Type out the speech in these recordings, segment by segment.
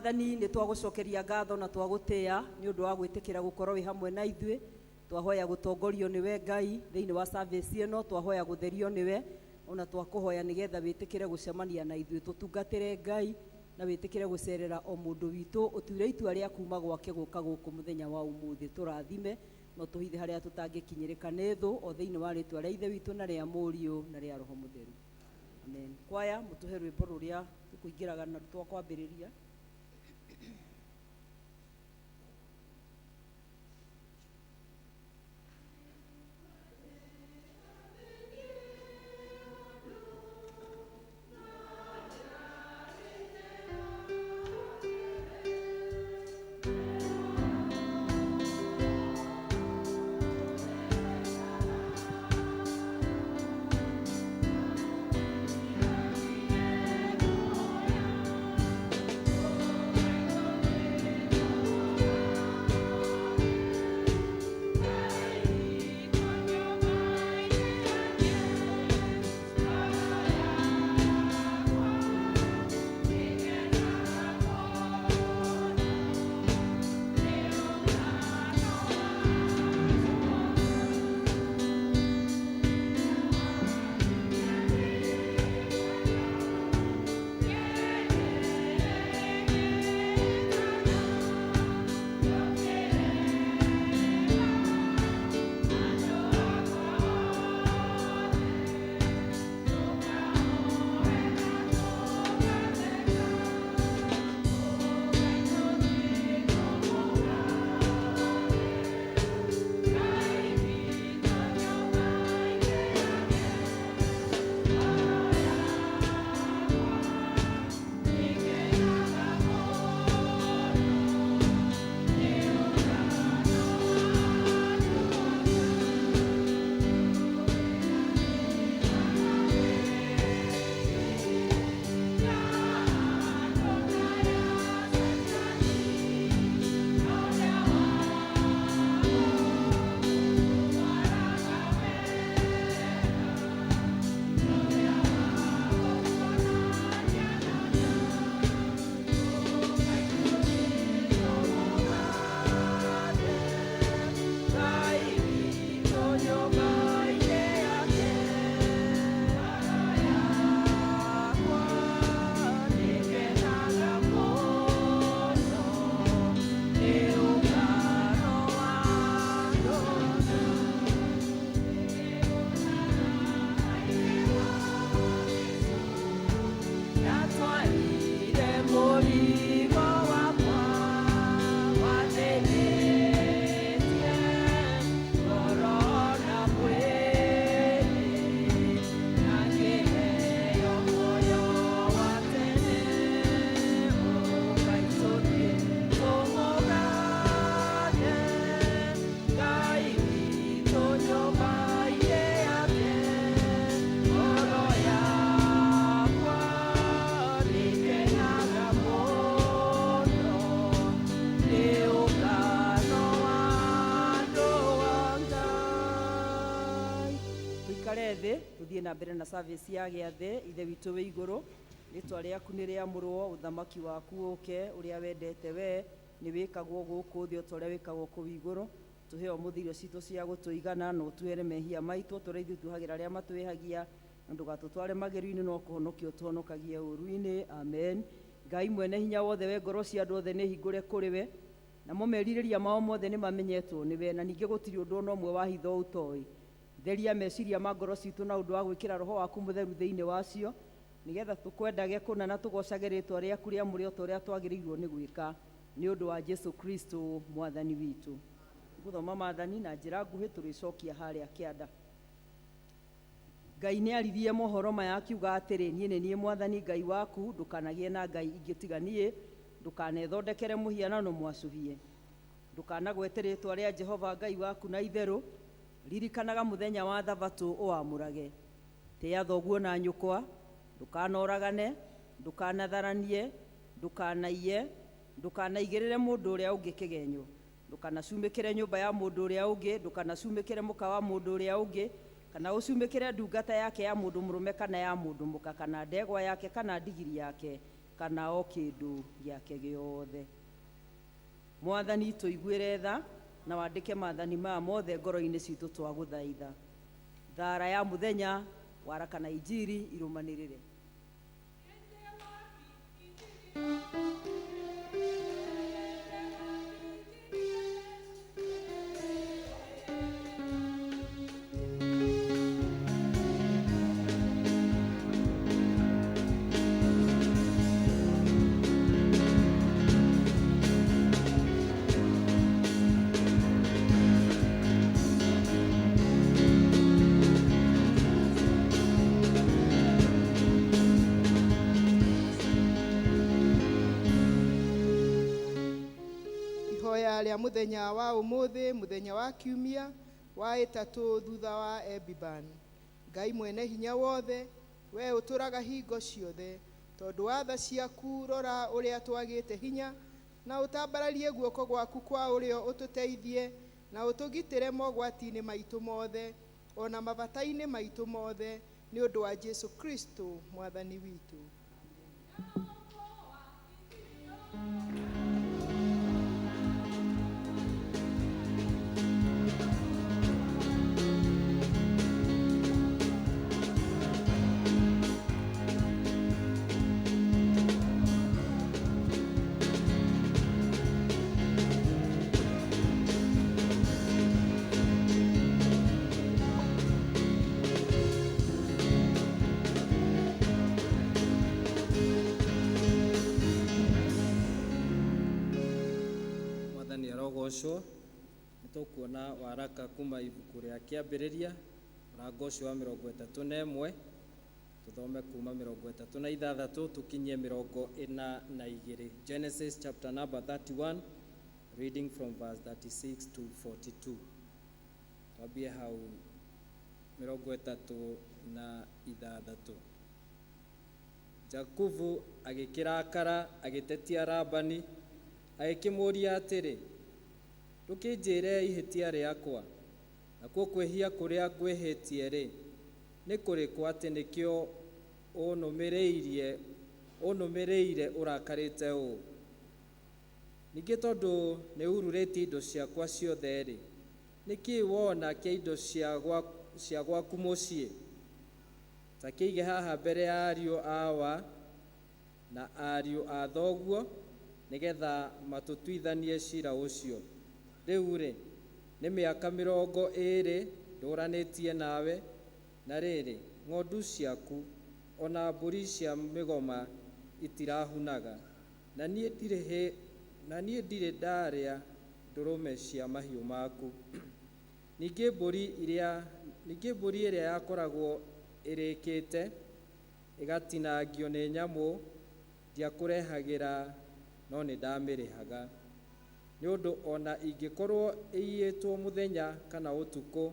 Mwathani nĩ twagũcokeria ngatho na twagũtĩĩa nĩ ũndũ wa gwĩtĩkĩra gũkorwo wĩ hamwe na ithuĩ. Twahoya gũtongorio nĩwe Ngai thĩinĩ wa service ĩno, twahoya gũtherio nĩwe, ona twakũhoya nĩgetha wĩtĩkĩre gũcemania na ithuĩ tũtungatĩre Ngai, na wĩtĩkĩre gũcerera o mũndũ witũ, ũtuĩre itua rĩa kuma gwake gũka gũkũ mũthenya wa ũmũthĩ. Tũrathime no tũhithe harĩa tũtangĩkinyĩrĩka nĩ thũ, o thĩinĩ wa rĩtwa rĩa Ithe witũ na rĩa Mũriũ na rĩa Roho Mũtheru. Amen. Kwaya mũtũhe rwĩmbo rũrĩa tũkũingĩraga na twakwambĩrĩria. Tuthiĩ na mbere na service ya gĩathĩ. Ithe witũ wĩ igũrũ, rĩtwa rĩaku nĩ rĩamũrwo, ũthamaki waku ũke, ũrĩa wendete we nĩ wĩkagwo gũkũ thĩ o ta ũrĩa wĩkagwo kũu igũrũ. Tũhe ũmũthĩ irio citũ cia gũtũigana, na ũtuere mehia maitũ tũrĩa ithuĩ tuohagĩra arĩa matwĩhagia, na ndũgatũtware magerio-inĩ, no kũhonokia ũtũhonokagie ũũru-inĩ. Amen. Ngai mwene hinya wothe, we ngoro cia andũ othe nĩ hingũre kũrĩ we, namo merirĩria mao mothe nĩ mamenyetwo nĩ we, na ningĩ gũtirĩ ũndũ ona ũmwe wa hitho ũtoĩ. Theria meciria ma ngoro citũ na ũndũ wa gwĩkĩra Roho waku Mũtheru thĩinĩ wacio, nĩgetha tũkwendage kũna na tũgocage rĩtwa rĩaku rĩamũre o ta ũrĩa twagĩrĩirwo nĩ gwĩka, nĩ ũndũ wa Jesũ Kristo mwathani witũ. Gũthoma maathani na njĩra nguhĩ, tũrĩcokia harĩa kĩanda. Ngai nĩ aririe mohoro maya akiuga atĩrĩ, niĩ nĩ niĩ Mwathani Ngai waku, ndũkanagĩe na ngai ingĩ tiga niĩ, ndũkanethondekere mũhianano mwacũhie, ndũkanagwete rĩtwa rĩa Jehova Ngai waku na itherũ, ririkanaga mũthenya wa Thabatũ ũwamũrage. Tĩa thoguo na nyũkwa, ndũkanoragane, ndũkanatharanie, ndũkanaiye, ndũkanaigĩrĩre mũndũ ũrĩa ũngĩ kĩgenyo, ndũkanacumĩkĩre nyũmba ya mũndũ ũrĩa ũngĩ, ndũkanacumĩkĩre mũka wa mũndũ ũrĩa ũngĩ, kana ũcumĩkĩre ndungata yake ya mũndũ mũrũme kana ya mũndũ mũka, kana ndegwa yake kana ndigiri yake, kana o kĩndũ gĩake gĩothe. Mwathani tũiguĩre tha na wandĩke maathani maya mothe ngoro-inĩ citũ twagũthaitha. Thara ya mũthenya waraka na injiri irũmanĩrĩre. Rĩa muthenya wa umuthi, muthenya wa kiumia wa ĩtatũ thutha wa Ebiban. Ngai mwene hinya wothe, we ũtũraga hingo ciothe, tondũ wa tha ciaku rora ũrĩa twagĩte hinya, na ũtambararie guoko gwaku kwa ũrĩo ũtũteithie, na ũtũgitĩre mogwati-inĩ maitũ mothe, ona mabata-inĩ maitũ mothe, nĩ ũndũ wa Jesu Kristo mwathani witũ. Ũcio nĩtũkuona waraka kuma ibuku rĩa Kĩambĩrĩria mũrango ũcio wa 31 tũthome kuma 36 tũkinyie 42. Genesis chapter number 31 reading from verse 36 to 42. Twambie hau 36. Jakubu agĩkĩrakara agĩtetia Labani agĩkĩmũria atĩrĩ, ndũkĩnjĩre ihĩtia rĩakwa, nakuo kwĩhia kũrĩa ngwĩhĩtie-rĩ, nĩ kũrĩkũ atĩ nĩkĩo ũnũmĩrĩire ũrakarĩte ũũ? Ningĩ tondũ nĩururĩtie indo ciakwa ciothe-rĩ, nĩkĩĩ wona kĩa indo cia gwaku mũciĩ? Ta kĩige haha mbere ya ariũ awa na ariũ a thoguo, nĩgetha matũtuithanie cira ũcio. Rĩu-rĩ, nĩ mĩaka 20 ndũranĩtie nawe, na rĩrĩ, ng'ondu ciaku ona mbũri cia mĩgoma itirahunaga, na niĩ ndirĩ ndarĩa ndũrũme cia mahiũ maku. Ningĩ mbũri ĩrĩa yakoragwo ĩrĩkĩte ĩgatinangio nĩ nyamũ ndiakũrehagĩra, no nĩ ndamĩrĩhaga. Nĩ ũndũ ona ingĩkorwo ĩiyĩtwo mũthenya kana ũtukũ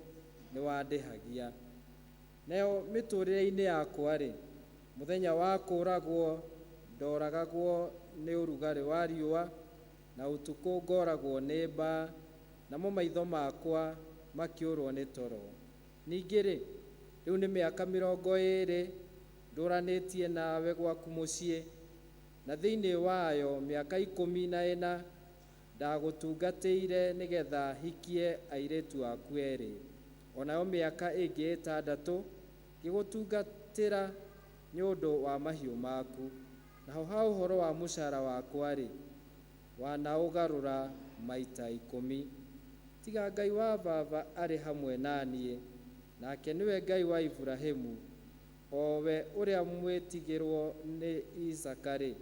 nĩ wandĩhagia. Nayo mĩtũrĩre-inĩ yakwa-rĩ, mũthenya wa kũũragwo ndoragagwo nĩ ũrugarĩ wa riũa, na ũtukũ ngoragwo nĩ mbaa, namo maitho makwa makĩũrwo nĩ toro. Ningĩ-rĩ, rĩu nĩ mĩaka 20 ndũranĩtie nawe gwaku mũciĩ, na thĩinĩ wayo mĩaka 14 ndagũtungatĩire nĩgetha hikie airĩtu aku erĩ. Onayo mĩaka ĩngĩ 6 ngĩgũtungatĩra nĩ ũndũ wa mahiũ maku. Naho ha ũhoro wa mũcara wakwa-rĩ, wanaũgarũra maita 10. Tiga Ngai wa baba arĩ hamwe naniĩ, nake nĩwe Ngai wa Iburahĩmu, o we ũrĩa mwĩtigĩrwo nĩ Isaka-rĩ,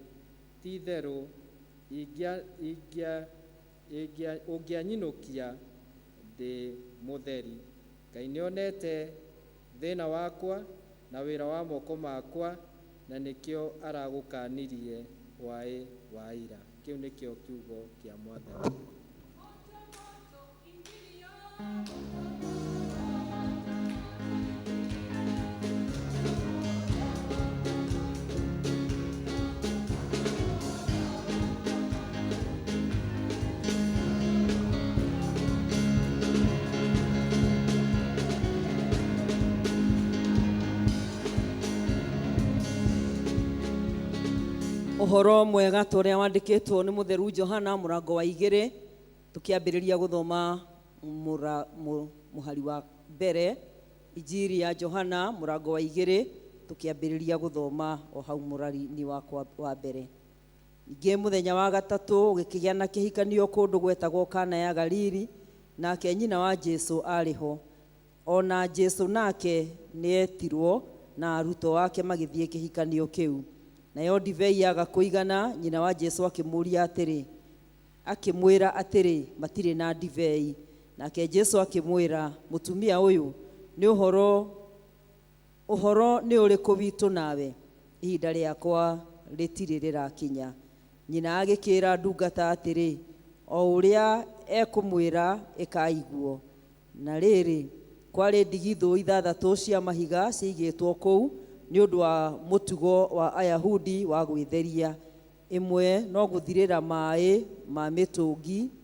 ti-itherũ ũngĩanyinũkia ndĩ mũtheri. Ngai nĩonete thĩna wakwa na wĩra wa moko makwa, na nĩkĩo aragũkanirie hwaĩ wa ira. Kĩu nĩkĩo kiugo kĩa Mwathani. Uhoro mwega turia wandikitwo ni mutheru Johana murango wa 2 tukiambiriria guthoma muhari wa mbere. Injiri ya Johana murango wa 2 tukiambiriria guthoma o hau murari-ini wa mbere. Ingi muthenya wa gatatu gikigia na kihikanio kundu gwetagwo Kana ya Galili, nake nyina wa Jesu ariho. Ona Jesu nake nietirwo na aruto wake magithie kihikanio kiu. Nayo ndivei yaga kuigana, nyina wa Jesu akimwira atiri matire na ndivei. Nake Jesu akimwira, mutumia uyu ni uhoro ni uriku witu nawe, ihinda riakwa ritiri rirakinya. Nyina agikira ndungata atiri, o uria ekumwira ikaiguo. Na riri kwari ndigithu 6 cia mahiga ciigitwo kuu ni undu wa mutugo wa Ayahudi wa gwitheria. Imwe no guthirira mai ma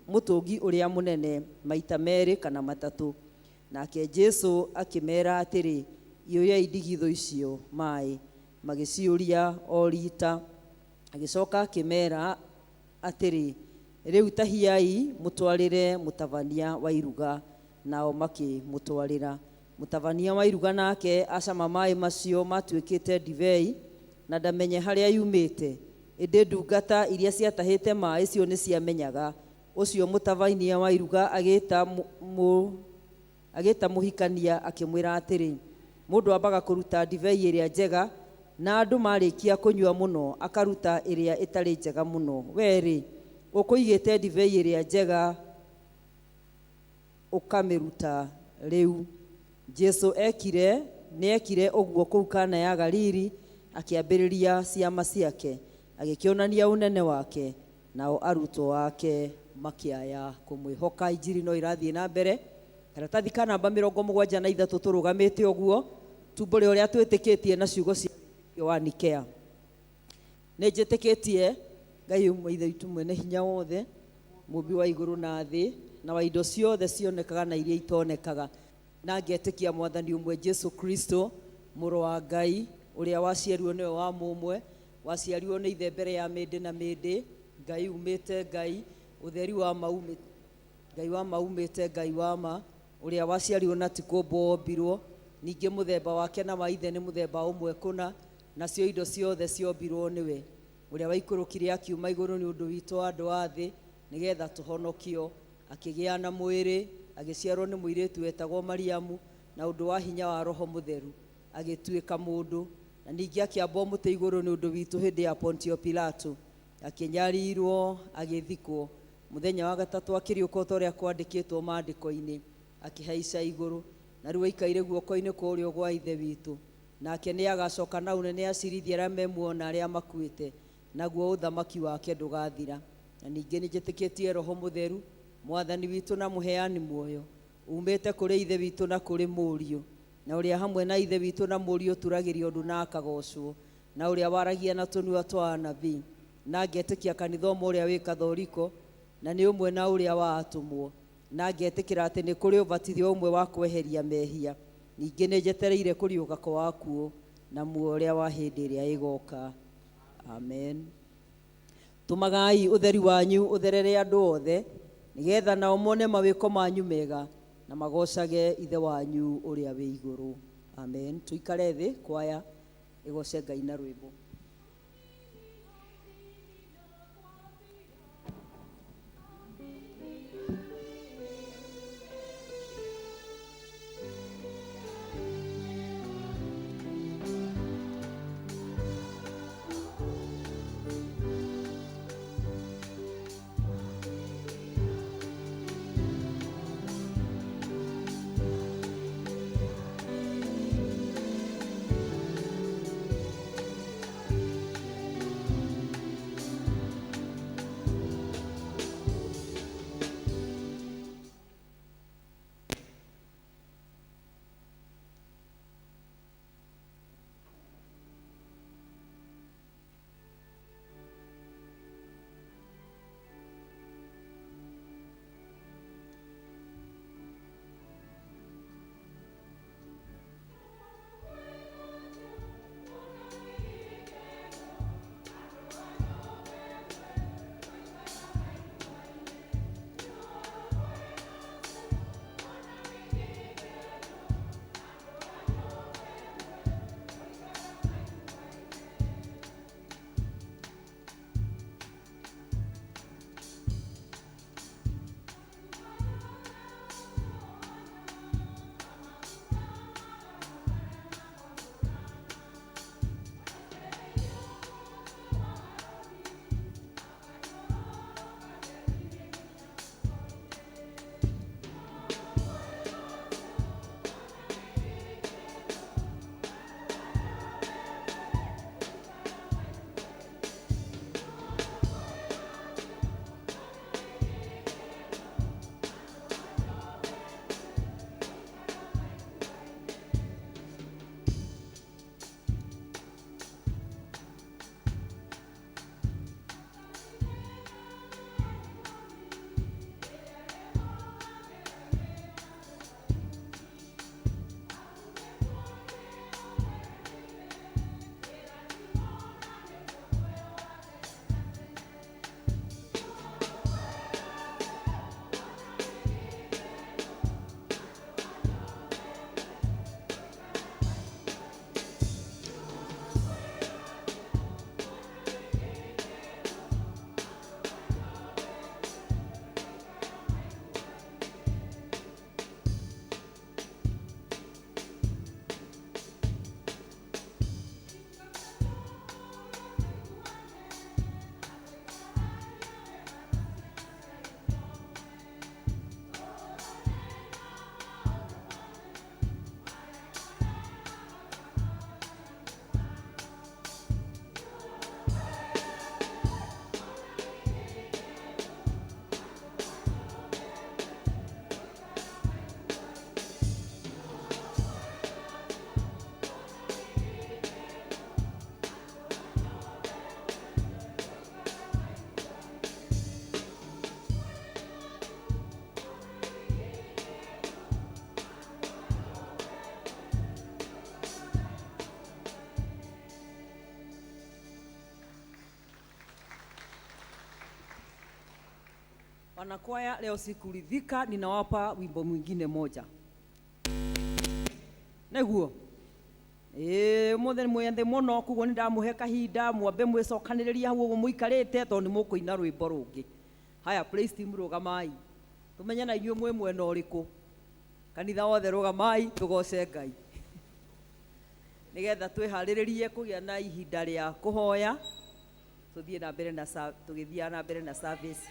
mutungi uria munene maita 2 kana 3. Nake Jesu akimera atiri, ioya ndigithu icio mai. Magiciuria o rita. Agicoka akimera atiri, riu tahiai mutwarire mutavania wa iruga. Nao makimutwarira. Mutavania wa iruga nake acama mai macio matuikite ndivei, na ndamenye haria yumite. Indi ndungata iria ciatahite mai cio ni ciamenyaga. Ucio mutavania wa iruga agita muhikania akimwira atiri, mundu ambaga kuruta ndivei iria njega, na andu marikia kunyua muno akaruta iria itari njega muno. Weri ukuigite ndivei iria njega ukamiruta riu. Jesu niekire uguo kuu Kana ya Galili, akiambiriria ciama ciake, agikionania unene wake, nao aruto wake makiaya kumwihoka. Injiri no irathie na mbere. Karatathi ka namba 73 turugamite uguo, tumburi uria twitikitie na ciugo cia wa Nikea. Nijitikitie Ngai umwe ithe witu mwene hinya wothe, mumbi wa iguru na thi na wa indo ciothe cionekaga na iria itonekaga, na ngetikia mwathani umwe Jesu Kristo muru wa Ngai, uria waciarirwo niwe wa mumwe, waciarirwo ni ithe mbere ya mindi na mindi, Ngai umite Ngai, utheri wa maumite Ngai wa maumite, Ngai wa ma, uria waciarirwo na tikumbo ombirwo. Ningi muthemba wake na wa ithe ni muthemba umwe kuna, nacio indo ciothe ciombirwo niwe, uria waikurukire akiuma iguru ni undu witu andu a thi, nigetha tuhonokio. Akigia na mwiri, agiciarwo ni muiritu wetagwo Mariamu, na undu wa hinya wa Roho Mutheru agituika mundu. Na ningi akiamba muti iguru ni undu witu hindi ya Pontio Pilato, akinyarirwo agithikwo. Muthenya wa gatatu akiriuka uria kwandikitwo maandiko-ini, akihaica iguru, na riu aikaire guoko-ini kwa urio gwa ithe witu. Nake ni agacoka na unene acirithia aria memuona aria makuite, naguo uthamaki wake ndugathira. Na ningi nijitikitie Roho Mutheru, mwathani witu na muheani muoyo, umite kuri ithe witu na kuri Muriu, na uria hamwe na ithe witu na Muriu turagirio undu na akagocwo, na uria waragia na tunua twa anabii. Na ngetikia kanitha uria wi Katholiko, na ni umwe na uria wa atumwo. Na ngetikira ati ni kuri ubatithio umwe wa kweheria mehia. Ningi nijetereire kuriuka kwa akuo na muoyo uria wa hindi iria igoka. Amen. Tumagai utheri wanyu utherere andu othe, nigetha nao mone mawiko manyu mega, na magocage ithe wanyu uria wi iguru. Amen. Tuikare thi kwaya igoce Ngai na rwimbo. Wanakwaya leo sikuridhika, ninawapa wimbo mwingine moja. Neguo. Mothe mwende muno kugo ni ndamuhe kahinda mwambe mwicokaniriria hau muikarite to ni mukuina rwimbo rungi. Haya, praise team rugamai. Tumenye na inyuĩ mwe mwena ũrĩkũ. Kanitha wothe rugamai tugoce Ngai. Nigetha twĩharĩrĩrie kũgĩa na ihinda rĩa kũhoya. Tũthiĩ na mbere na service.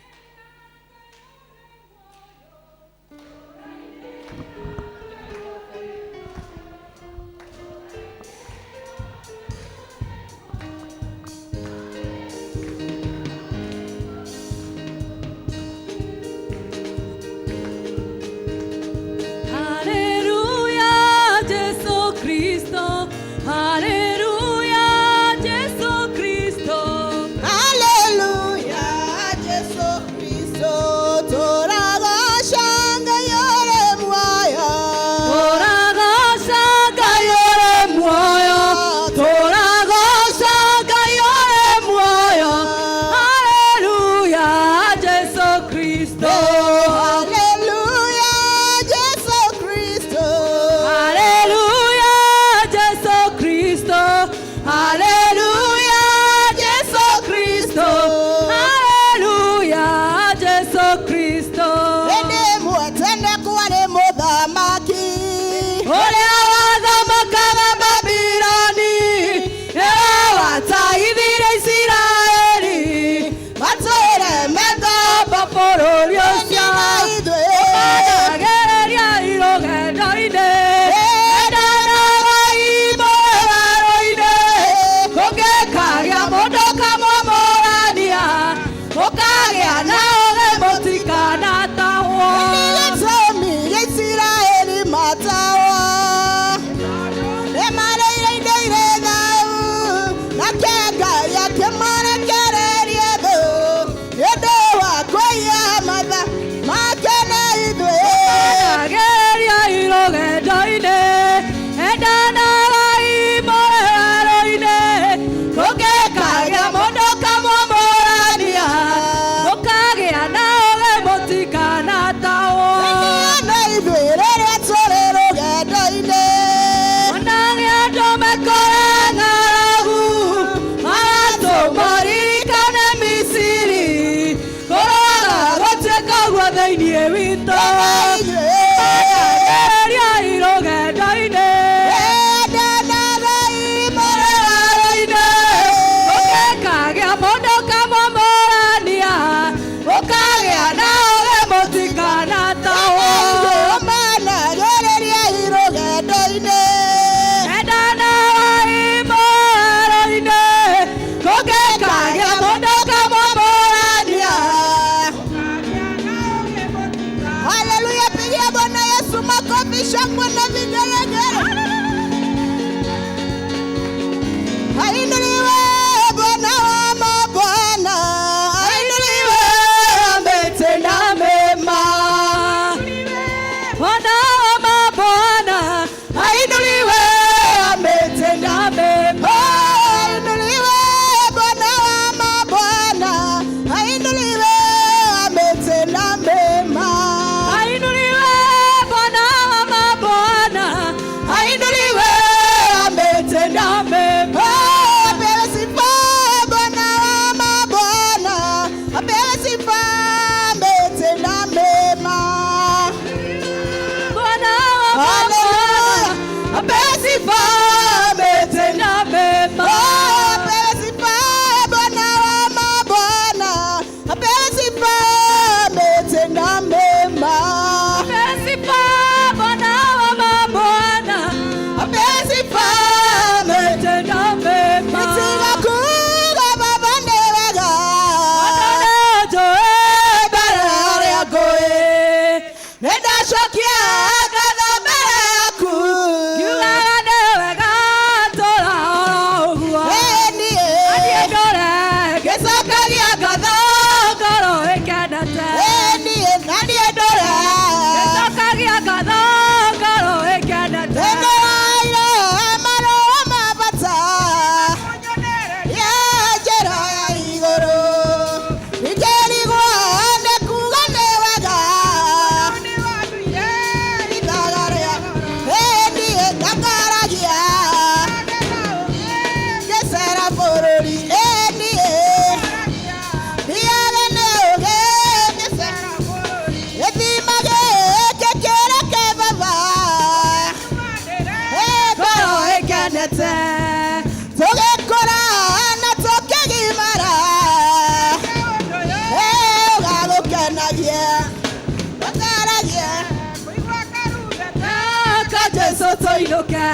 toinuke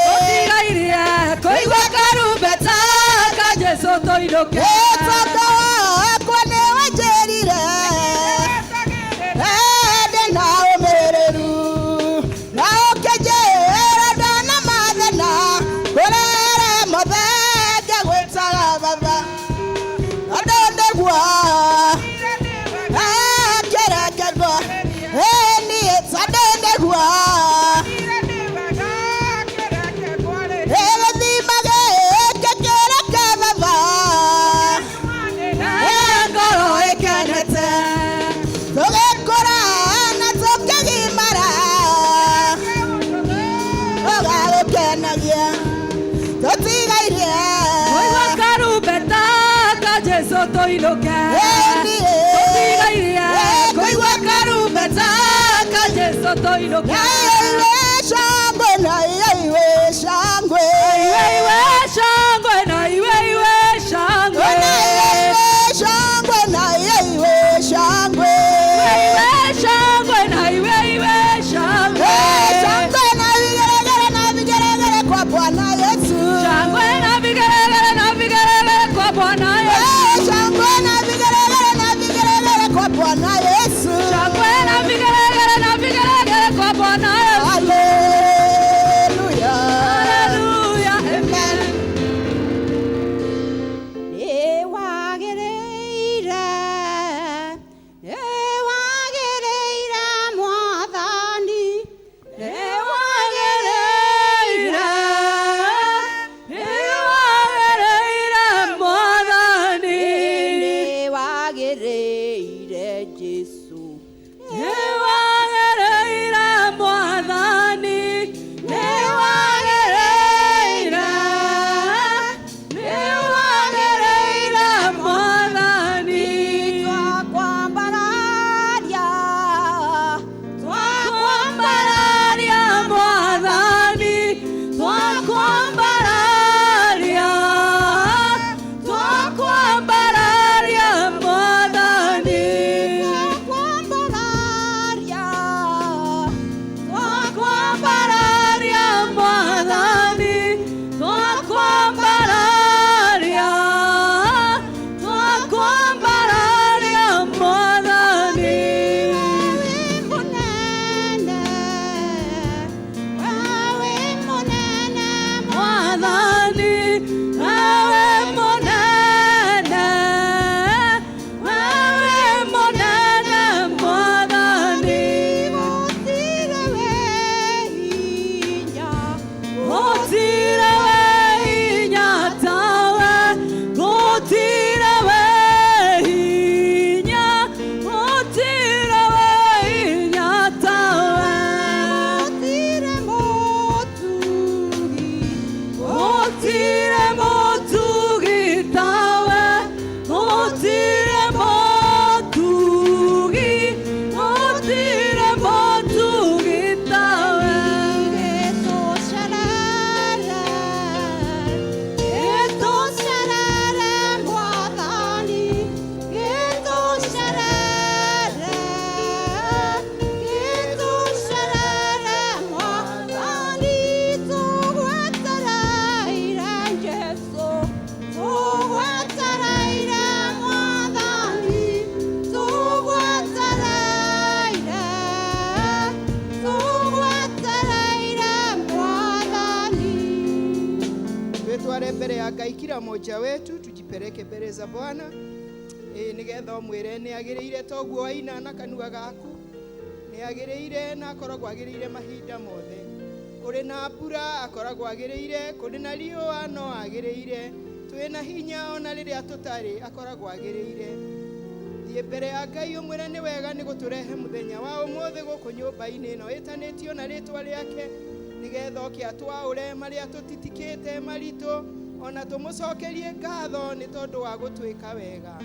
tutigaire koigua karumbeta ka Jesu toinuke Tondu wakwa nĩ wanjĩrire ndĩna ũmĩrĩru na ũkĩnjĩra ndana mathĩna ngũrere mũthenge gwĩtaga baba tondũ nĩguo kĩrekerwo niĩ tondũ nĩguo gĩthima gĩkĩ kĩreke baba ngoro ikenete tũgĩkũra na tũkĩgimara ũgagũkenagia tũtigaire koigua karumbeta ka Jesu toinuke tutigaire koigua karumbeta ka Jesu toinuke shangwe na iwe shangwe iwe shangwe na iwe shangwe shangwe na iwe shangwe shangwe na iwe shangwe shangwe na vigeregere kwa Bwana Yesu shangwe na vigeregere kwa Bwana Yesu shangwe na vigeregere kwa Bwana Yesu shangwe na vigeregere kwa Bwana Yesu haleluya haleluya amen Ewagereire mwathani ewagereire Jesu ewagereire mwathani ewagereire mwathani twakwambararia twakwambararia mwathani twakwambararia twakwambararia mwathani twakwambararia twakwambararia mwathani twakwambararia twakwambararia mwathani mwathani wewe munene mwathani gutire we hinya tawe gutire we hinya gutire we hinya tawe gutire mutugi tawe gutire mutugi tawe Twitware mbere ya Ngai kila mmoja wetu tujipeleke mbele za Bwana nigetha mwire ni agiriire toguo waina na kanua gaku ni agiriire na akoragwo agiriire mahinda mothe kuri na mbura akoragwo agiriire kuri na riũa no agiriire twina hinya ona riria tutari akoragwo agiriire thie mbere ya Ngai umwire ni wega ni guturehe muthenya wa umuthi guku nyumba-ini ino itanitio na ritwa riake nigetha oke atwaure maria tutitikite maritu ona tumucokerie ngatho ni tondu wa gutwika wega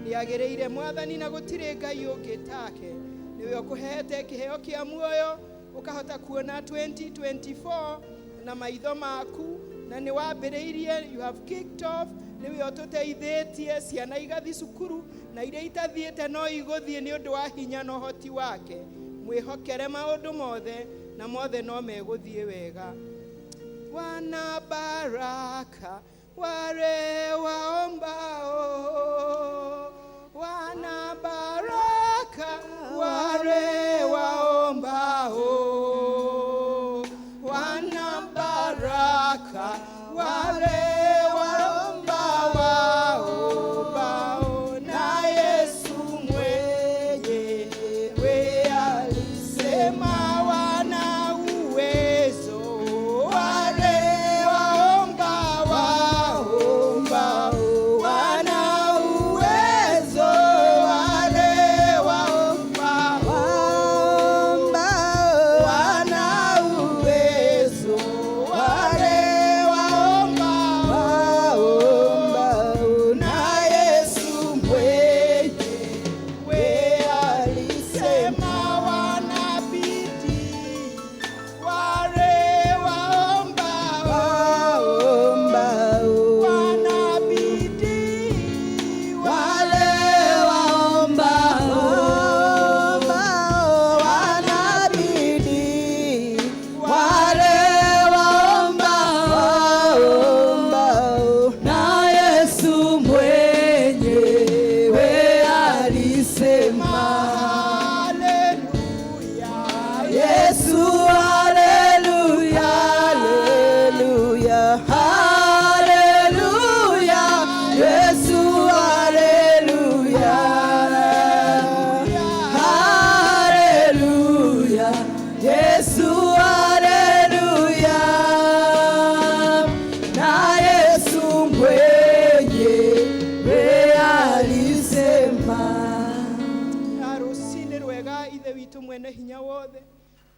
ni agiriire mwathani na gutire Ngai ungi take niwe ukuhete kiheo kia muoyo ukahota kuona 2024 na maitho maku na ni wambiriirie you have kicked off niwe ututeithitie ciana igathi cukuru na iria itathiite no iguthie ni undu wa hinya na uhoti wake mwihokere maundu mothe na mothe no megũthiĩ wega. Wana baraka wale waombao, wana baraka wale waombao, wana baraka wale waombao, na Yesu mwenyewe alisema wana uwezo wale wana uwezo wale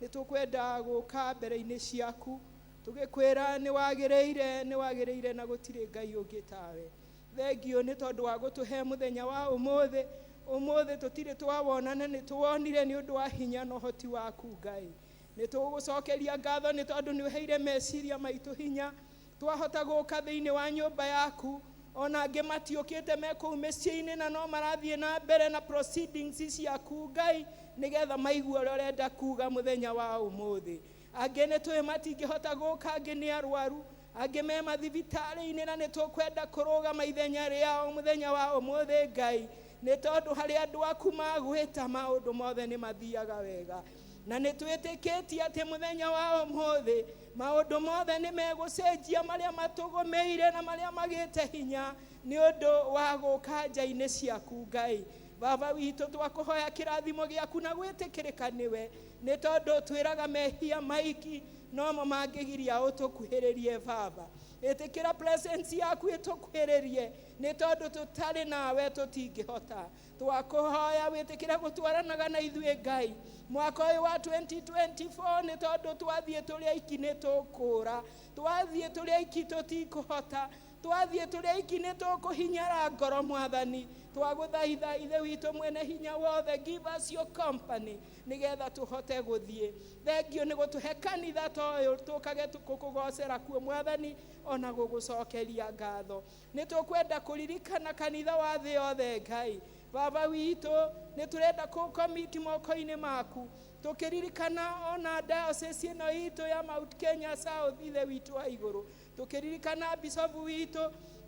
nitukwenda guka mbere-ini ciaku tugikwira ni wagiriire na gutire ngai ungi tawe. Thengio ni tondu wa gutuhe muthenya wa umuthi tutire twawonana ni tuwonire ni undu wa hinya no hoti waku ngai. Ni tugucokeria ngatho ni tondu ni uheire meciria maitu hinya twahota guka thiini wa nyumba yaku ona angi matiukite meku mecii-ini na no marathie na mbere na proceedings ciaku ngai nigetha maigua uria urenda kuga muthenya wa umuthi. Angi ni twi matingihota guka, angi ni arwaru, angi me mathibitari-ini na ni tukwenda kurugama ithenya riao muthenya wa umuthi ngai ni tondu hari andu aku magwita maundu mothe ni mathiaga wega na ni twitikitie ati muthenya wa umuthi maundu mothe ni megucenjia maria matugumeire na maria magite hinya ni undu wa guka nja-ini ciaku ngai. Baba witu twakuhoya kirathimo giaku na gwitikirika niwe ni tondu twiraga mehia maiki no mangigiria utukuhiririe Baba. Itikira presence yaku itukuhiririe ni tondu tutari nawe tutingihota. Twakuhoya witikira gutwaranaga na ithuĩ ngai mwaka uyu wa 2024 ni tondu twathie turi aiki ni tukura, twathie turi aiki tutikuhota, twathie turi aiki ni tukuhinyara ngoro Mwathani. Twaguthaitha ithe witu mwene hinya wothe, give us your company nigetha tuhote guthie. Thengio ni gutuhe kanitha toyo tukage tukugocera kuo Mwathani ona gugucokeria ngatho. Ni tukwenda kuririkana kanitha wa thi yothe ngai. Baba witu ni turenda kukomiti moko-ini maku tukiririkana ona diocese ino itu ya Mount Kenya South ithe witu wa iguru, tukiririkana bishop witu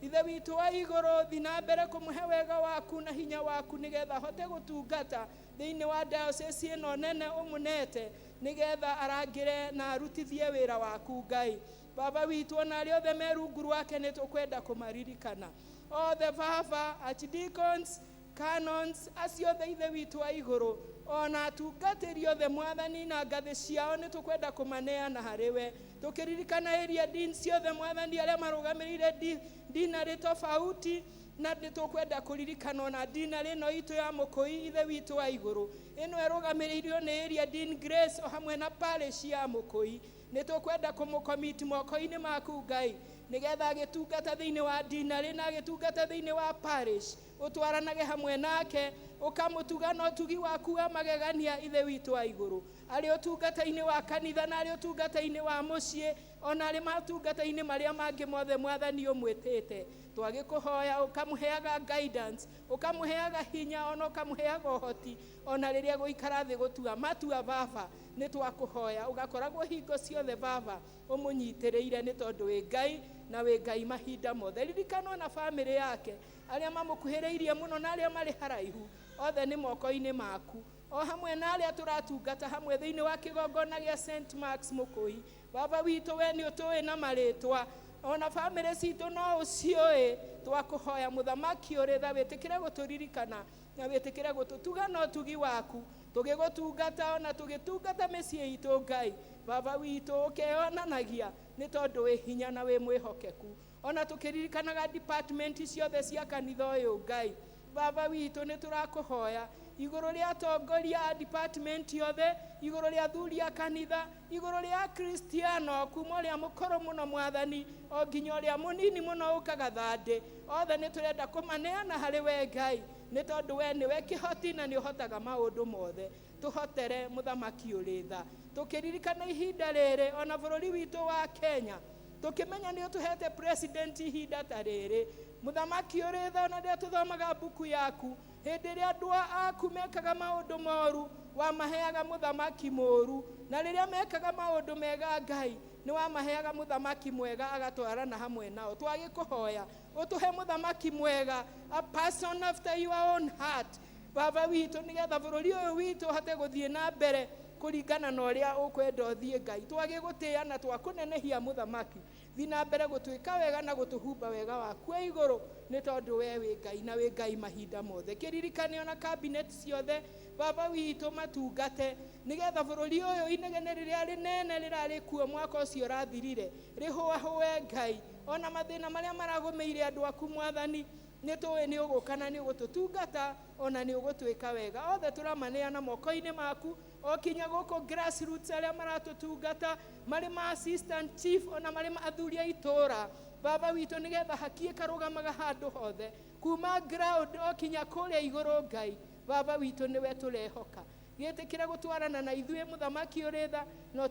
ithe witu wa iguru thina mbere kumuhe wega waku na hinya waku nigetha hote gutungata thiini wa diocese ino nene umunete nigetha arangire na arutithie wira waku ngai. Baba witu ona ari othe merungu rwake ni tukwenda kumaririkana all the Baba archdeacons, canons, acio the ithe witu wa iguru ona tungatĩri othe Mwathani na ngathĩ ciao ni tukwenda kumaneana hariwe. Tukiririkana area deans ciothe Mwathani aria marugamĩrĩire dinarĩ tofauti na ni tukwenda kuririkana ona dinarĩ no itu ya Mũkũi ithe witu wa iguru ino ĩrugamĩrĩirio ni area dean Grace o hamwe na parish ya Mũkũi. Ni tukwenda kumukomiti moko-ini maku ngai nigetha agitungata thiini wa dinarĩ na agitungata thiini wa parish utwaranage hamwe nake ukamutuga no tugi waku wa magegania ithe witu wa iguru ari utungata-ini wa kanitha na ari utungata-ini wa mucie ona ari matungata-ini maria mangi mothe mwathani umwitite twagikuhoya ukamuheaga guidance ukamuheaga hinya ona ukamuheaga uhoti ona riria guikara thi gutua matua baba ni twakuhoya ugakoragwo hingo ciothe baba umunyitiriire ni tondu wi Ngai na wi Ngai mahinda mothe ririkana na family yake aria mamukuhiriirie muno na aria mari haraihu othe ni moko-ini maku o hamwe na aria turatungata hamwe thiini wa kigongona gia St Mark's Mukui baba witu we ni utui na maritwa ona family citu no ucioi twakuhoya muthamaki uri tha witikire guturirikana na witikire gututuga no tugi waku tugigutungata ona tugitungata micie itu Ngai baba witu ukeonanagia ni tondu wi hinya na wi mwihokeku ona tukiririkanaga department ciothe cia kanitha uyu Ngai baba witu ni turakuhoya iguru ria atongoria department yothe iguru ria athuri a kanitha iguru ria Kristiano kuma ria mukoro muno mwathani o nginya ria munini muno ukaga thande othe ni turenda kumaneana hari we Ngai ni tondu we ni we kihoti na ni uhotaga maundu mothe tuhotere muthamaki uri tha tukiririkana ihinda riri ona bururi witu wa Kenya tukimenya ni utuhete president ihinda ta riri muthamaki uri tha ona ria tuthomaga buku yaku hindi ria andu aku mekaga maundu moru wa maheaga muthamaki moru na riria mekaga maundu mega Ngai ni wa maheaga muthamaki mwega agatwarana hamwe nao twagikuhoya utuhe muthamaki mwega a person after your own heart baba witu nigetha bururi uyu witu hate guthie na mbere kuringana na uria ukwenda uthie Ngai twagigutia na twakunenehia muthamaki thina mbere gutwika wega na gutuhumba wega waku iguru ni tondu we wi Ngai na wi Ngai mahinda mothe kiririkane ona cabinet ciothe baba witu matungate nigetha bururi uyu inegene riria rinene rirari kuo mwaka ucio rathirire rihuahuwe Ngai ona mathina maria maragumeire andu aku mwathani ni tuwe ni ugukana ni ugututungata ona ni ugutwika wega othe turamaneana moko-ini maku okinya guko grassroots aria maratutungata mari ma assistant chief ona mari ma athuri a itura baba witu nigetha hakie karugamaga handu hothe kuma ground okinya kuria iguru Ngai baba witu niwe turehoka gietikire gutwarana na ithuĩ muthamaki uri tha no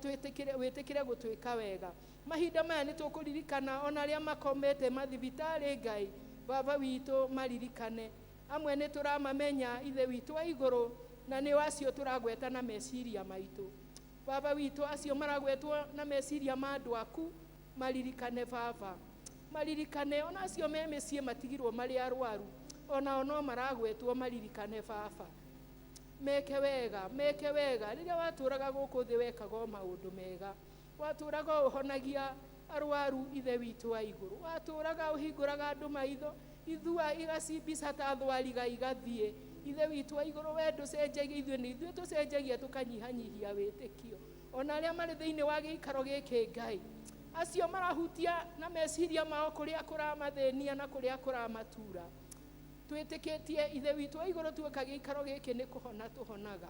witikire gutwika wega mahinda maya ni tukuririkana ona aria makomete mathibitari Ngai baba witu maririkane amwe ni turamamenya ithe witu wa iguru na ni wacio turagweta na meciria maitu baba witu acio maragwetwo na meciria ma andu aku maririkane baba maririkane ona acio me mecie matigirwo mari arwaru ona ono maragwetwo maririkane baba meke wega riria waturaga guku thi wekaga maundu mega waturaga uhonagia arwaru ithe witu wa iguru waturaga uhinguraga andu maitho ithua igacibisa ta thwariga igathie ithe witu wa iguru we nducenjagia ithuĩ ni ithuĩ tucenjagia tukanyihanyihia witikio ona aria mari thiini wa giikaro giki Ngai acio marahutia na meciria mao kuria kuramathĩnia na kuria kuramatura twitikitie ithe witu wa iguru tuika giikaro giki ni kuhona tuhonaga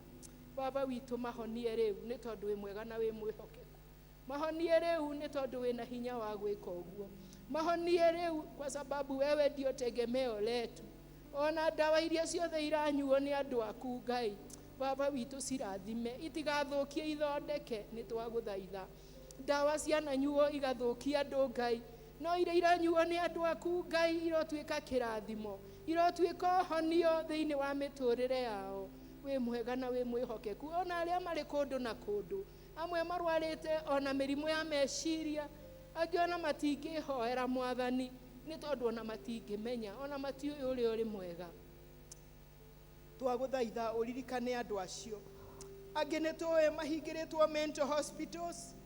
baba witu mahonie riu ni tondu wi mwega na wi mwihokeku mahonie riu ni tondu wina hinya wa gwika uguo mahonie riu kwa sababu wewe ndio tegemeo letu ona dawa iria ciothe iranyuo ni andu aku Ngai baba witu cirathime itigathukie ithondeke ni twaguthaitha dawa ciananyuo igathukia andu Ngai no iria iranyuo ni andu aku Ngai irotwika kirathimo irotwika honio thiini wa miturire yao wi mwega na wi mwihokeku ona aria mari kundu na kundu amwe marwarite ona mirimu ya meciria angi ona matingihoera mwathani ni tondu ona matingimenya ona matiuĩ ũrĩa ũrĩ mwega twaguthaitha uririkane andu acio angi ni tuwe mahingiritwo mental hospitals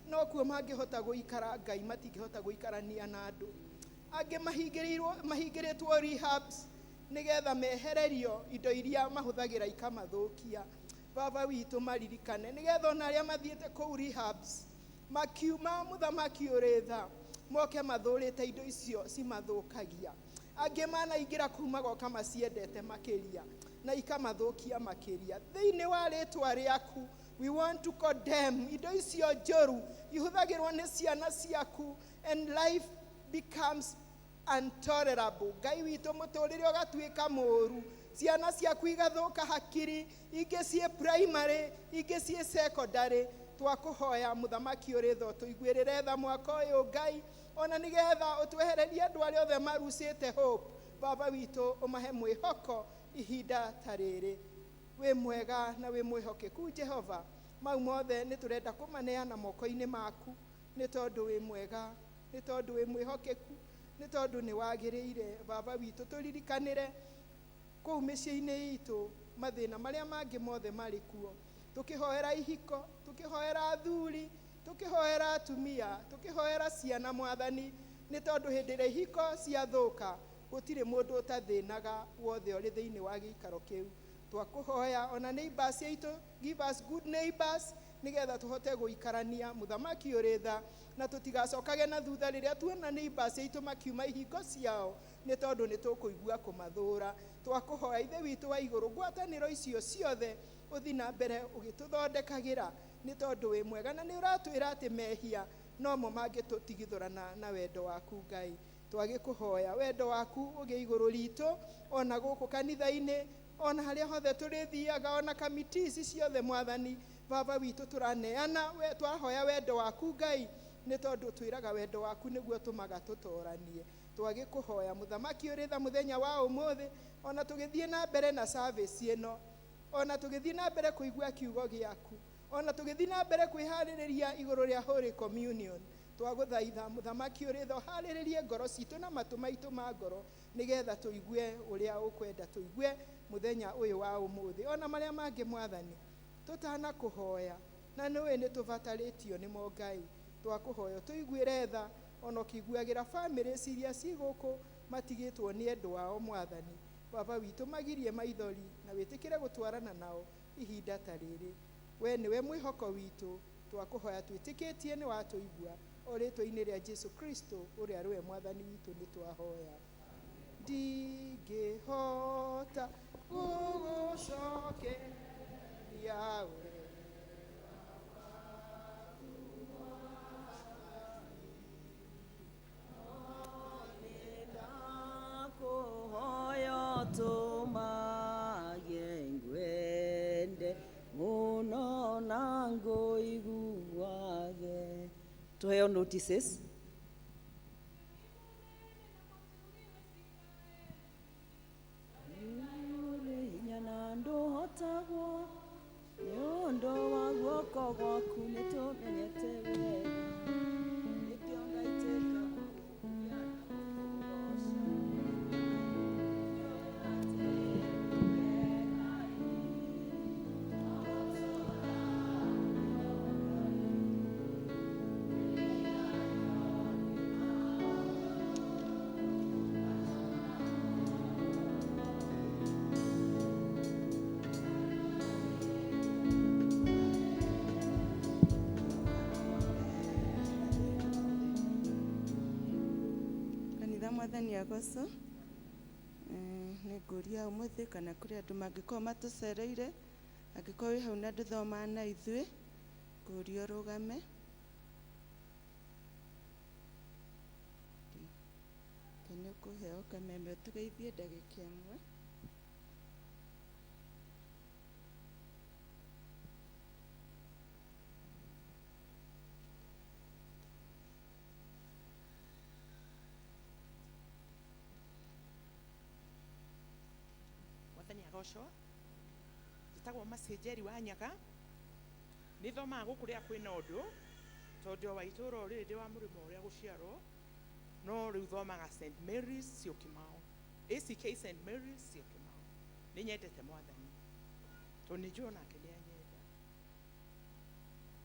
no kuo mangihota guikara Ngai matingihota guikarania na andu angi mahingiritwo rehabs nigetha mehererio indo iria mahuthagira ikamathukia baba witu maririkane nigetha ona aria mathiete kuu rehabs makiuma muthamaki uri tha moke mathurite indo icio cimathukagia angi manaingira kuma goka maciendete makiria na ikamathukia makiria thiini wa ritwa riaku we want to condemn indo icio njuru ihuthagirwo ni ciana ciaku and life becomes intolerable. Ngai witũ mũtũrĩre ũgatuĩka mũũru, ciana ciaku igathũka hakiri, ingĩ ciĩ primary, ingĩ ciĩ secondary. Twakũhoya mũthamaki ũrĩ tho tũiguĩrĩre tha mwaka ũyũ Ngai, ona nĩgetha ũtwehererie andũ arĩa othe marucĩte hope. Baba witũ ũmahe mwĩhoko ihinda ta rĩrĩ. Wĩ mwega na wĩ mwĩhokeku Jehova, mau mothe nĩ tũrenda kũmaneana moko-inĩ maku, nĩ tondũ wĩ mwega, nĩ tondũ wĩ mwĩhokeku, nĩ tondũ nĩ wagĩrĩire. Baba witũ tũririkanĩre kũu mĩciĩ-inĩ itũ mathĩna marĩa mangĩ mothe marĩ kuo, tũkĩhoera ihiko, tũkĩhoera athuri, tũkĩhoera atumia, tũkĩhoera ciana Mwathani, nĩ tondũ hĩndĩ ĩrĩa ihiko ciathũka gũtirĩ mũndũ ũtathĩnaga wothe ũrĩ thĩinĩ wa gĩikaro kĩu. Twakũhoya ona neighbors aitũ, give us good neighbors, nĩgetha tũhote gũikarania mũthamaki ũrĩ tha, na tũtigacokage na thutha rĩrĩa tuona neighbors aitũ makiuma ihingo ciao, nĩ tondũ nĩ tũkũigua kũmathũra. Twakũhoya Ithe witũ wa igũrũ, ngwatanĩro icio ciothe ũthi na mbere ũgĩtũthondekagĩra, nĩ tondũ wĩ mwega na nĩ ũratwĩra atĩ mehia nomo mangĩtũtigithũrana na wendo waku Ngai. Twagĩkũhoya wendo waku ũgĩe igũrũ ritũ, ona gũkũ kanitha-inĩ, ona harĩa hothe tũrĩthiaga, ona kamiti ici ciothe Mwathani. Baba witũ tũraneana, twahoya wendo waku Ngai, nĩ tondũ twĩraga wendo waku nĩguo tũmaga tũtoranie. Twagĩkũhoya mũthamaki ũrĩ tha mũthenya wa ũmũthĩ, ona tũgĩthiĩ na mbere na service ĩno, ona tũgĩthiĩ na mbere kũigua kiugo gĩaku, ona tũgĩthiĩ na mbere kwĩharĩrĩria igũrũ rĩa Holy Communion. Twagũthaitha mũthamaki ũrĩ tha ũharĩrĩrie ngoro citũ na matũ maitũ ma ngoro, nĩgetha tũigue ũrĩa ũkwenda tũigue mũthenya ũyũ wa ũmũthĩ. Ona marĩa mangĩ Mwathani tũtanakũhoya, na nĩũĩ nĩ tũbatarĩtio nĩmo Ngai, twakũhoya tũiguĩre tha, ona ũkĩiguagĩra family iria ci gũkũ matigĩtwo nĩ endwa ao Mwathani. Baba witũ magirie maithori na wĩtĩkĩre gũtwarana nao ihinda ta rĩrĩ. We nĩwe mwĩhoko witũ, twakũhoya twĩtĩkĩtie nĩ watũigua, o rĩtwa-inĩ rĩa Jesu Kristo ũrĩa arĩwe Mwathani witũ nĩ twahoya. Ndingĩhota gũgũcokeria we kũhoya tũmage ngwende mũno na ngũiguage. Tuheo notices. Hinya na ndũhotagwo nĩ ũndũ wa guoko gwaku nĩtũmenyete wega. Nĩkĩo ngaitĩka Mwathani agoco. Nĩ ngũria ũmũthĩ kana kũrĩ andũ mangĩkorwo matũcereire, angĩkorwo wĩ hau na ndũthomaga na ithuĩ, ngũria ũrũgame. Nĩ ũkũheo kameme ũtũgeithie ndagĩka ĩmwe. Agocwo njĩtagwo Macĩnjeri wa Nyaga, nĩ thomaga gũkũ rĩrĩa kwĩna ũndũ, tondũ wa itũũra rĩrĩ ndĩ wa mũrĩmo ũrĩa gũciarwo, no rĩu thomaga St Mary's Syokimau, ACK St Mary's Syokimau. Nĩ nyendete Mwathani tondũ nĩ njũĩ onake nĩ anyenda,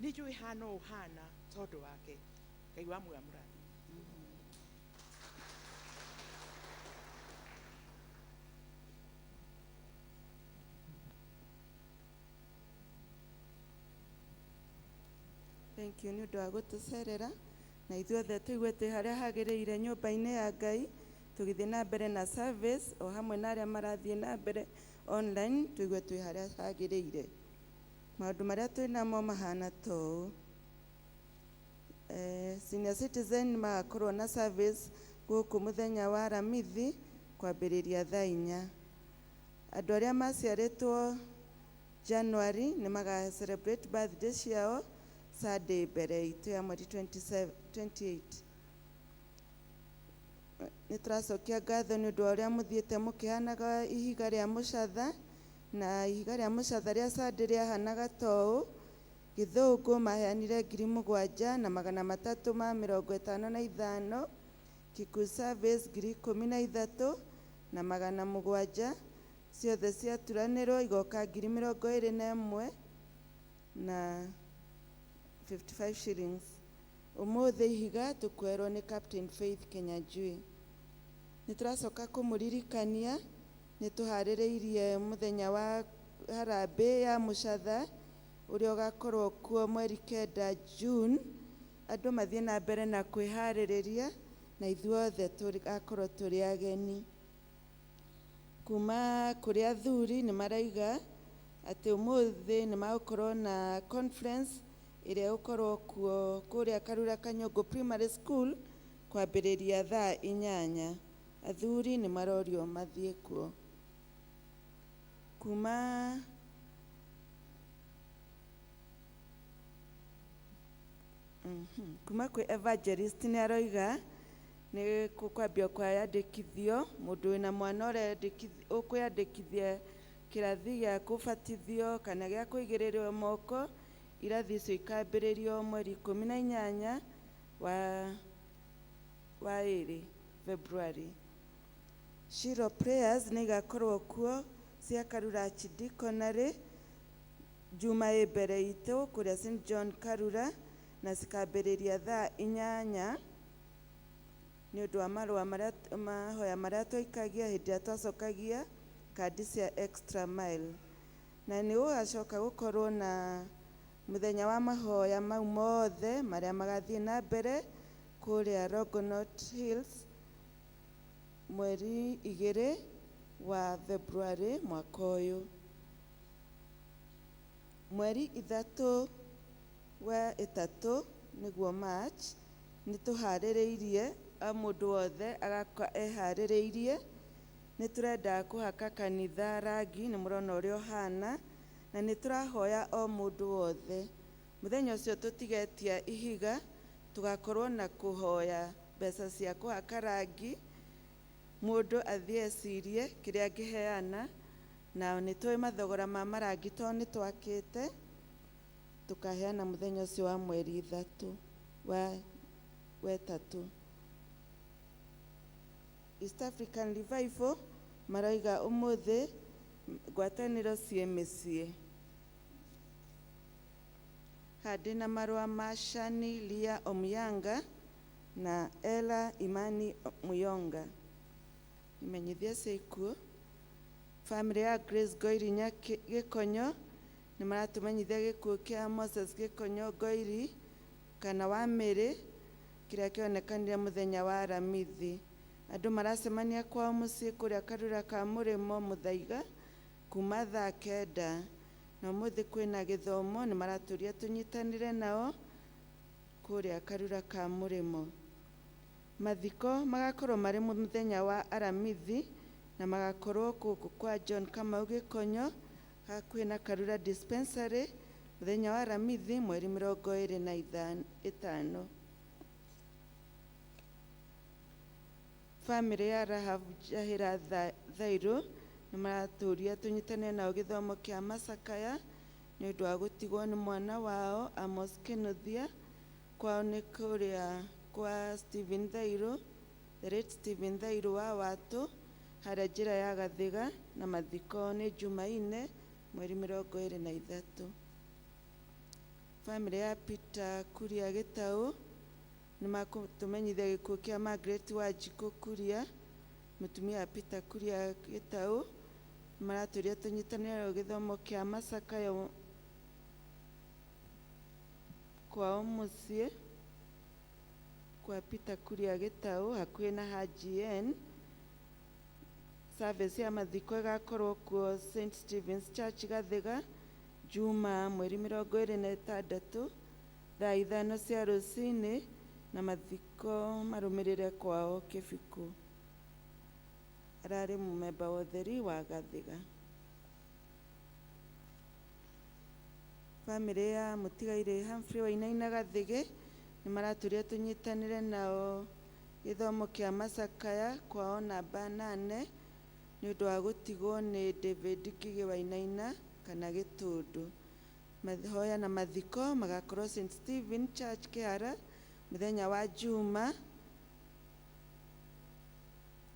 nĩ njũĩ hana ũhana tondũ wake. Ngai wa muoyo amũrathime. Thank you nĩ ũndũ wa gũtũcerera, na ithuothe tũigue twĩ harĩa hagĩrĩire nyũmba-inĩ ya Ngai, tũgĩthiĩ na mbere na service o hamwe na arĩa marathiĩ na mbere online, tũigue twĩ harĩa hagĩrĩire. Maũndũ marĩa twĩ namo mahana to senior citizen magakorwo na service gũkũ mũthenya wa aramithi kwambĩrĩria thaa 4. Andũ arĩa maciarĩtwo January nĩ maga celebrate birthday ciao Sunday mbere itu ya mweri 28. Nĩ tũracokia ngatho nĩ ũndũ wa ũrĩa mũthiĩte mũkĩhanaga ihiga rĩa mũcatha, na ihiga rĩa mũcatha rĩa Sunday rĩahanaga toũ. Gĩthũngũ maheanire 7,355, Kikuyu Service 13,700, ciothe ciaturanĩrwo igoka 21,000 na 55 shillings. Ũmũthĩ ihiga tũkwerwo nĩ Captain Faith Kenyanjui. Nĩ tũracoka kũmũririkania nĩ tũharĩrĩirie mũthenya wa harambĩ ya mũcatha ũrĩa ũgakorwo kuo mweri 9 June. Andũ mathiĩ na mbere na kwĩharĩrĩria na ithuothe tũgakorwo tũrĩ ageni. Kuma kũrĩ athuri nĩ maraiga atĩ ũmũthĩ nĩ magũkorwo na conference ĩrĩa ũkorwo kuo kũrĩa Karura Kanyongo Primary School kwambĩrĩria thaa 8. Athuri nĩ marorio mathiĩ kuo. Kuma kwĩ evangelist nĩ aroiga nĩ kwambia kwandĩkithio mũndũ wĩna mwana ũkwĩandĩkithia kĩrathi gĩa kũbatithio kana gĩa kũigĩrĩrwo moko. Irathi icio ikambĩrĩrio mweri 18 wa 2 February. Shiro prayers nĩ igakorwo kuo cia Karura Archdiaconry Juma mbere itũ kũrĩa St John Karura, na cikambĩrĩria thaa 8 nĩ ũndũ wa mahoya marĩa twaikagia hĩndĩ ĩrĩa twacokagia kandi cia extra mile. Na nĩ gũgacoka gũkorwo na mũthenya wa mahoya mau mothe marĩa magathiĩ na mbere kũrĩa Longonot Hills mweri 2 wa February mwaka ũyũ. Mweri 3 wa 3 nĩguo March nĩ tũharĩrĩirie mũndũ wothe agakorwo eharĩrĩirie. Nĩ tũrenda kũhaka kanitha rangi, nĩ mũrona ũrĩa ũhana, na nĩ tũrahoya o mũndũ wothe mũthenya ũcio tũtigetia ihiga, tũgakorwo na kũhoya mbeca cia kũhaka rangi. Mũndũ athiĩ ecirie kĩrĩa angĩheana, na nĩ tũĩ mathogora ma marangi tondũ nĩ twakĩte, tukaheana mũthenya ũcio wa mweri 3 wa 3. East African Revival maroiga ũmũthĩ ngwatanĩro ciĩ mĩciĩ. Handĩ na marũa ma Shani Lia Omuyanga na Ella Imani Muyonga. Imenyithia cia ikuũ. Family ya Grace Goirinya Gĩkonyo nĩ maratũmenyithia gĩkuũ kĩa Moses Gĩkonyo Ngoiri kana wa Mĩrĩ kĩrĩa kĩonekanire mũthenya wa aramithi. Andũ maracemania kwao mũciĩ kũrĩa Karura ka Mũrĩmo Mũthaiga kuma thaa 9. Na ũmũthĩ kwĩna gĩthomo, nĩ maratũria tũnyitanĩre nao kũrĩa Karura ka Mũrĩmo. Mathiko magakorwo marĩ mũthenya wa aramithi na magakorwo gũkũ kwa John Kamau Gĩkonyo hakuhĩ na Karura Dispensary mũthenya wa aramithi mweri 25. Family ya Rahab Jahira Thairu nĩ maratũria tũnyitanĩre nao gĩthomo kĩa Macakaya nĩ ũndũ wa gũtigwo nĩ mwana wao Amos Kĩnuthia. Kwao nĩ kũrĩa kwa Stephen Thairu, the late Stephen Thairu wa Watu harĩa njĩra ya Gathiga, na mathiko nĩ Jumaine mweri 23. Family ya Peter Kuria Gĩtaũ nĩ makũtũmenyithia gĩkuũ kĩa Margaret Wanjikũ Kuria, mũtumia wa Peter Kuria Gĩtaũ. Maratũria tũnyitanĩre gĩthomo kĩa Macakaya kwao mũciĩ kwa Peter Kuria Gĩtaũ hakuhĩ na Haji N. Service ya mathiko ĩgakorwo kuo St Stephen's Church Gathiga Juma mweri 26 thaa 5 cia rũcinĩ na mathiko marumirire kwao Kibiku. Ararĩ mũmemba wa ũtheri wa Gathiga. Bamĩrĩ ya mũtigairĩ Humphrey Wainaina Gathigi nĩ maratũria tũnyitanĩre nao gĩthomo kĩa macakaya kwao namba 8 nĩ ũndũ wa gũtigwo nĩ David Ngigĩ Wainaina kana Gĩtũndũ. Mahoya na mathiko magakorwo St. Stephen Church Kĩara mũthenya wa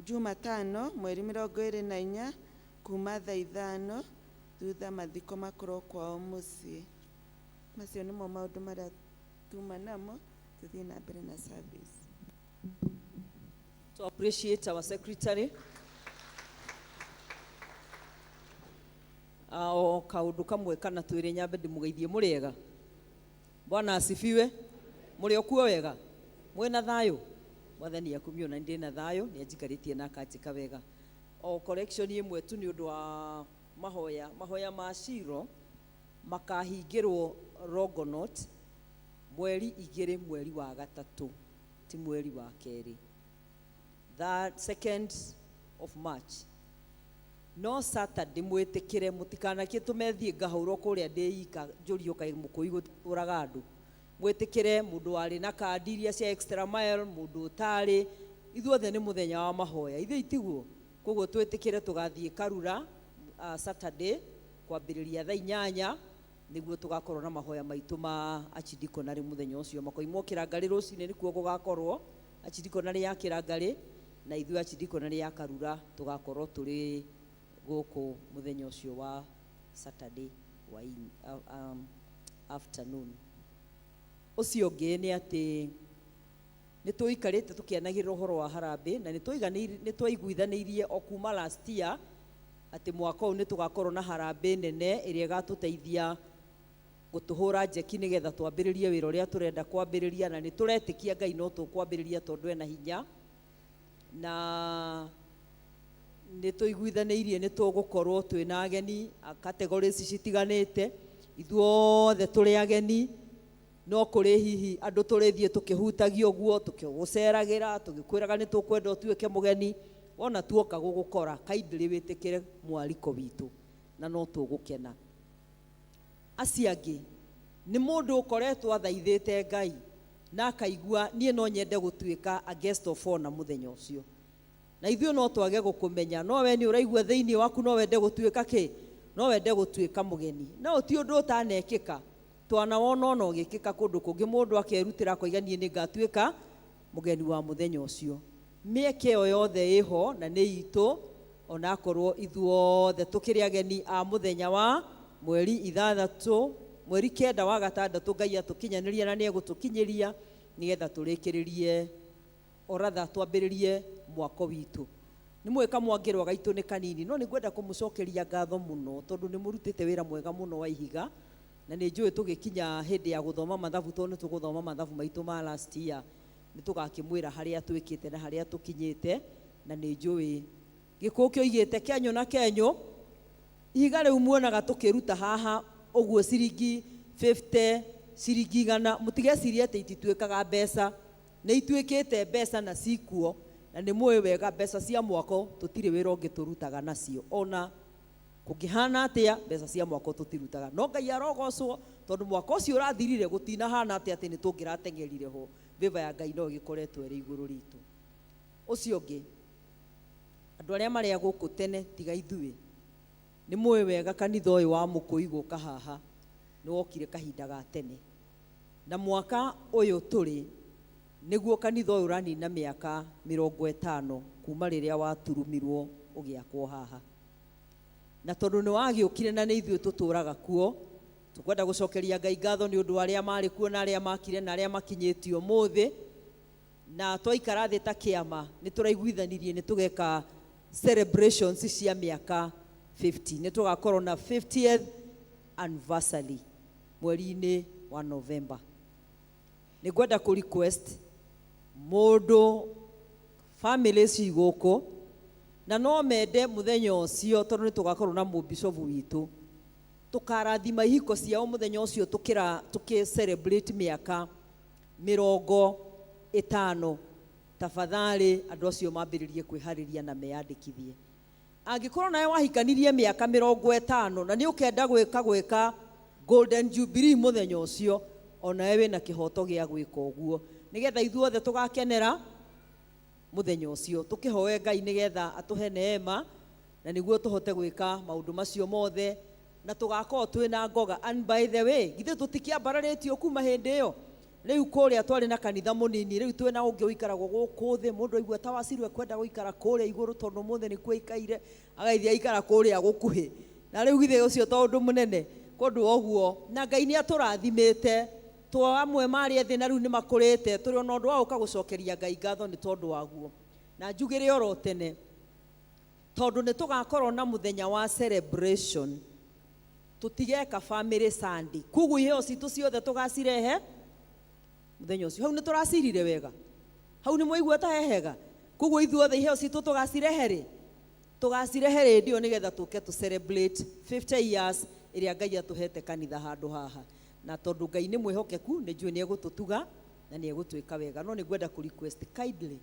Jumatano mweri 24 kuma thaa 5 thutha mathiko makorwo kwao mũciĩ. Macio nĩmo maũndũ marĩa tuma namo, tuthiĩ na mbere na service. To appreciate our secretary. O kaundu kamwe kana twire nyambe ndimugeithie muriega. Bwana asifiwe. Muri okuo wega. Mwena thayo. Mwathani akumio na ndi na thayo ni ajikaritie na akajika wega. O correction imwe tu ni undu wa mahoya ma Shiro makahingirwo Rogonot mweri 2 mweri wa gatatu ti mweri wa keri. That 2nd of March. No Saturday mwetekire mutikana kitumethie ngahuro kuria ndeika njurio kai mukui guturaga andu. Mwetekire mundu ari na kandi iria cia extra mile mundu utari ithuothe ni muthenya wa mahoya ithe itiguo koguo twetekire tugathie Karura Saturday kwambiriria thaa 8 niguo tugakorwo na mahoya maitu ma achidikonari muthenya ucio makoimwo Kirangari rucine nikuo gugakorwo achidikonari ya Kirangari na ithuĩ achidikonari ya Karura tugakorwo turi guku muthenya ucio wa Saturday wa afternoon. Ucio ũngĩ nĩ atĩ nĩ tũikarĩte tũkĩanagĩrĩra ũhoro wa harambĩ na nĩ twaiguithanĩirie o kuma last year atĩ mwaka ũyũ nĩ tũgakorwo na harambĩ nene ĩrĩa ĩgatũteithia gũtũhũra njeki nĩgetha twambĩrĩrie wĩra ũrĩa tũrenda kwambĩrĩria na nĩ tũretĩkia Ngai no tũkwambĩrĩria tondũ ena hinya na nĩ tũiguithanĩirie nĩ tũgũkorwo twĩna ageni categories citiganĩte ithuothe tũrĩ ageni no kũrĩ hihi andũ tũrĩthiĩ tũkĩhutagio ũguo tũkĩgũceragĩra tũgĩkwĩraga nĩ tũkwenda ũtuĩke mũgeni ona tuoka gũgũkora kaindĩrĩ wĩtĩkĩre mwaliko witũ na no tũgũkena. Acio angĩ nĩ mũndũ ũkoretwo athaithĩte Ngai na akaigua niĩ no nyende gũtuĩka a guest of honor mũthenya ũcio na ithuĩ no twage gũkũmenya no we nĩ ũraigua thĩinĩ waku no wende gũtuĩka kĩ no wende gũtuĩka mũgeni no ti ũndũ ũtanekĩka twana wona no gĩkĩka kũndũ kũngĩ mũndũ akerutĩra koiga niĩ nĩ ngatuĩka mũgeni wa mũthenya ũcio. Mĩeke ĩyo yothe ĩho na nĩ itũ ona akorwo ithuothe tũkĩrĩ ageni a mũthenya wa mweri 6 mweri 9 wa gatandatũ Ngai atũkinyanĩria na nĩ egũtũkinyĩria nĩgetha tũrĩkĩrĩrie oratha twambĩrĩrie mwako witũ. Nĩ mweka mwangĩrwa gaitũ nĩ kanini no nĩ ngwenda kũmũcokeria ngatho mũno tondũ nĩ mũrutĩte wĩra mwega mũno wa ihiga na nĩ njũĩ tũgĩkinya hĩndĩ ya gũthoma mathabu tondũ tũgũthoma mathabu maitũ ma last year nĩ tũgakĩmwĩra harĩa twĩkĩte na harĩa tũkinyĩte na nĩ njũĩ gĩkũũ kĩoigĩte Kenyo na Kenyo ihiga rĩu muonaga tũkĩruta haha ũguo ciringi 50 ciringi 100 mũtigecirie atĩ itituĩkaga mbeca nĩ ituĩkĩte mbeca na cikuo na nĩ mũĩ wega mbeca cia mwako tũtirĩ wĩra ũngĩ tũrutaga nacio ona kũngĩhana atĩa mbeca cia mwako tũtirutaga no Ngai arogocwo tondũ mwaka ũcio ũrathirire gũtinahana atĩa atĩ nĩ tũngĩratengerire ho viva ya Ngai no gĩkoretwo ĩrĩ igũrũ ritũ. Ũcio ũngĩ andũ arĩa marĩa gũkũ tene tiga ithuĩ nĩ mũĩ wega kanitha ũyũ wa Mũkũi gũka haha nĩ wokire kahinda ga tene na mwaka ũyũ tũrĩ nĩguo kanitha ũyũ ũranina mĩaka 50 kuma rĩrĩa waturumirwo ũgĩakwo haha na tondũ nĩ wagĩũkire na nĩ ithuĩ tũtũraga kuo tũkwenda gũcokeria Ngai ngatho nĩ ũndũ arĩa marĩ kuo na arĩa makire na arĩa makinyĩtio mũthĩ na twaikara thĩ ta kĩama nĩ tũraiguithanirie nĩ tũgeka celebrations cia mĩaka 50 nĩ tũgakorwo na 50th anniversary mweri-inĩ wa November. Nĩ ngwenda kũ request mũndũ family cigũkũ na no mende mũthenya ũcio tondũ nĩ tũgakorwo na mũbishofu witũ tukarathima ihiko ciao mũthenya ũcio tukĩ celebrate mĩaka 50 5 tafadhali andũ acio mambĩrĩrie kwĩharĩria na meyandĩkithie. Angĩkorwo nawe wahikanirie mĩaka 50 na nĩ ũkenda gwĩka Golden Jubilee mũthenya ũcio, onawe wĩna kĩhoto gĩa gwĩka ũguo, nĩgetha ithuothe tũgakenera mũthenya ũcio. Tũkĩhoe Ngai nĩgetha atũhe neema na nĩguo tũhote gwĩka maũndũ macio mothe na tũgakorwo twĩna ngoga. And by the way, githĩ tũtikĩambararĩtio kuma hĩndĩ ĩyo? Rĩu kũrĩa twarĩ na kanitha mũnini, rĩu twĩna ũngĩ ũikaragwo gũkũ thĩ, mũndũ aigua ta Wacirũ ekwenda gũikara kũrĩa igũrũ tondũ mũthĩ nĩ kuoikaire, agaithia aikara kũrĩa gũkuhĩ. Na rĩu githĩ ũcio to ũndũ mũnene kũndũ ũguo, na Ngai nĩ atũrathimĩte twa amwe marĩ thĩ na rĩu nĩ makũrĩte, tũrĩ ona ũndũ wa gũka gũcokeria Ngai ngatho nĩ tondũ waguo. Na njugĩre oro tene tondũ nĩ tũgakorwo na mũthenya wa celebration, tũtigeka family Sunday, koguo iheo citũ ciothe tũgacirehe mũthenya ũcio. Hau nĩ tũracirire wega, hau nĩ mwaigua ta hehega. Koguo ithuothe iheo citũ tũgacirehe rĩ ndio nĩgetha tũke tũ celebrate 50 years ĩrĩa Ngai atũhete kanitha handũ haha. Na tondũ Ngai nĩ mwĩhokeku, nĩ njũĩ nĩ egũtũtuga na nĩ egũtwĩka wega. No nĩ ngwenda kũ request kindly,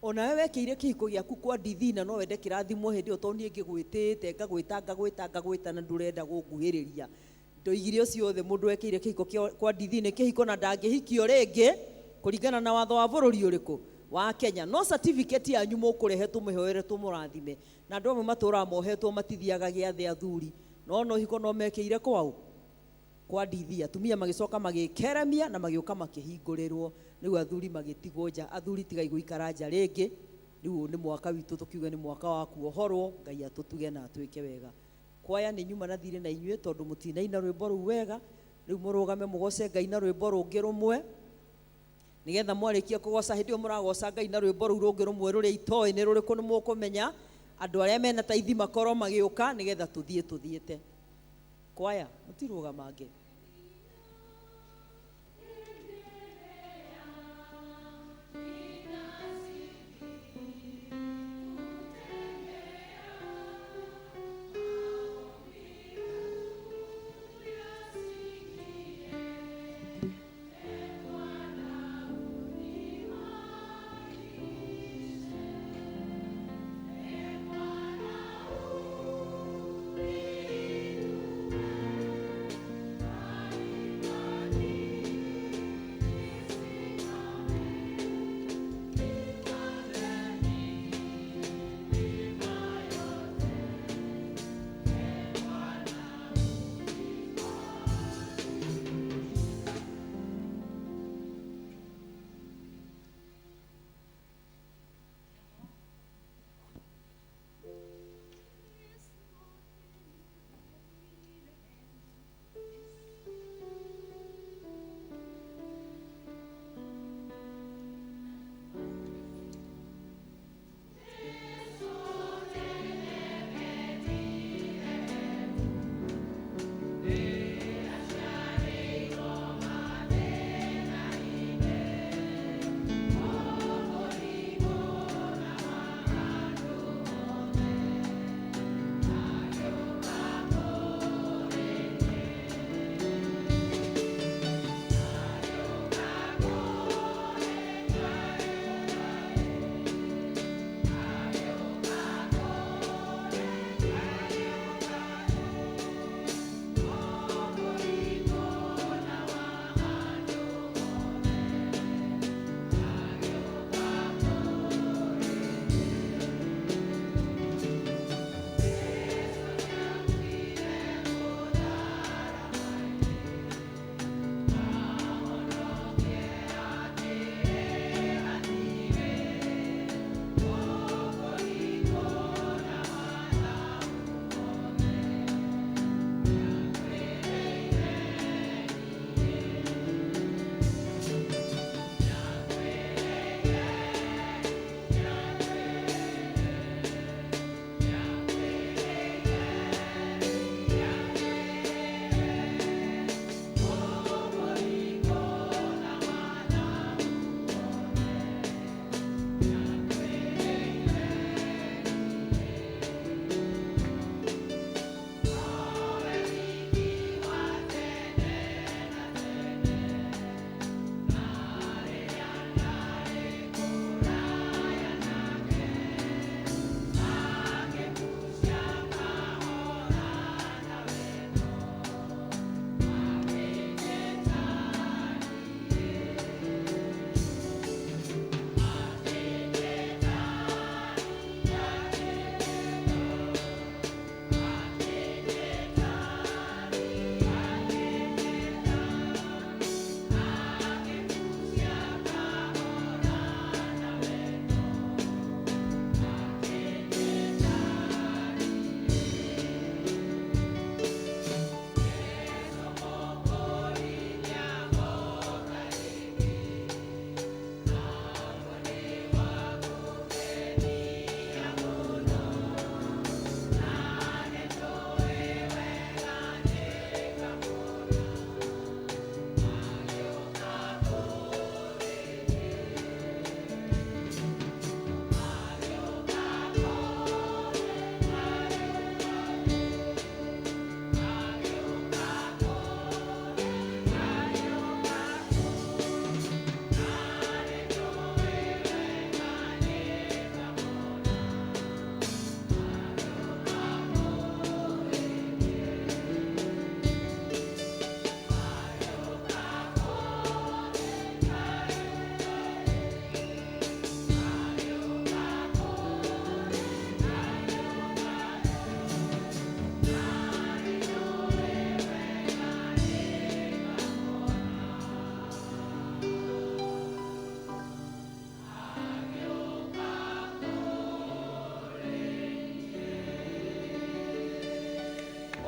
onawe wekĩire kĩhiko gĩaku kwa ndithi na no wende kĩrathimo hĩndĩ ĩyo, tondũ niĩ ngĩgwĩtĩte ngagwĩta na ndũrenda gũnguhĩrĩria. Ndoigire ũcio othe mũndũ wekĩire kĩhiko kwa ndithi nĩ kĩhiko na ndangĩhikio rĩngĩ kũringana na watho wa bũrũri ũrĩkũ wa Kenya. No certificate yanyu mũkũrehe tũmĩhoere tũmũrathime, na andũ amwe matũũraga mohetwo matithiaga gĩathĩ athuri, no ũhiko no mekĩire kwao kwa ndithi, atumia magĩcoka magĩkeremia na magĩũka makĩhingũrĩrwo, rĩu athuri magĩtigwo nja. Athuri tigai gũikara nja rĩngĩ, rĩu nĩ mwaka witũ tũkiuga nĩ mwaka wa kuohorwo. Ngai atũtuge na atwĩke wega. Kwaya nĩ nyuma na thire na inyuĩ tondũ mũtinaina rwĩmbo rũu wega, rĩu mũrũgame mũgoce Ngai na rwĩmbo rũngĩ rũmwe, nĩgetha mwarĩkia kũgoca hĩndĩ ĩyo mũragoca Ngai na rwĩmbo rũu rũngĩ rũmwe rũrĩa itoĩ nĩ rũrĩkũ nĩ mũkũmenya. Andũ arĩa mena taithi makorwo magĩũka nĩgetha tũthiĩte. Kwaya mũtirũgamange.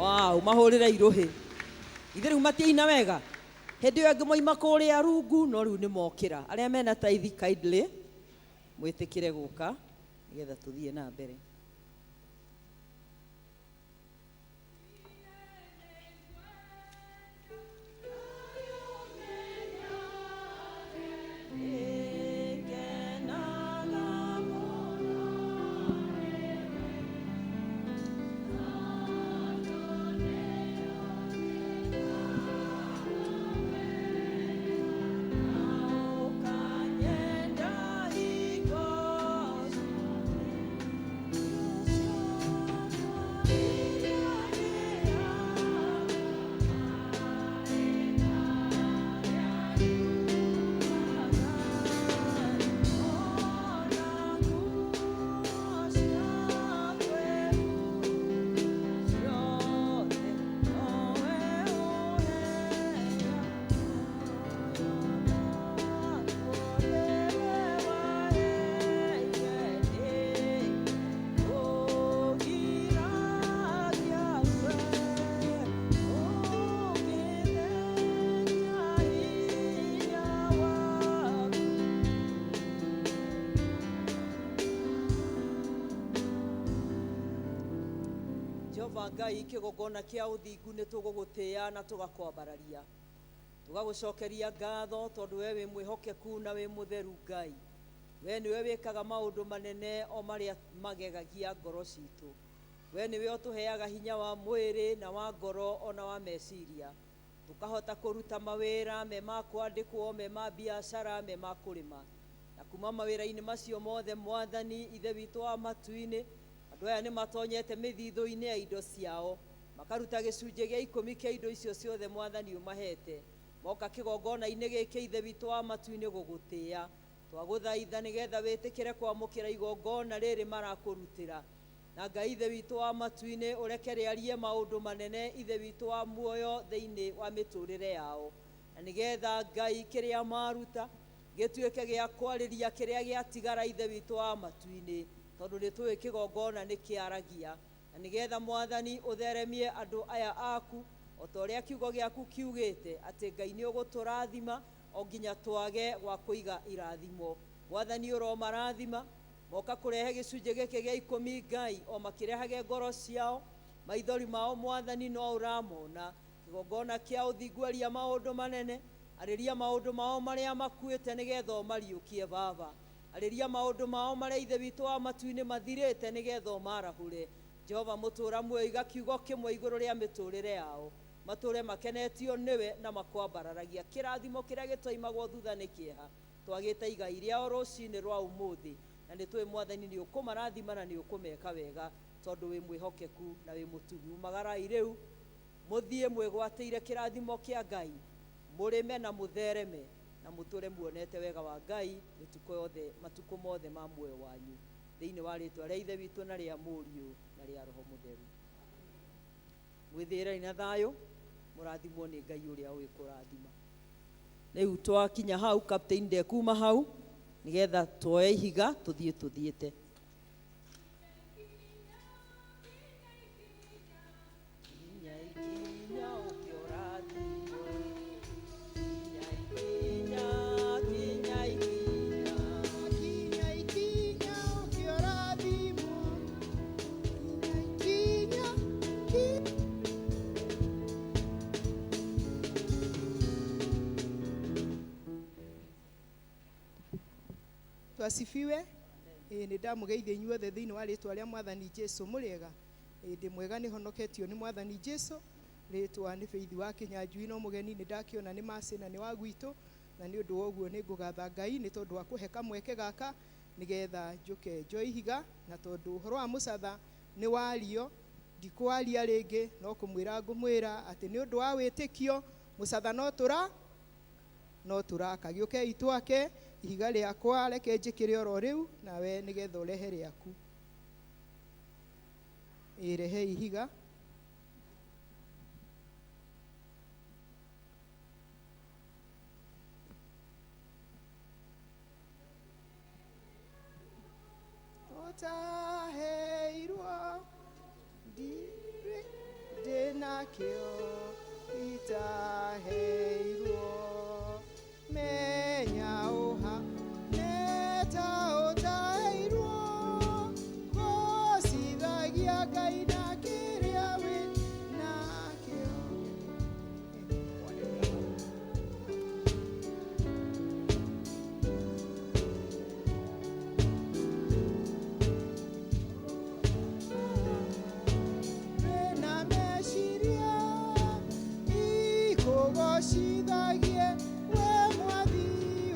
Wow, mahũrĩre iruhi. Ithe rĩu matiaina wega. Hĩndĩ ĩyo angĩ moima kũrĩa rungu no rĩu nĩ mokĩra. Arĩa mena taithi kindly mwĩtĩkĩre gũka nĩgetha tũthiĩ na mbere. Ngai kĩgongona kĩa ũthingu nĩ tũgũgũtĩĩa na tũgakwambararia. Tũgagũcokeria ngatho tondũ we wĩ mwĩhokeku na wĩ mũtheru Ngai. We nĩwe wĩkaga maũndũ manene o marĩa magegagia ngoro citũ. We nĩwe ũtũheaga hinya wa mwĩrĩ na wa ngoro ona wa meciria. Tũkahota kũruta mawĩra me ma kwandĩkwo, me ma biacara, me ma kũrĩma. Na kuma mawĩra-inĩ macio mothe Mwathani ithe witũ wa matu-inĩ, andũ aya nĩ matonyete mĩthithũ-inĩ ya indo ciao makaruta gĩcunjĩ gĩa 10 kĩa indo icio ciothe Mwathani ũmahete. Moka kĩgongona-inĩ gĩkĩ ithe witũ wa matu-inĩ gũgũtĩĩa. Twagũthaitha nĩgetha wĩtĩkĩre kwamũkĩra igongona rĩrĩ marakũrutĩra. Na Ngai ithe witũ wa matu-inĩ ũreke rĩarie maũndũ manene ithe witũ wa muoyo thĩinĩ wa mĩtũrĩre yao. Na nĩgetha Ngai kĩrĩa maruta gĩtuĩke gĩa kwarĩria kĩrĩa gĩatigara ithe witũ wa matu-inĩ. Tondũ nĩ tũĩ kĩgongona nĩ kĩaragia. Na nĩgetha Mwathani ũtheremie andũ aya aku o ta ũrĩa kiugo gĩaku kiugĩte atĩ Ngai nĩ ũgũtũrathima o nginya twage gwa kũiga irathimo. Mwathani ũromarathima moka kũrehe gĩcunjĩ gĩkĩ gĩa 10 Ngai o makĩrehage ngoro ciao, maithori mao Mwathani no ũramona. Kĩgongona kĩa ũthingu aria maũndũ manene, arĩria maũndũ mao marĩa makuĩte nĩgetha ũmariũkie Baba. Arĩria maũndũ mao marĩa ithe witũ wa matu-inĩ mathirĩte nĩgetha ũmarahũre. Jehova mũtũra muoyo iga kiugo kĩmwe igũrũ rĩa mĩtũrĩre yao. Matũre makenetio nĩwe na makwambararagia. Kĩrathimo kĩrĩa gĩtoimagwo thutha nĩ kĩeha. Twagĩte igai rĩao rũcinĩ rwa ũmũthĩ. Na nĩ tũĩ Mwathani nĩ ũkũmarathima na nĩ ũkũmeka wega tondũ wĩ mwĩhokeku na wĩ mũtugi. Umagarai rĩu mũthiĩ mwĩgwatĩire kĩrathimo kĩa Ngai. Mũrĩme na mũthereme na mũtũre muonete wega wa Ngai matukũ mothe ma muoyo wanyu. Thĩinĩ wa rĩtwa rĩa ithe witũ na rĩa mũriũ na rĩa roho mũtheru. Mwĩthĩĩrei na thayũ, mũrathimwo nĩ Ngai ũrĩa ũĩ kũrathima. Rĩu twakinya hau, Captain ndekuma hau nĩgetha tuoye ihiga tũthiĩ tũthiĩte. Twasifiwe. Nĩ ndamũgeithia inyuothe thĩinĩ wa rĩtwa rĩa Mwathani Jesũ. Mũrĩega? Ndĩ mwega, nĩ honoketio nĩ Mwathani Jesũ. Rĩtwa nĩ Faith wa Kĩnyanjui, no mũgeni nĩ ndakĩona nĩ Mercy na nĩ wa gwitũ, na nĩ ũndũ wa ũguo nĩ ngũgatha Ngai nĩ tondũ wa kũhe kamweke gaka nĩgetha njũke njoe ihiga. Na tondũ ũhoro wa mũcatha nĩ wario, ndikwaria rĩngĩ, no kũmwĩra ngũmwĩra atĩ nĩ ũndũ wa wĩtĩkio mũcatha no tũraka. Gĩũkei twake ihiga rĩakwa, reke njĩkĩre oro rĩu nawe nĩgetha ũrehe rĩaku. Rehe ihiga. Otaheirwo ndĩ nakĩo itaheirwo menya ũha neta ũtaheirwo gũcithagia Ngai na kĩrĩa wĩ nakĩo. Wĩna meciria ikũgocithagie we Mwathi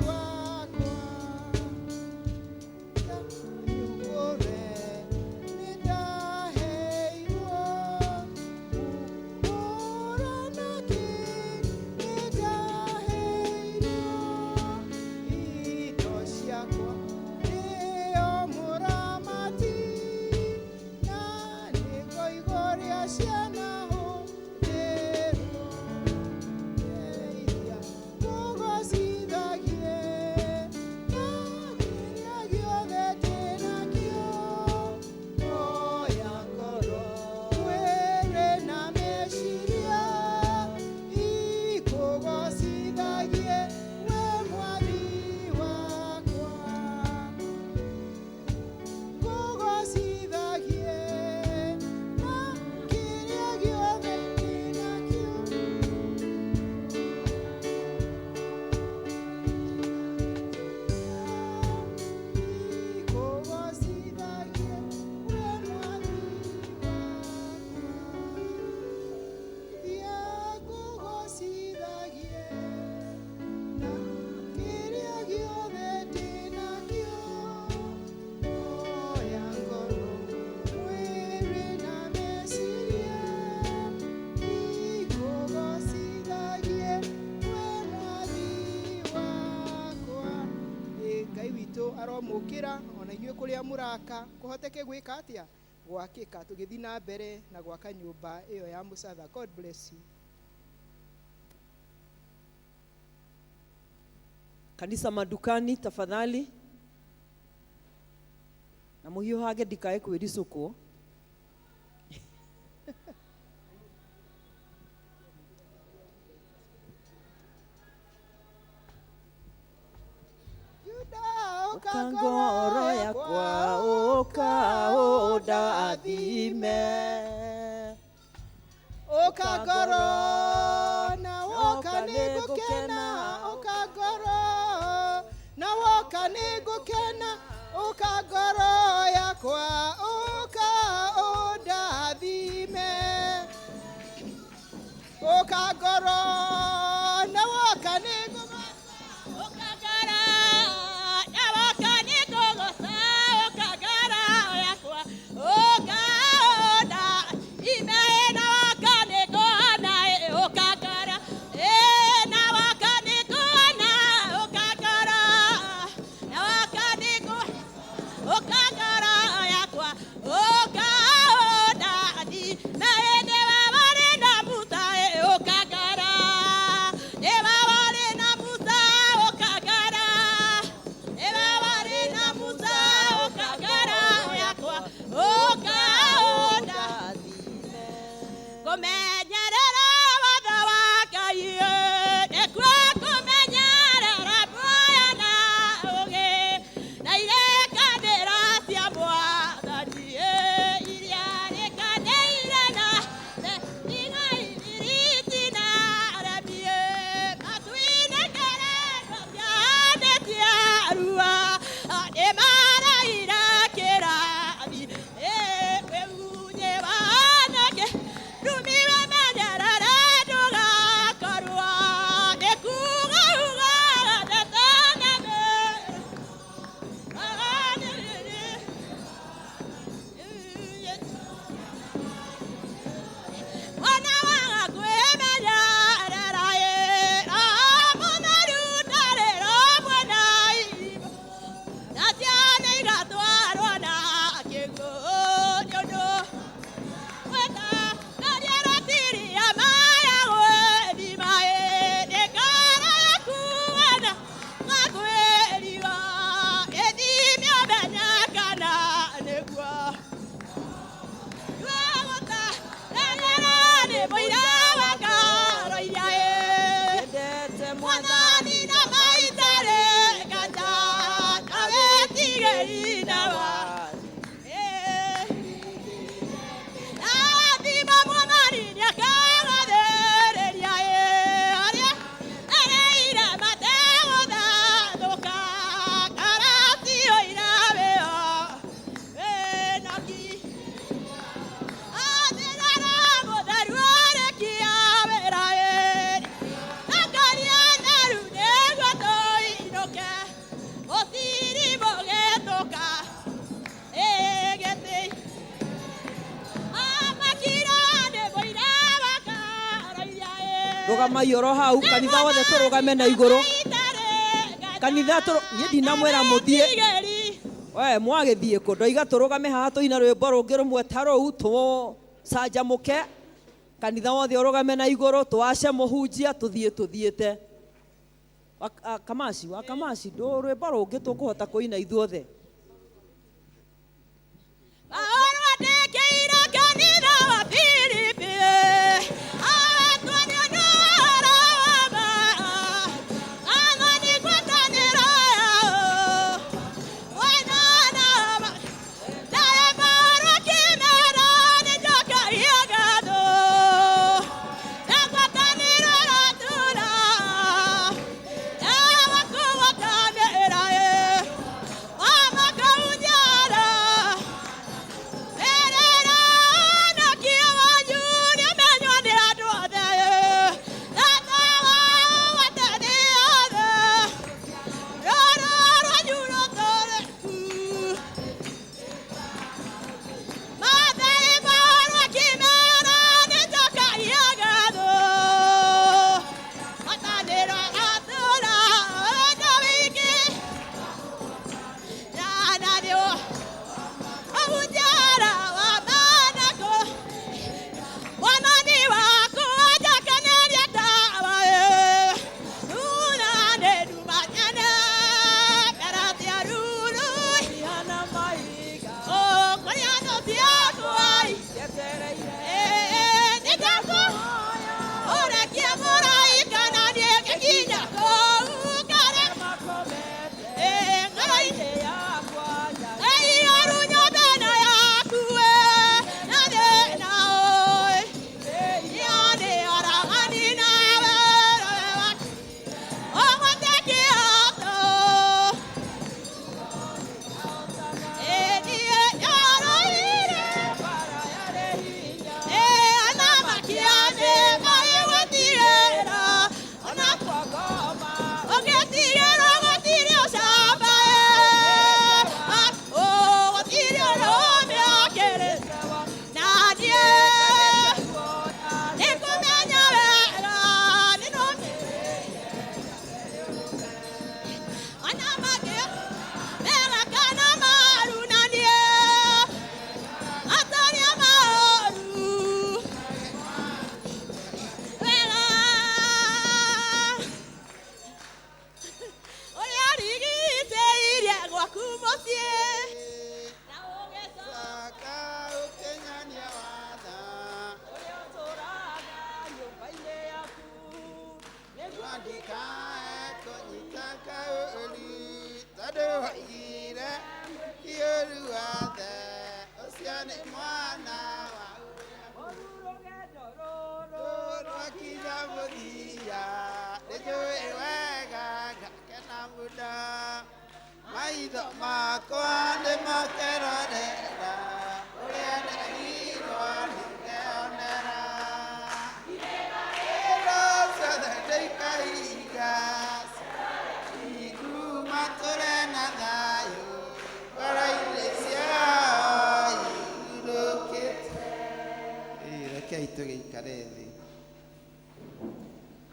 wakwa. Nyugũre nĩndaheirwo ũhoro nakĩ nĩndaheirwo indo ciakwa nĩo mũramati na nĩngũigũria ciana hũthĩrwo geithia ngũgocithagie na kĩrĩa gĩothe ndĩnakĩo oya ngoro mwĩrĩ na meciria ikũgocithagie we Mwathi wakwa. Ngũgocithagie na kĩrĩa gĩothe ndĩnakĩo. Ikũgocithagie we Mwathi wakwa. Thia ngũgocithagie na kĩrĩa gĩothe ndĩnakĩo. Oya ngoro mwĩrĩ na meciria ikũgocithagie we Mwathi wakwa. Ngai witũ aromũkĩra ona inyuĩ kũrĩa mũraka kũhoteke gwĩka atĩa gwakĩka tũgĩthiĩ na mbere na gwaka nyũmba ĩyo ya mũcatha. God bless you. Kanisa madukani tafadhali, na mũhiũhange ndikae kwĩricũkwo. Ũka ngoro yakwa ũka ũndathime, Ũka ngoro na woka nĩngũkena, ũka ngoro na woka nĩngũkena, ũka ngoro yakwa ũka ũndathime. Ũka ngoro na woka nĩngũkena, Now I rũgama ioro hau kanitha wothe tũrũgame na igũrũ kanitha niĩ ndinamwĩra mũthiĩ we mwagĩthiĩ kũ ndoiga tũrũgame haha tũina rwĩmbo rũngĩ rũmwe ta rũu tũcanjamũke kanitha wothe ũrũgame na igũrũ tũace mũhunjia tũthiĩte Kamashi rwĩmbo rũngĩ tũkũhota kũina ithuothe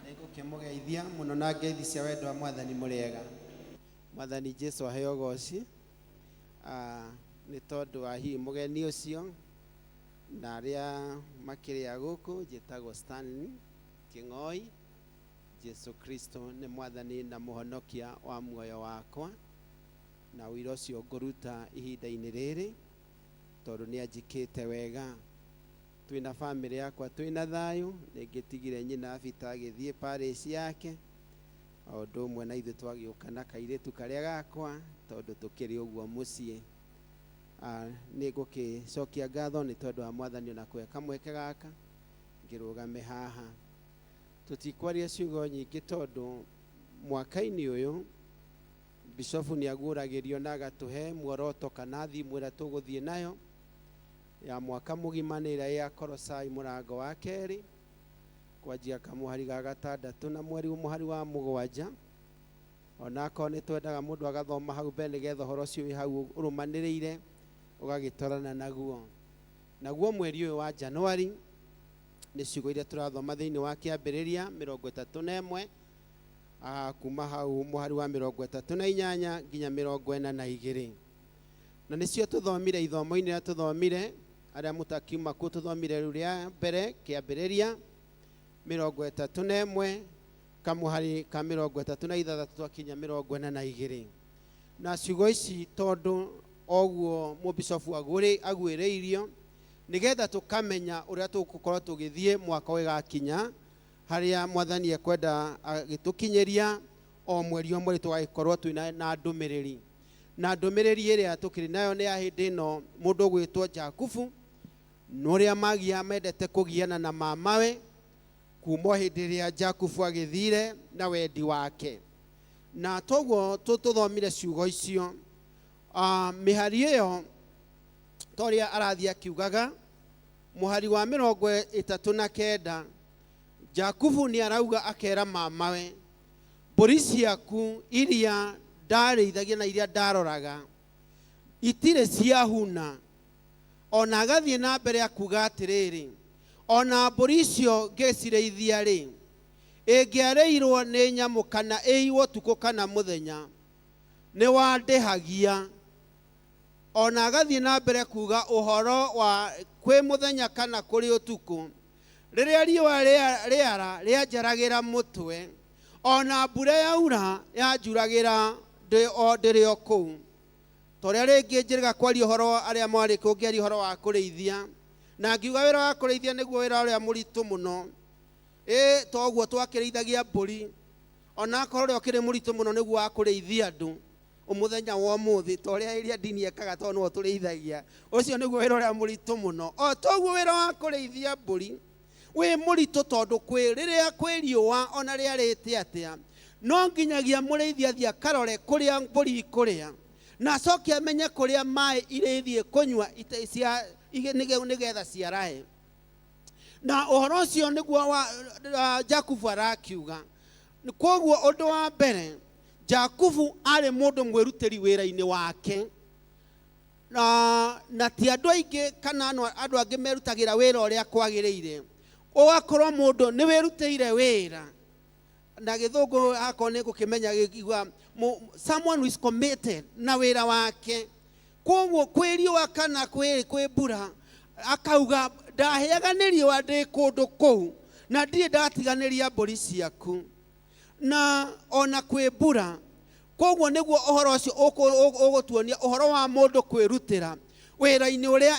nĩngũkĩmũgeithia mũno na ngeithi cia wendo wa Mwathani mũrĩega. Mwathani Jesu aheo goci nĩ tondũ wa hihi mũgeni ũcio na arĩa makĩrĩa gũkũ. Njĩtagwo Stanley Kĩng'oi. Jesu Kristo nĩ Mwathani na mũhonokia wa muoyo wakwa, na ũira ũcio ngũruta ihinda-inĩ rĩrĩ tondũ nĩ anjĩkĩte wega. Twĩna bamĩrĩ yakwa twĩna thayũ, nĩngĩtigire nyina Abita agĩthiĩ parish yake, o ũndũ ũmwe na ithuĩ twagĩũka na kairĩtu karĩa gakwa tondũ tũkĩrĩ ũguo mũciĩ. Nĩngũkĩcokia ngatho nĩ tondũ wa Mwathani ona kũhe kamweke gaka ngĩrũgame haha. Tũtikwaria ciugo nyingĩ tondũ mwaka-inĩ ũyũ bishofu nĩaguũragĩrio na agatũhe muoroto kana thimũ ĩrĩa tũgũthiĩ nayo ya mwaka mũgima nĩ ĩrĩa ya Kolosai mũrango wa 2 kwanjia kamũhari ga 6 na mweri mũhari wa 7. Onako nĩ twendaga mũndũ agathoma hau mbere nĩgetha ũhoro ũcio wĩ hau ũrũmanĩrĩire ũgagĩtwarana naguo. Naguo mweri ũyũ wa Januari nĩ ciugo iria tũrathoma thĩinĩ wa Kĩambĩrĩria 31 kuma hau mũhari wa 38 nginya 42, na nĩcio tũthomire ithomo-inĩ rĩrĩa tũthomire. Arĩa mũtakiuma kuo tũthomire rĩu rĩa mbere Kĩambĩrĩria 31 kamuhari ka 36 twakinya 42, na ciugo ici tondũ oguo mũbishofu agwĩrĩirio nigetha tukamenya ũrĩa tũgũkorwo tũgĩthiĩ mwaka ũgakinya harĩa mwathani ekwenda agĩtũkinyĩria o mweri ũmwe tũgagĩkorwo twĩna ndũmĩrĩri. Na ndũmĩrĩri ĩrĩa tũkĩrĩ nayo nĩ ya hĩndĩ ĩno mũndũ ũgwĩtwo Jakubu, n'ũrĩa magia mendete kũgiana na mamawe kuma hĩndĩ ĩrĩa Jakubu agĩthire na wendi wake. Na toguo tũthomire ciugo icio mĩhari ĩyo torĩa arathiĩ akiugaga. Mũhari wa 39 Jakubu nĩ arauga akera mamawe, mbũri ciaku iria ndarĩithagia na iria ndaroraga itirĩ ciahuna. Ona agathiĩ na mbere akuga atĩrĩrĩ, ona mbũri icio ngĩcirĩithia rĩ, ĩngĩarĩirwo nĩ nyamũ kana ĩiywo tukũ kana mũthenya, nĩ wandĩhagia. Ona agathiĩ na mbere kuga ũhoro wa kwĩ mũthenya kana kũrĩ ũtukũ, rĩrĩa riũa rĩara rĩanjaragĩra mũtwe, ona mbura yaura yanjuragĩra ndĩrĩ o kũu. Torĩa rĩngĩ njĩrĩga kwaria ũhoro arĩa mwarĩ kũu, ngĩaria ũhoro wa kũrĩithia, na ngiuga wĩra wa kũrĩithia nĩguo wĩra ũrĩa mũritũ mũno. Toguo twakĩrĩithagia mbũri, ona akorwo ũrĩa ũkĩrĩ mũritũ mũno nĩguo wa kũrĩithia andũ mũthenya wa ũmũthĩ, torĩa iria ndini ekaga tondũ nĩwe tũrĩithagia, ũcio nĩguo wĩra ũrĩa mũritũ mũno. O toguo wĩra wa kũrĩithia mbũri wĩ mũritũ, tondũ rĩrĩa kwĩ riũa ona rĩarĩte atĩa, no nginyagia mũrĩithia athiĩ akarore kũrĩa mbũri ikũrĩa, na acoke amenye kũrĩa maĩ irĩthiĩ kũnyua nĩgetha ciarahe. Na ũhoro ũcio nĩguo Jakubu arakiuga. Koguo ũndũ wa mbere, Jakubu arĩ mũndũ mwĩrutĩri wĩra-inĩ wake, na ti andũ aingĩ kana andũ angĩ merutagĩra wĩra ũrĩa kwagĩrĩire. Ũgakorwo mũndũ nĩ wĩrutĩire wĩra, na gĩthũngũ akorwo nĩ gũkĩmenya gĩkiuga someone who is committed na wĩra wake. Koguo kwĩ riũa kana kwĩ mbura, akauga ndahĩaga nĩ riũa ndĩ kũndũ kũu, na ndirĩ ndatiganĩria mbũri ciaku, na ona kwĩ mbura. Koguo nĩguo ũhoro ũcio ũgũtuonia ũhoro wa mũndũ kwĩrutĩra wĩra-inĩ ũrĩa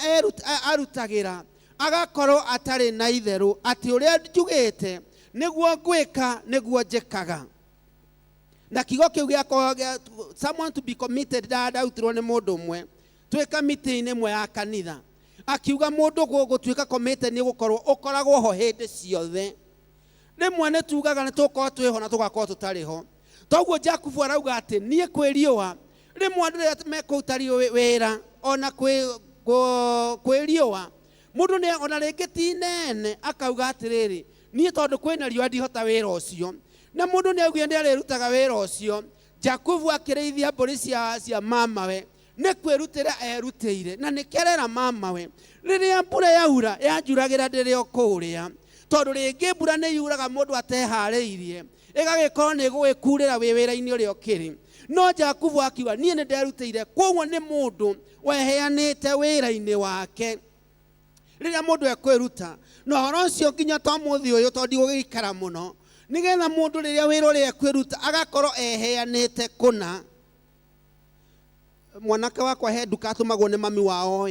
arutagĩra, agakorwo atarĩ na itherũ, atĩ ũrĩa njugĩte nĩguo ngwĩka nĩguo njĩkaga. Na kiugo kĩu gĩakorwo someone to be committed ndautirwo nĩ mũndũ ũmwe twĩka mĩtĩ-inĩ ĩmwe ya kanitha, akiuga mũndũ gũtuĩka committed nĩ gũkorwo ũkoragwo ho hĩndĩ ciothe. Rĩmwe nĩ tugaga nĩ tũkorwo twĩho na tũgakorwo tũtarĩ ho. Toguo Jakubu arauga atĩ niĩ kwĩ riũa, rĩmwe andũ rĩrĩa mekũruta wĩra ona kwĩ riũa, mũndũ nĩ ona rĩngĩ ti nene akauga atĩrĩrĩ, niĩ tondũ kwĩna riũa ndihota wĩra ũcio. Na mũndũ nĩ augire nĩ arĩrutaga wĩra ũcio. Jakubu akĩrĩithia mbũri cia mamawe, nĩ kwĩrutĩra erutĩire, na nĩ kerera mamawe rĩrĩa mbura yaura yanjuragĩra ndĩrĩ o kũrĩa, tondũ rĩngĩ mbura nĩ yuraga mũndũ ateharĩirie, ĩgagĩkorwo nĩ gũgĩkurĩra wĩ wĩra-inĩ ũrĩa ũkĩrĩ. No Jakubu akiuga niĩ nĩ nderutĩire. Koguo nĩ mũndũ weheanĩte wĩra-inĩ wake rĩrĩa mũndũ ekwĩruta. Na ũhoro ũcio nginya to mũthĩ ũyũ, tondũ ndigũgĩikara mũno, nĩgetha mũndũ rĩrĩa wĩra ũrĩa ekwĩruta agakorwo eheanĩte kũna. Mwanake wakwa he nduka atũmagwo nĩ mami wao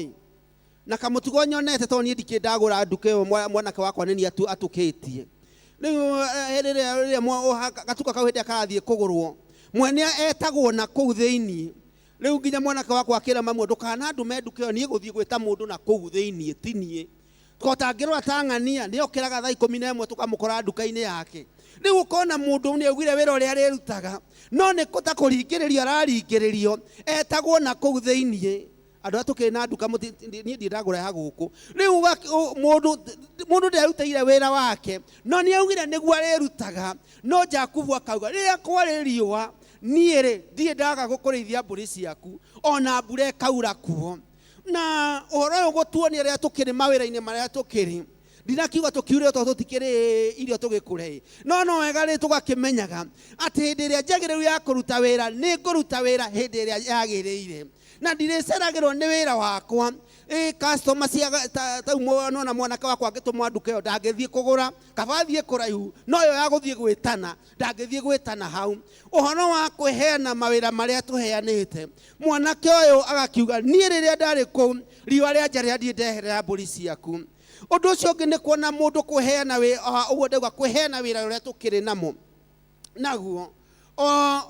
na kamũtugo nyonete, tondũ niĩ ndikĩndagũra nduka ĩyo, mwanake wakwa nĩ niĩ atũkĩtie. Rĩu gatuka kau hĩndĩ akarathiĩ kũgũrwo, mwene etagwo na kũu thĩiniĩ. Rĩu nginya mwanake wakwa akĩra mami, ndũkanandume nduka ĩyo, niĩ gũthiĩ gwĩta mũndũ na kũu thĩiniĩ ti niĩ. Tũtangĩrora ta ng'ania nĩ okĩraga thaa 11 tũkamũkora nduka-inĩ yake. Rĩu ũkona mũndũ nĩ augire wĩra ũrĩa arĩrutaga, no nĩ ta kũringĩrĩrio araringĩrĩrio, etagwo na kũu thĩiniĩ. Andũ arĩa tũkĩrĩ na nduka niĩ ndiragũra ya gũkũ. Rĩu mũndũ nderutĩire wĩra wake, no nĩ augire nĩguo arĩrutaga. No Jakubu akauga rĩrĩa kwarĩ riũa, niĩ rĩ ndirĩ ndaga gũkũrĩithia mbũri ciaku, ona mbura ĩkaura kuo. Na ũhoro ũyũ gũtuonia rĩrĩa tũkĩrĩ mawĩra-inĩ marĩa tũkĩrĩ, ndinakiuga tukiure to tutikire irio tugikure no wega ri tugakimenyaga ati hindi iria njagiriru ya kuruta wira ni nguruta wira hindi iria yagiriire na ndireceragirwo ni wira wakwa customer cia taumo na mwanake wakwa ngitumwa nduka iyo ndangithie kugura kabathie kuraihu no yo ya guthie gwitana ndangithie gwitana hau uhoro wa kweheana mawira maria tuheanite mwanake uyu agakiuga nie riria ndari ku riwa ria njaria ndie ndeherera mburi ciaku undu ucio ungi ni kuona mundu kweheana uguo ndauga kweheana wira uria tukiri namo naguo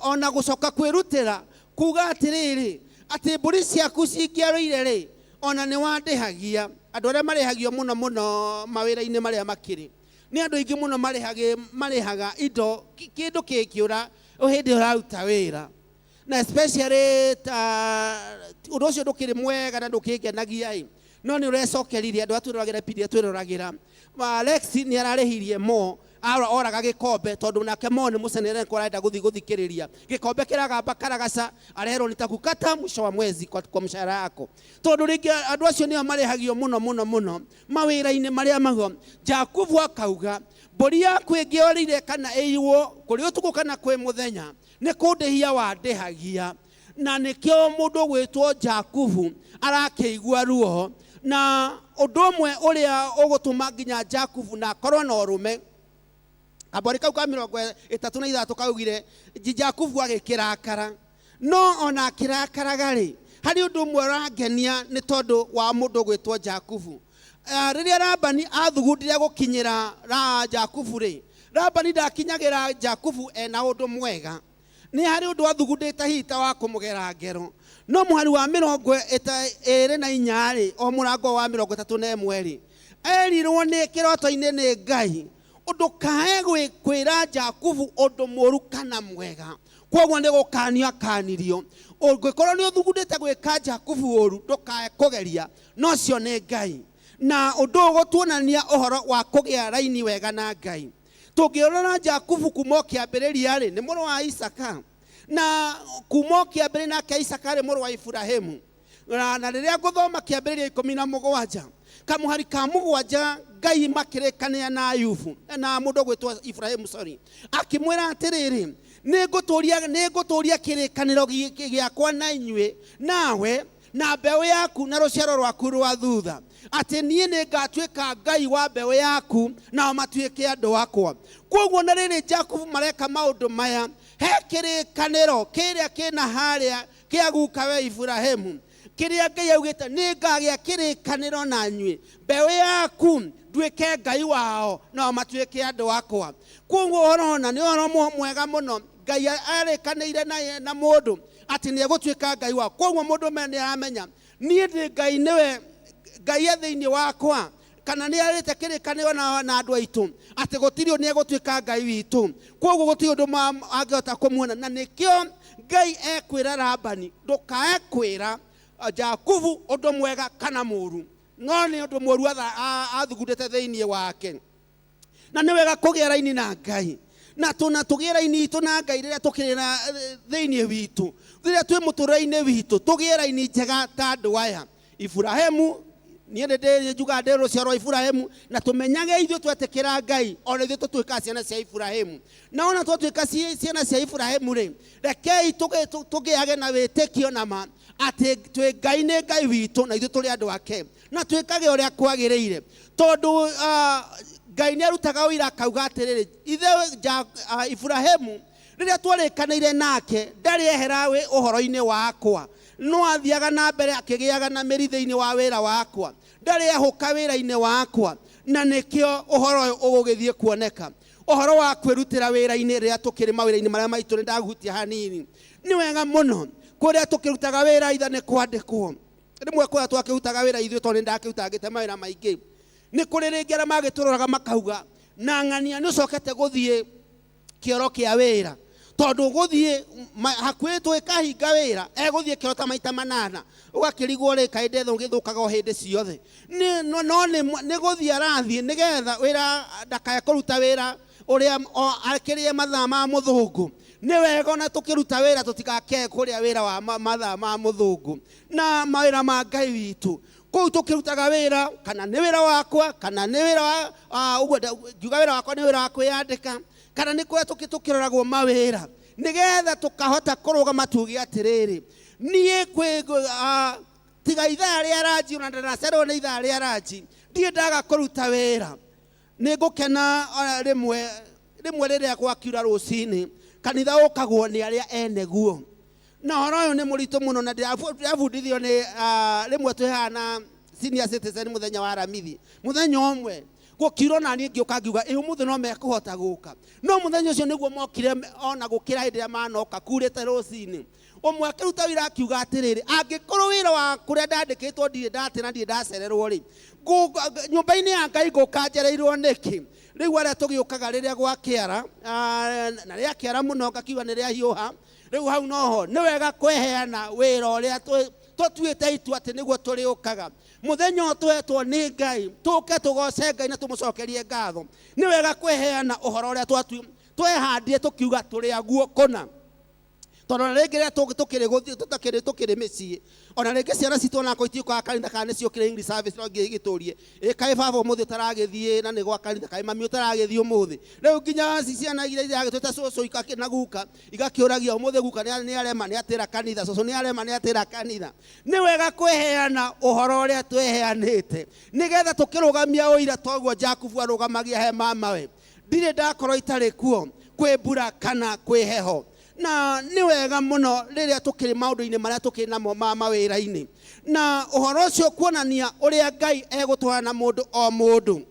ona gucoka kwirutira kuga atiriri ati mburi ciaku cingiaroire ri ona ni wandehagia andu aria marehagio muno muno mawira-ini maria makiri ni andu ingi muno marehaga indo kindu kikiura hindi uraruta wira na especially undu ucio ndukiri mwega na ndukingenagia no ni urecokeririe andu atwiragira pidi atwiragira Alex ni ararehirie mo oraga gikombe tondu nake mone mucenere ko arenda guthikiriria gikombe kiragamba karagaca arero nitakukata mwisho wa mwezi kwa mshahara yako tondu ringi andu acio nio marehagio muno mawira-ini maria mago Jakubu akauga mburi yaku ingiorire kana eiwo kuri utuku kana kwi muthenya ni kundihia wandehagia na nikio mundu gwitwo Jakubu arakeigua ruo na undu umwe uria ugutuma nginya Jakubu na korwo na urume abori kau ka 33 kaugire Jakubu agikirakara no ona kirakaraga ri hari undu umwe rangenia ni tondu wa mundu gwitwo Jakubu riria Labani athugundire gukinyira Jakubu ri Labani ndakinyagira Jakubu ena undu mwega ni hari undu athugundite hita wa kumugera ngero no muhari wa 24 ri o murango wa 31 ri erirwo ni kiroto-ini ni Ngai undu kae gwira Jakubu undu moru kana mwega kwoguo ni gukanio kanirio ungikorwo ni uthugundite gwika Jakubu uru ndukae kugeria no cio ni Ngai na undu ugutuonania uhoro wa kugia raini wega na Ngai tungirora Jakubu kuma kiambiriria ri ni muru wa Isaka na kuma kiambiri nake Isaka ri muru wa Ibrahimu na riria guthoma kiambiriria 17 kamuhari ka mugwanja Ngai makirekania na Ayubu na mundu gwitwa Ibrahimu akimwira atiriri niguturia kirikaniro giakwa na inywe nawe na mbeũ yaku na ruciaro rwaku rwa thutha ati nie ni ngatwika Ngai wa mbeũ yaku na matuike andu akwa kwoguo na riri Jakubu mareka maundu maya he kirikaniro kiria kina haria kia guka we Ibrahimu kiria Ngai augite ni ngagia kirikaniro na nywe mbeũ yaku ndwike Ngai wao na matuike andu akwa kwoguo orona ni oro mwega muno Ngai arekanire na mundu ati ni egutwika Ngai wao kwoguo mundu mene aramenya nie ndi Ngai niwe Ngai thiini wakwa kana ni arite kirikaniro na andu aitu ati gutirio ni egutwika Ngai witu kwoguo gutiri undu angiota kumuona na nikio Ngai ekwira Labani ndukae kwira Jakubu undu mwega kana muru no ni undu moru athugundite thiini wake na ni wega kugia raini na Ngai na tugia raini itu na Ngai riria tukiri na thiini witu riria twi muturaini witu tugia raini njega ta andu aya Ibrahimu nie ndende juga ndero cia ro Ibrahimu na tumenyage ithu twetekera Ngai ona ithu tutwika ciana cia Ibrahimu na ona tutwika ciana cia Ibrahimu ri rekei tugiage na witikio nama ati twi Ngai ni Ngai witu na ithu turi andu ake na twikage uria kwagiriire tondu Ngai ni arutaga wira kauga atiriri ithe Ibrahimu riria twarikanire nake ndari ehera we uhoro-ini wakwa no athiaga na mbere akigiaga na meri thiini wa wira wakwa ndari ehuka wira-ini wakwa na nikio uhoro ugugithie kuoneka uhoro wa kwirutira wira-ini riria tukiri mawira-ini maria maitu ni ndagutia hanini ni wega muno kuria tukirutaga wira itha ni kwandikwo rimwe kuria twakirutaga wira ithu tondu ndakirutagite mawira maingi ni kuri ringira magituroraga makauga na ng'ania ni ucokete guthie kioro kia wira tondu guthie hakuhi twikahinga wira eguthie kirota maita 8 ugakirigwo ri kainde thugithukaga o hindi ciothe ni guthie arathie nigetha wira ndakae kuruta wira uria akirie mathaa ma muthungu ni wega na tukiruta wira tutigake kuria wira wa mathaa ma muthungu na mawira ma Ngai witu kuu tukirutaga wira kana ni wira wakwa kana ni wira wa ugo ngiuga wira wakwa ni wira wa kwiyandika kana ni kwe tukiroragwo mawira nigetha tukahota kurugama tugi atiriri nie kwe tiga ithaa ria ranji ona ndanacerwo ni ithaa ria ranji ndie ndaga kuruta wira ningukena rimwe riria gwakiura rucini kanitha ukagwo ni aria ene guo na horo uyu ni murito muno na ndabundithio ni rimwe twihana senior citizen muthenya wa ramithi muthenya umwe gukiro na nie ngiuka ngiuga umuthe no mekuhota guka no muthenya ucio niguo mokire ona gukira hindi ya manoka kurite rucini umwe akiruta wira akiuga atiriri angikorwo wira wa kuria ndandikitwo ndie ndatina ndie ndacererwo ri nyumba-ini ya Ngai ngukanjereirwo niki riu aria tugiukaga riria gwakiara na ria kiara muno ngakiuga ni ria hiuha riu hau noho ni wega kweheana wira uria tutuite itu ati niguo turiukaga muthenya utwetwo ni Ngai tuke tugoce Ngai na tumucokerie ngatho ni wega kweheana uhoro uria twehandie tukiuga turi aguo kuna tondå rä ngä rä a tå mĩciĩ ona rĩngĩ ciana citũ ona itiũkaga kanitha kana nĩcio kĩrĩ English service no ngĩ gĩtũrie kaĩ baba ũmũthĩ ũtaragĩthiĩ na nĩ gwa kanitha kaĩ mami ũtaragĩthiĩ ũmũthĩ rĩu nginya ciana iria iragĩtwĩta cũcũ na guka igakĩũragia ũmũthĩ guka nĩ arema nĩ atĩra kanitha cũcũ nĩ arema nĩ atĩra kanitha nĩ wega kwĩheana ũhoro ũrĩa tweheanĩte nĩgetha tũkĩrũgamia ũira toguo Jakubu arũgamagia he mamawe ndirĩ ndakorwo itarĩ kuo kwĩ mbura kana kwĩ heho na ni wega muno riria tukiri maundu-ini maria tukiri namo ma mawira-ini na uhoro ucio kuonania uria Ngai egutwara mundu o mundu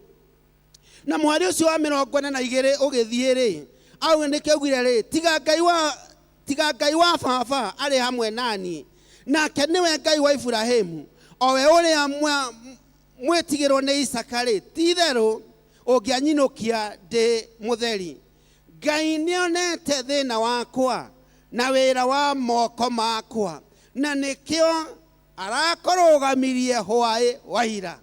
na mwari ucio wa 42 ugithie ri au ni kiugire ri tiga Ngai wa baba ari hamwe nani nake niwe Ngai wa Ibrahimu owe uria mwetigirwo ni Isaka ri titherũ ungianyinukia ndi mutheri Ngai nionete thina wakwa na wira wa moko makwa na nikio arakorogamirie hwaĩ waira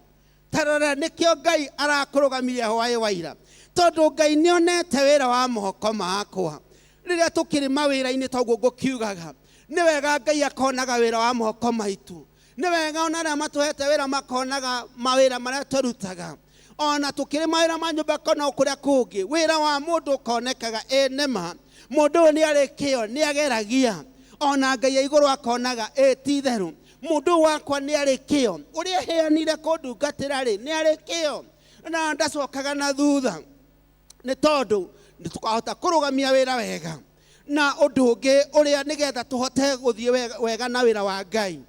tarora nikio Ngai arakorogamirie hwaĩ waira tondu Ngai nionete wira wa moko makwa riria tukiri mawira-ini toguo ngukiugaga ni wega Ngai akonaga wira wa moko maitu ni wega ona aria matuhete wira makonaga mawira maria turutaga ona tukiri mawira ma nyumba kana kuria kungi wira wa mundu konekaga enema mundu ni arikio ni ageragia ona Ngai ya iguru akonaga titheru mundu wakwa ni arikio uria heanire kundungatira ri ni arikio na ndacokaga na thutha ni tondu ni tukahota kurugamia wira wega na undu ungi uria nigetha tuhote guthie wega na wira wa Ngai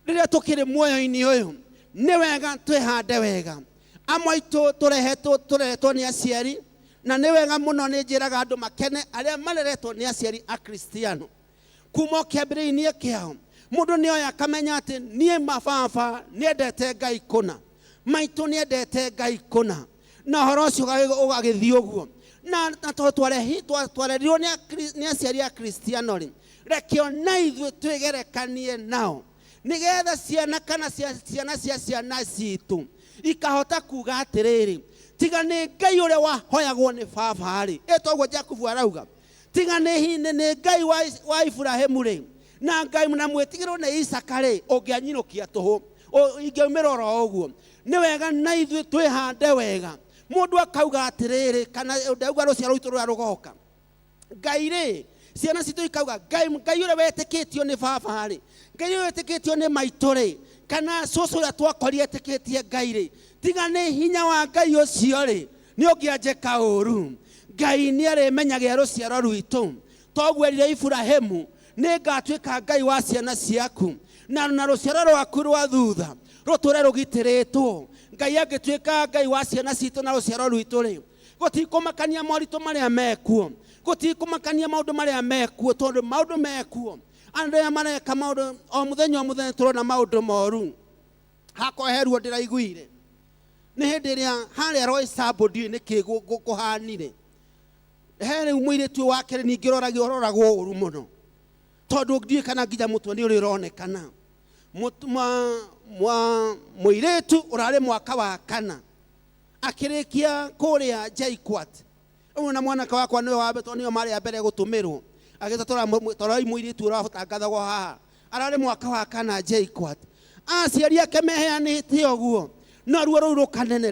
riria tukiri muoyo-ini uyu ni wega twihande wega amwe itu turehetwo ni aciari na ni wega muno ni njiraga andu makene aria mareretwo ni aciari a Kristiano kuma kiambĩrĩria-inĩ kĩao mundu ni oya akamenya ati nie mababa niendete Ngai kuna maitu niendete Ngai kuna na horo ucio ugagĩthii ũguo na twarerirwo ni aciari a Kristiano ri rekio na ithuĩ twĩgerekanie nao nigetha ciana kana ciana cia ciana citu ikahota kuga atiriri tiga ni Ngai uria wahoyagwo ni baba ri etogwo Jakubu arauga tiga ni Ngai wa Ibrahimu ri na Ngai na mwetigirwo ni Isaka ri ungianyinukia tuhu ingiumira oro uguo ni wega na ithuĩ twihande wega mundu akauga atiriri kana ndauga ruciaro itu ruria rugoka Ngai ri ciana citu ikauga Ngai uria wetikitio ni baba ri Ngai uria wetikitio ni maitu ri kana cucu uria twakorire etikitie Ngai ri tiga ni hinya wa Ngai ucio ri ni ungianjeka uru Ngai ni arimenyagia ruciaro rwitu toguo erire Ibrahimu ni ngatwika Ngai wa ciana ciaku na ruciaro rwaku rwa thutha ruture rugitiritwo Ngai agitwika Ngai wa ciana citu na ruciaro rwitu ri gutikumakania moritu maria mekuo gutikumakania maundu maria mekuo tondu maundu mekuo andũ mareka maundu o muthenya turona maundu moru hakoherwo ndiraiguire ni hindi ria haria roi sabodi ni kiguhanire here umwiritu wake ningi roragwo uru muno tondu ndie kana nginya mutwe ni urironekana muiritu urari mwaka wa kana akirikia kuria JKUAT una mwanaka wakwa niwe wabetwo niyo mari ya mbere gutumirwo agita torai muiritu uratangathagwo haha arari mwaka wa kana JKUAT aciari ake meheanĩte ũguo no ruo rũu rũkanene.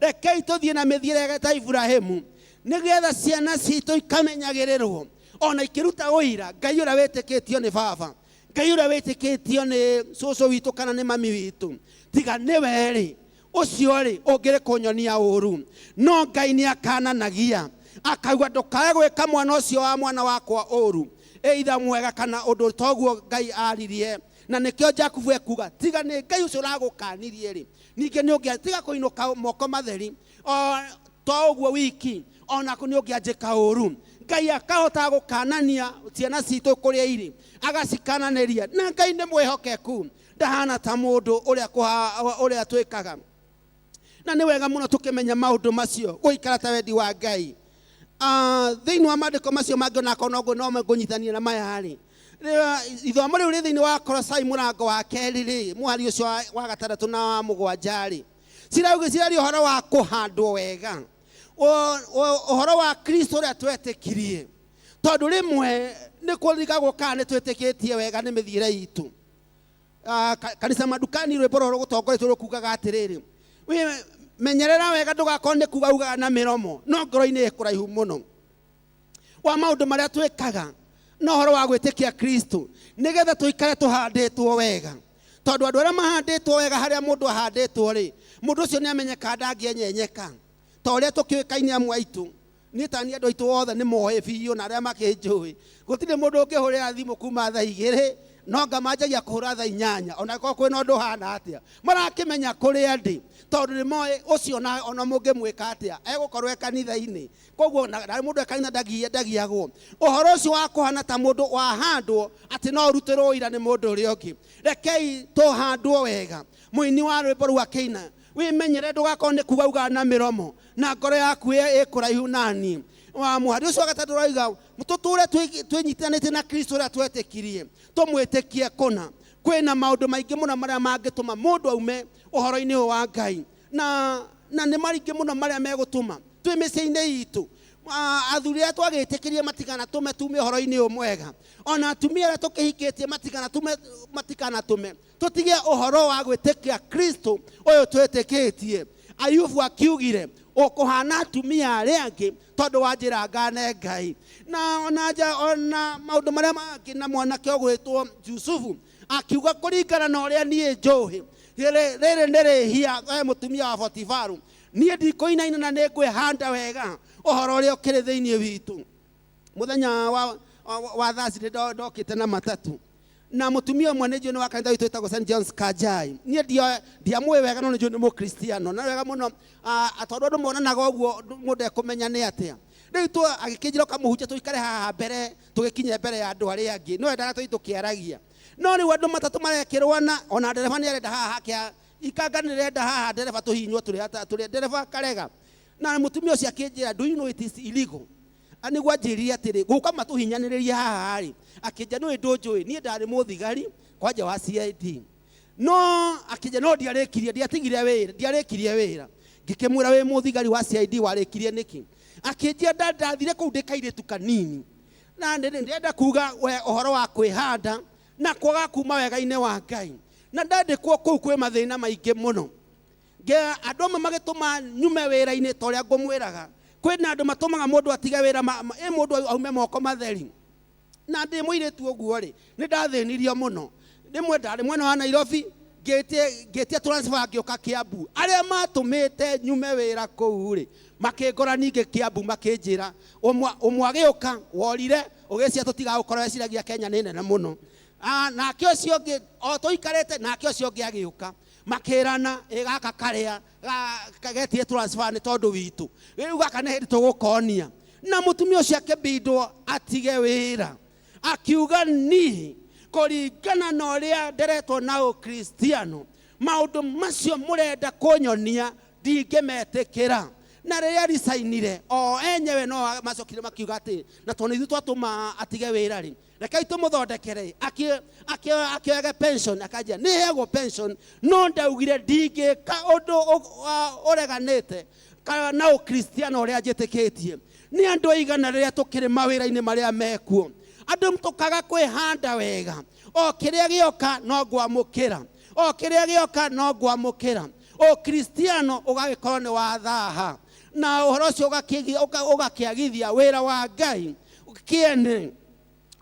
Rekei tũthiĩ na mĩthiĩre ta Ibrahimu nĩgetha ciana citũ ikamenyagĩrĩrwo ona ikĩruta ũira. Ngai ũrĩa wĩtĩkĩtio nĩ baba, Ngai ũrĩa wĩtĩkĩtio nĩ cũcũ witũ kana nĩ mami witũ, tiga nĩwe rĩ ũcio rĩ ũngĩrĩ kũnyonia ũru. No Ngai nĩ akananagia akauga ndũkae gwĩka mwana ũcio wa mwana wakwa ũru, either mwega kana ũndũ toguo Ngai aririe. Na nĩkĩo Jakubu ekuga tiga nĩ Ngai ũcio ũragũkanirie rĩ, ningĩ nĩ ũngĩa tiga kũinũka moko matheri to ũguo wiki ona nĩ ũngĩanjĩka ũru. Ngai akahota gũkanania ciana citũ kũrĩa irĩ agacikananĩria. Na Ngai nĩ mwĩhokeku, ndahana ta mũndũ ũrĩa twĩkaga. Na nĩ wega mũno tũkĩmenya maũndũ macio gũikara ta wendi wa Ngai. Thĩinĩ wa maandĩko macio mangĩ onako no ngũnyitania na maya rĩ, ithomo rĩu rĩ thĩinĩ wa Kolosai mũrango wa kerĩ rĩ mũhari ũcio wa gatandatũ na wa mũgwanja rĩ ciraria ũhoro wa kũhandwo wega, ũhoro wa Kristo ũrĩa twetĩkirie. Tondũ rĩmwe nĩ kũrigagwo kana nĩ twĩtĩkĩtie wega nĩ mĩthiĩre itũ. Kanisa Madukani rwĩmbo rũrũ gũtongoretio rũkugaga atĩrĩrĩ, menyerera wega ndũgakorwo nĩ kuga ugaga na mĩromo no ngoro-inĩ ĩkũraihu mũno wa maũndũ marĩa twĩkaga no ũhoro wa gwĩtĩkia Kristo nĩgetha tũikare tũhandĩtwo wega. Tondũ andũ arĩa mahandĩtwo wega harĩa mũndũ ahandĩtwo rĩ, mũndũ ũcio nĩ amenyeka ndangĩenyenyeka. Ta ũrĩa tũkĩũĩkaine amwe aitũ, niĩ tani andũ aitũ othe nĩ moĩ biũ na arĩa makĩnjũĩ. Gũtirĩ mũndũ ũngĩhũrĩra thimũ kuma thaa igĩrĩ no ngamanjagia kũhũra thaa inyanya ona korwo kwĩna ũndũ ũhana atĩa. Marakĩmenya kũrĩa ndĩ tondũ nĩ moĩ ũcio ona mũngĩmwĩka atĩa egũkorwo kanitha-inĩ. Koguo na mũndũ ekanitha ndagiagwo. Ũhoro ũcio wa kũhana ta mũndũ wahandwo atĩ no ũrutĩrwo ũira nĩ mũndũ ũrĩa ũngĩ. Rekei tũhandwo wega. Mũini wa rwĩmbo rũu akĩina wĩmenyere ndũgakorwo nĩ kuga ugaga na mĩromo na ngoro yaku ĩkũraihu nani. Mũhari ũcio wa gatatũ ũrauga tũtũũre twĩnyitithanĩtie na Kristo ũrĩa twetĩkirie, tũmwĩtĩkie kũna. Kwĩna maũndũ maingĩ mũno marĩa mangĩtũma mũndũ aume ũhoro-inĩ ũyũ wa Ngai, na nĩ maringĩ mũno marĩa megũtũma twĩ mĩciĩ-inĩ itũ athuri arĩa twagĩtĩkĩrie matikanatũme tume ũhoro-inĩ ũyũ mwega. Ona atumia arĩa tũkĩhikĩtie matikanatũme tũtige ũhoro wa gwĩtĩkia Kristo ũyũ twetĩkĩtie. Ayubu akiugire ũkũhana atumia arĩa angĩ tondũ wa njĩra ngane Ngai. Na ona maũndũ marĩa mangĩ na mwanake ũgwĩtwo Jusufu akiuga kũringana na ũrĩa niĩ njũĩ rĩrĩ nĩ rĩhia mũtumia wa Potifaru, niĩ ndikũinaina na nĩ ngwĩhanda wega ũhoro ũrĩa ũkĩrĩ thĩinĩ witũ. Mũthenya wa Thursday ndokĩte na matatũ na mũtumia ũmwe nĩ njũĩ nĩ wa kanitha witũ wĩtagwo St. John's Kajai. Niĩ ndiamũĩ wega no nĩ njũĩ nĩ mũkristiano na wega mũno tondũ andũ monanaga ũguo mũndũ ekũmenya nĩ atĩa. Rĩu agĩkĩnjĩra ũkamũhunjia tũikare haha mbere tũgĩkinye mbere ya andũ arĩa angĩ, no endaga tũkĩaragia. No rĩu andũ matatũ marekĩrwana ona ndereba nĩ arenda haha ikanga nĩ renda haha ndereba tũhinywo tũrĩ ndereba karega. Na mũtumia ũcio akĩnjĩra do you know it is illegal. Anĩguo anjĩrire atĩrĩ gũka matũhinyanĩrĩria haha rĩ, akĩnja nĩ ndũnjũĩ niĩ ndarĩ mũthigari kwanja wa CID. No akĩnja no ndiarĩkirie wĩra. Ngĩkĩmwĩra wĩ mũthigari wa CID warĩkirie nĩkĩ? Akĩnjia ndathire kũu ndĩ kairĩtu kanini na ndĩrenda kuga ũhoro wa kwĩhanda na kwaga kuma wega-inĩ wa Ngai. Na ndandĩkwo kũu kwĩ mathĩna maingĩ mũno. Andũ amwe magĩtũma nyume wĩra-inĩ ta ũrĩa ngũmwĩraga. Kwĩna andũ matũmaga mũndũ atige wĩra mũndũ aume moko matheri. Na ndĩ mũirĩtu ũguo rĩ nĩ ndathĩnirio mũno. Rĩmwe ndarĩ mwena wa Nairobi ngĩtia transfer ngĩũka Kiambu. Arĩa matũmĩte nyume wĩra kũu rĩ makĩngora ningĩ Kiambu makĩnjĩra ũmwe agĩũka worire ũgĩcia tũtigagũkorwo eciragia Kenya nĩ nene mũno. Nake ũcio ũngĩ o tũikarĩte nake ũcio ũngĩ agĩũka makĩrana gaka karĩa kagetie transfer nĩ tondũ witũ. Rĩu gaka nĩ hĩndĩ tũgũkonia. Na mũtumia ũcio akĩbindwo atige wĩra. Akiuga niĩ kũringana na ũrĩa nderetwo na ũkristiano maũndũ macio mũrenda kũnyonia ndingĩmetĩkĩra. Na rĩrĩa risainire o enyewe no macokire makiuga atĩ na tondũ ithuĩ twatũma atige wĩra rĩ rekei tũmũthondekere. Akĩoyaga pension akanjia nĩ heagwo pension no ndaugire ndingĩka ũndũ ũreganĩte na ũkristiano ũrĩa njĩtĩkĩtie. Nĩ andũ aigana rĩrĩa tũkĩrĩ mawĩra-inĩ marĩa mekuo andũ tũkaga kwĩhanda wega o kiria gioka no ngwamukira, o kiria gioka no ngwamukira. O Kristiano ugagikorwo ni wa thaha, na uhoro ucio ugakiagithia wira wa Ngai kiene.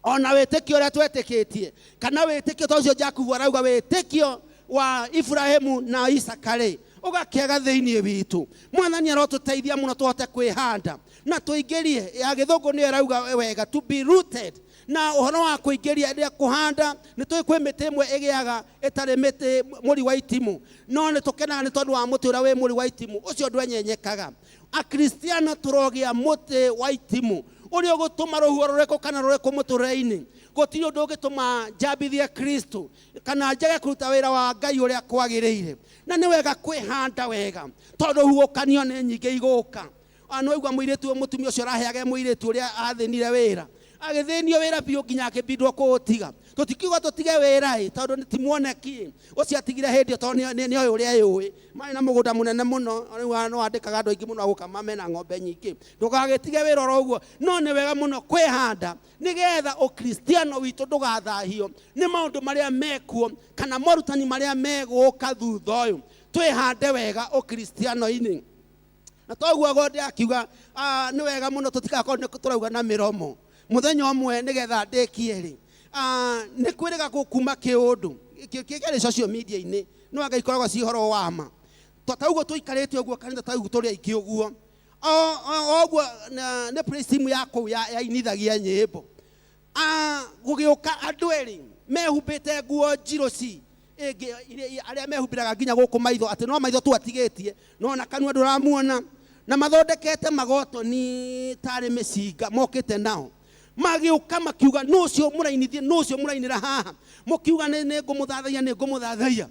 Ona witikio uria twetikitie kana witikio tocio Jakubu arauga witikio wa Ibrahimu na Isakari ugakiaga thiini witu. Mwathani arotuteithia muno tuhote kwihanda na tuingirie, ya githungu ni arauga wega to be rooted, na uhoro wa kuingiria ndia kuhanda ni twikwe miti imwe igiaga itari miti muri wa itimu, no ni tukenaga ni tondu wa muti uria wi muri wa itimu ucio ndwenyenyekaga. A Kristiano turogia muti wa itimu uria gutuma ruhuo rureko kana rureko muturei-ini. Gutiri undu ungituma njambithia Kristo kana njage kuruta wira wa Ngai uria kwagiriire, na ni wega kwihanda wega tondu huokanio ni nyingi iguka. Ano igwa muiritu mutumia ucio araheaga muiritu uria athinire wira, agithinio wira biu nginya akibindwo kuutiga. Tutikiuga tutige wira tondu timuoneki ucio atigire hindi tondu ni oyo uria yui mari na mugunda munene muno, no andikaga andu aingi muno agukama mena ng'ombe nyingi. Ndugagitige wira oro uguo, no ni wega muno kwihanda nigetha ukristiano witu ndugathahio ni maundu maria mekuo kana morutani maria meguka thutha uyu. Twihande wega ukristiano-ini, na toguo gode akiuga ni wega muno tutikakorwo ni turauga na miromo. Muthenya umwe nigetha ndikie ri ni kwiriga gukuma kiundu kigere social media-ini no Ngai ikoragwo ci horo wa ma. Tauguo tuikarite uguo kanitha tauguo turi aiki uguo oguo ne praise team yako ya inithagia nyimbo gugiuka andu eri mehumbite nguo njiroci aria mehumbiraga nginya guku maitho, ati no maitho tu atigitie no na kanua nduramuona, na mathondekete magoto ni tari micinga mokite nao magiuka makiuga nucio murainithie nucio murainira haha mukiuga ni ngumuthathaia ni ngumuthathaia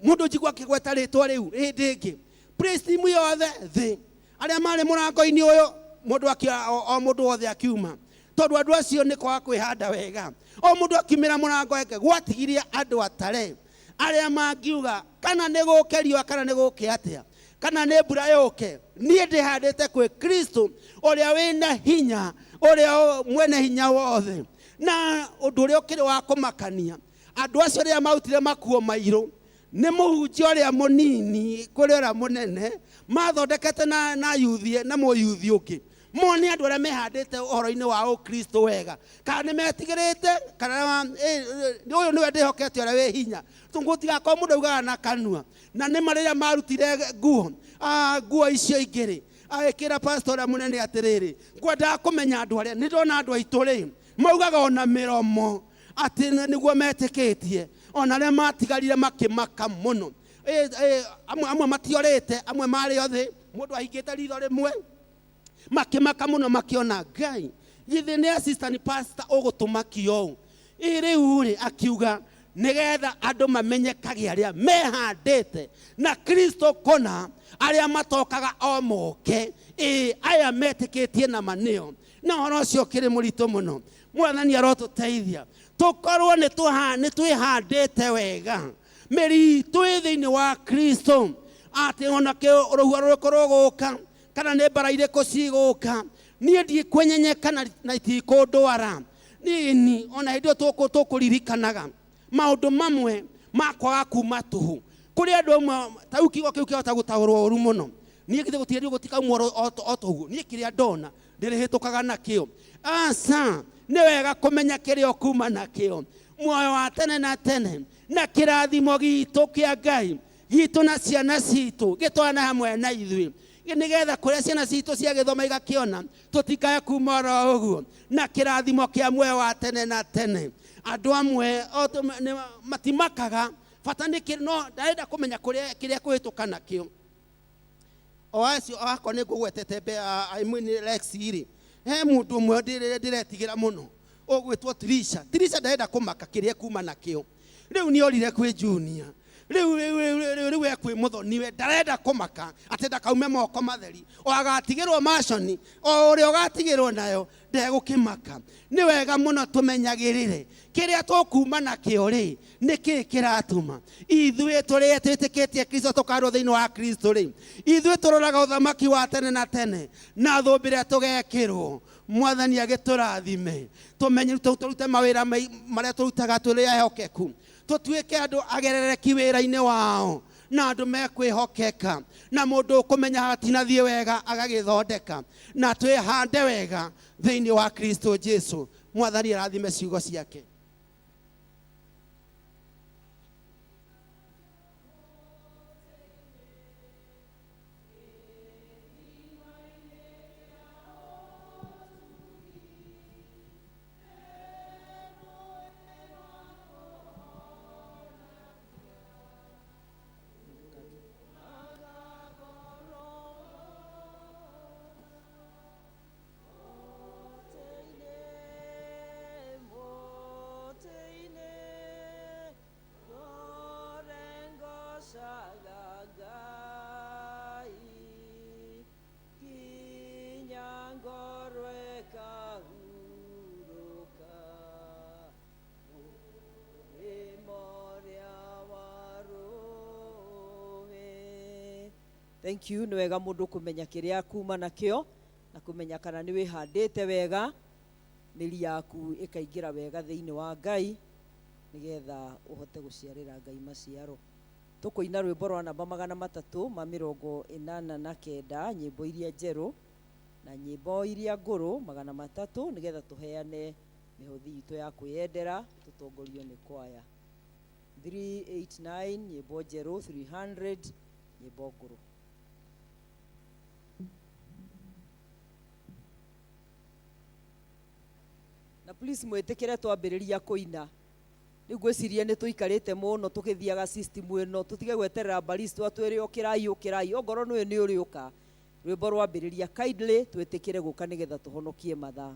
mundu njigua kigweta ritwa riu rindingi praise team yothe thi aria mari murango-ini uyu mundu akia o mundu wothe akiuma tondu andu acio ni kwa kwihanda wega. O mundu akimira murango eke gwatigiria andu atare aria mangiuga kana ni gukerio kana ni guke atia kana ni mbura yuke. Nie ndihandite kwi Kristo uria wina hinya uria mwene hinya wothe, na undu uria ukiri wa kumakania andu acio ria mautire makuo mairu ni muhunjia uria munini kuri uria munene mathondekete na yuthie na muyuthi ungi mone andu aria mehandite uhoro-ini wa ukristo wega kana ni metigirite kana uyu niwe ndihokete uria wi hinya tungutigakorwo mundu augaga na kanua na ni maria marutire nguo icio ingiri agikira pastor uria munene atiriri ngwenda kumenya andu aria ni ndona andu aitu ri maugaga ona miromo ati niguo metikitie ona aria matigarire makimaka muno. Amwe matiorite amwe mari othe mundu ahingite ritho rimwe makimaka muno makiona Ngai githi ni assistant pastor ugutuma kio riu ri akiuga nigetha andu mamenyekage aria mehandite na Kristo kona aria matokaga o moke aya metikitie na manio na horo cio kiri murito muno. Mwathani arotuteithia tukorwo ni twihandite wega meri twi thiini wa Kristo ati ona ke ruhuo rukorwo guka kana ni mbara iriko ciguka nie ndie kwenyenyeka na itikundwara nini ona hindio tukuririkanaga maundu mamwe makwaga kuma tuhu kuri andu amwe tau kiugo kiu kihota gutaurwo uru muno. Nie githe gutiri gutikaumwo otoguo nie kiria ndona ndirihitukaga nakio asa ni wega kumenya kiria kuma nakio muoyo wa tene na tene na kirathimo gitu kia Ngai gitu na ciana citu gitwana hamwe na ithui nigetha kuria ciana citu cia githoma igakiona tutikaya kuma ro uguo na kirathimo kia muoyo wa tene na tene. Andu amwe matimakaga bata ni no ndarenda kumenya kuria kiria kuhituka nakio oacio ako ni ngugwetete be aimwini Lex iri he mundu umwe ndiretigira muno ugwitwo Trisha ndarenda kumaka kiria kuma nakio riu ni orire kwi Junior riu ekwi muthoniwe ndarenda kumaka atenda kaume moko matheri o agatigirwo mashoni o uri ugatigirwo nayo ndegukimaka. Ni wega muno tumenyagirire kiria tukuma nakio ri niki kiratuma ithui turi twitikitie Kristo tukarwo thiini wa Kristo ri ithui turoraga uthamaki wa tene na tene na thumbire tugekirwo mwathani agiturathime tumenye turute mawira maria turutaga turi ehokeku tutuike andu agerereki wira-ini wao na andu mekwihokeka na mundu ukumenya hatinathie wega agagithondeka na twihande wega thiini wa Kristo Jesu. Mwathani arathime ciugo ciake. Thank you. Nĩ wega mũndũ kũmenya kĩrĩa kuma nakĩo na kũmenya kana nĩ wĩhandĩte wega, mĩri yaku ĩkaingĩra wega thĩinĩ wa Ngai nĩgetha ũhote gũciarĩra Ngai maciaro. Tũkũina rwĩmbo rwa namba 389 nyĩmbo iria njerũ na nyĩmbo iria ngũrũ 300 nĩgetha tũheane mĩhothi itũ ya kwĩyendera tũtongorio nĩ kwaya. 389 nyĩmbo njerũ, 300 nyĩmbo ngũrũ. Na please mwĩtĩkĩre twambĩrĩria kũina. Rĩu ngwĩciria nĩ tũikarĩte mũno tũgĩthiaga system ĩno, tũtige gweterera barista atwĩre ũkĩrai ongorwo nĩ nĩ ũrĩũka. Rwĩmbo rwambĩrĩria kindly twĩtĩkĩre gũka nĩgetha tũhonokie mathaa.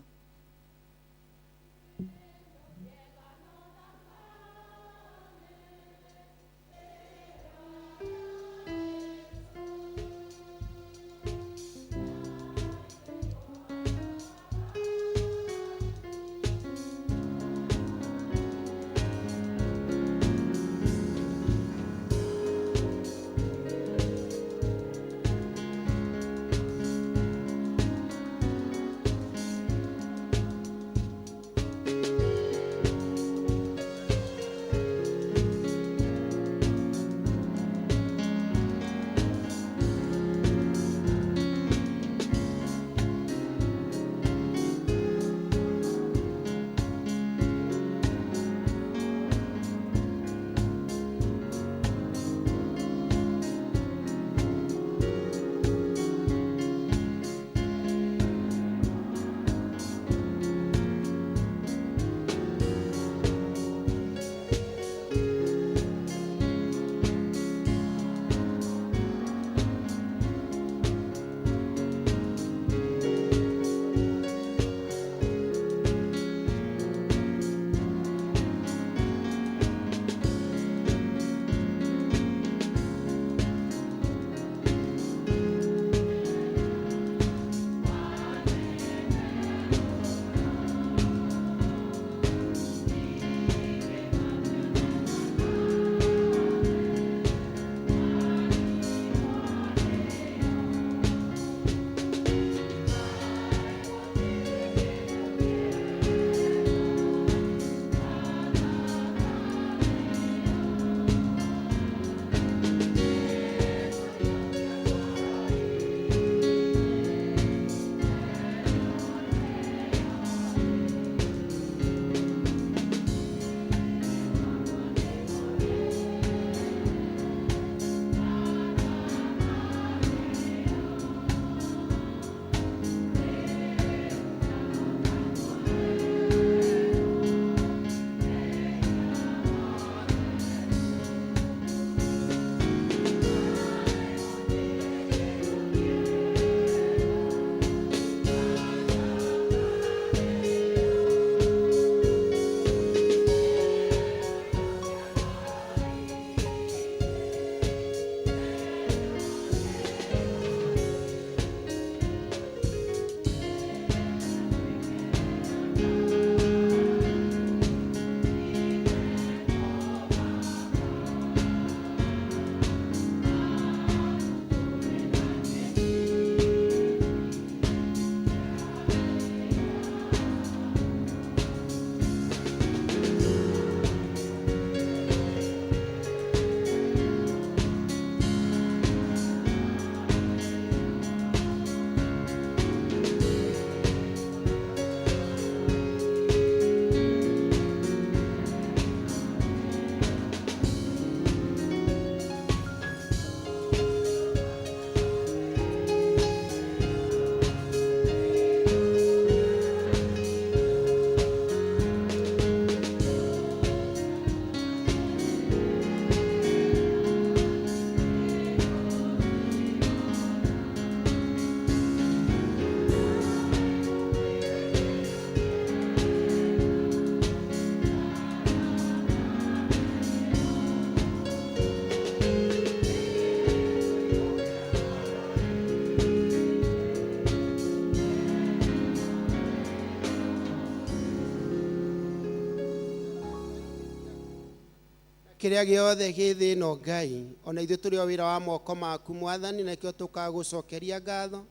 kiria giothe gi thi ĩno Ngai, ona ithuĩ tũrĩ o wĩra wa moko maku Mwathani, na kĩo tũkagũcokeria ngatho.